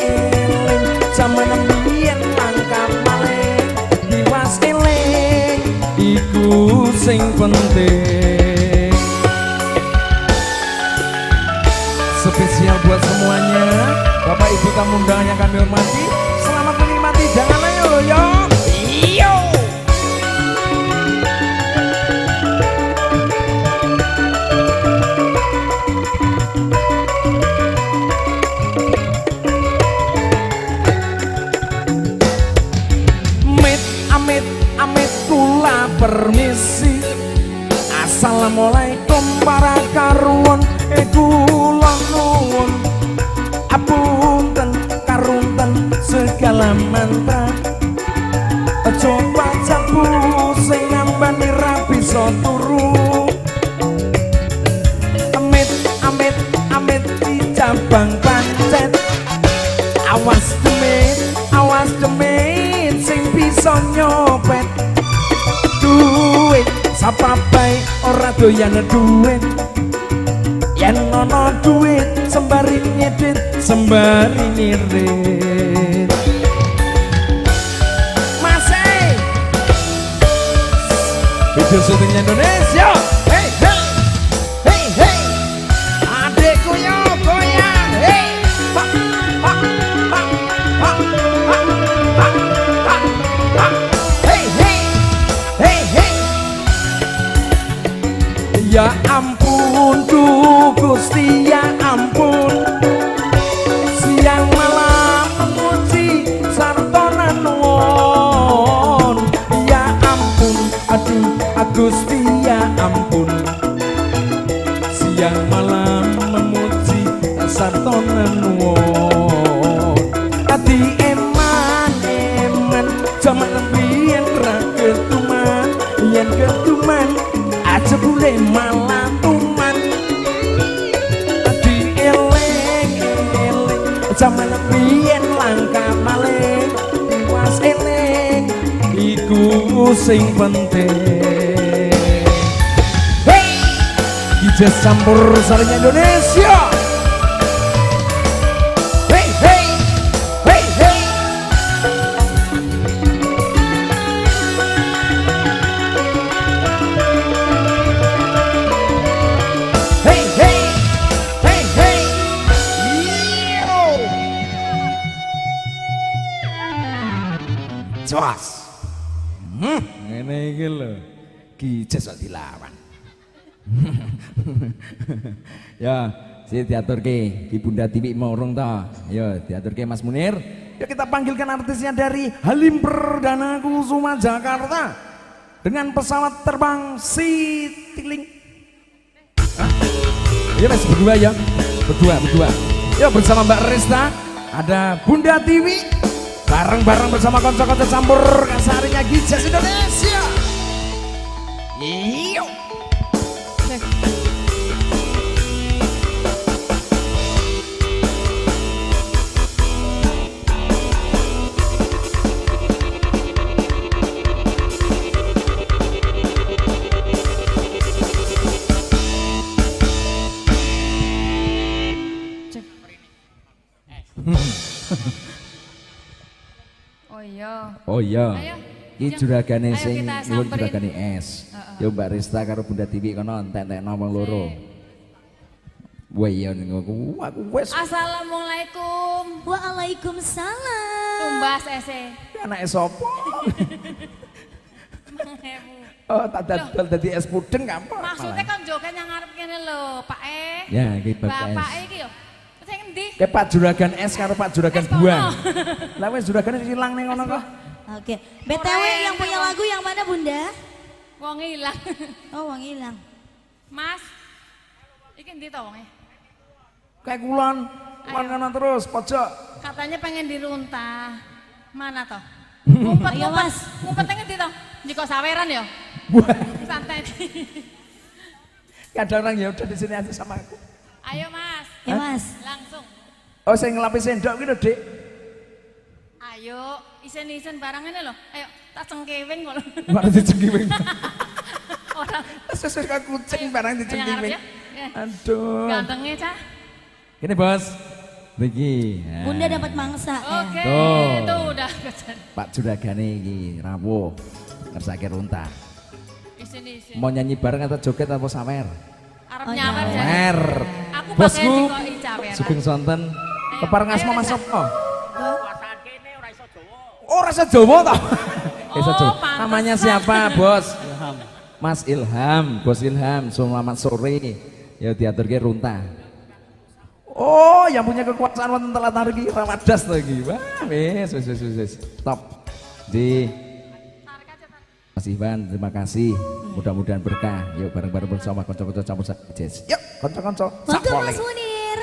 zaman biyen langka malih diwas eling iku sing penting. Spesial buat semuanya Bapak Ibu tamu undangan yang kami hormati, selamat menikmati, jangan ayo yo. Iyo amit kula permisi. Assalamualaikum para karuan kula nuwun apunten karunten segala mantra aja pacapu sing nambani rapi so turu amit di cabang pancet awas demit sing bisa nyopet duit sapa bae ora doyan duit yen ono duit sembari nyedit sembari ngirit. Masih video syutingnya Indonesia. Hey hey hey hey adekku yo goyang. Hey pak pak pak pak pak pak pak. Hey hey hey hey ya ampun duh Gusti ya ampun siang malam memuji sarta nuwun ya ampun aduh Gusti ya ampun siang malam memuji sarta nuwun ati eman jaman biyen ra ketuman yen ketuman aja boleh malah tuman ati eling zaman biyen langka malih was eling iku sing penting. Hey Kijes campur sarinya Indonesia. Hey hey Ngene iki lho. Gijes kok dilawan. Ya, sing diaturke Ki Bunda Tiwi Morong ta. Ya, diaturke Mas Munir. Ya kita panggilkan artisnya dari Halim Perdana Kusuma Jakarta dengan pesawat terbang Citylink. Ya mas berdua ya, berdua. Ya bersama Mbak Resta, ada Bunda Tiwi, bareng-bareng bersama konco-konco campur kasarinya Gijes Indonesia. Iyo. Oh iya. Iki juragane sing nyuwun juragane es. Ya Mbak Resta karo Bunda Tiwi kono entek-entekno wong loro. Wah iya niku aku wis. Assalamualaikum. Waalaikumsalam. Tumbas ese. Anake sapa? Oh tak dadal dadi es pudeng gampang. Maksudnya kan joget yang ngarep kene lho, Pak E. Ya iki Bapak E iki yo. Sing endi? Ke Pak Juragan es karo Pak Juragan buah. Lah wis juragane ilang ning ngono kok. Oke. BTW yang punya lagu yang mana Bunda? Wong ilang. Oh, wong ilang. Mas. Iki endi to wonge? Kayak kulon kanan terus pojok. Katanya pengen diruntah. Mana toh? Ayo Mas. Ngumpet ngendi toh? Jiko saweran ya? Santai. Ada orang ya udah di sini aja sama aku. Ayo Mas. Ya Mas. Langsung. Oh saya ngelapis sendok gitu Dek. Ayo isen-isen barang ini loh. Ayo tak cengkewing kok. Barang dicengkewing. Orang. Sesuai kayak kucing barang dicengkewing. Ya. Aduh. Gantengnya Cah. Ini bos. Begini. Bunda dapat mangsa. Oke. Tuh. Itu udah. Pak Juragane iki rawuh ngersake runtah. Isen-isen. Mau nyanyi bareng atau joget atau sawer? Arep nyawer ya. Sawer. Aku Bosku. pakai jiko icawer. Sugeng sonten. Kepareng asma Mas Sopo. Oh rasa Jawa toh? Rasa Jawa. Namanya siapa bos? Ilham. Mas Ilham, Bos Ilham. Selamat sore. Ya diaturke runtah. Oh yang punya kekuasaan wonten telat iki Ramadas to iki. Wah wis. Top. Di Mas Iwan, terima kasih. Mudah-mudahan berkah. Yuk bareng-bareng bersama konco-konco campur jazz. Yuk konco-konco. Monggo Mas Munir.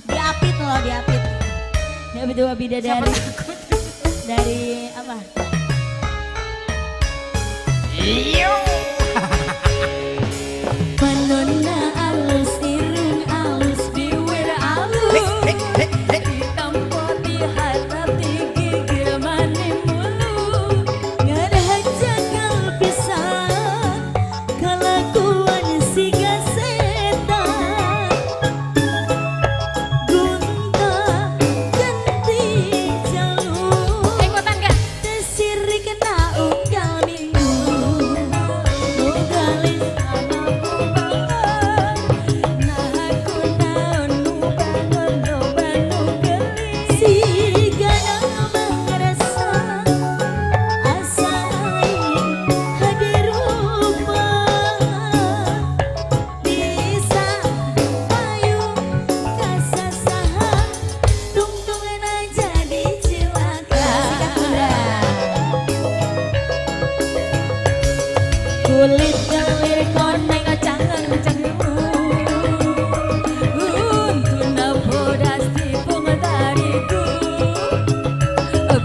Diapit loh, diapit. Diapit dua bidadari. Dari apa? Iyo. Panonna alus irung alus diwer alus. Ditampo di hati gigil mani mulu. Ngadah jagal pisan kelakuan si gasetan. Gunta ganti jalur. Ikutan gak? Desiri kena ukal minggu. Kulit kelir koneng cangen cengmu Tuna bodas di pengetariku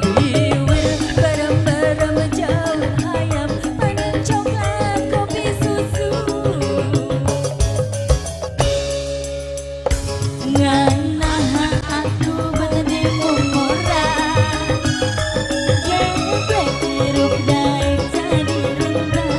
Biwir berem-berem jauh ayam Panen coklat kopi susu Ngana aku bertemu murah Geblek tiruk daik jadi rendah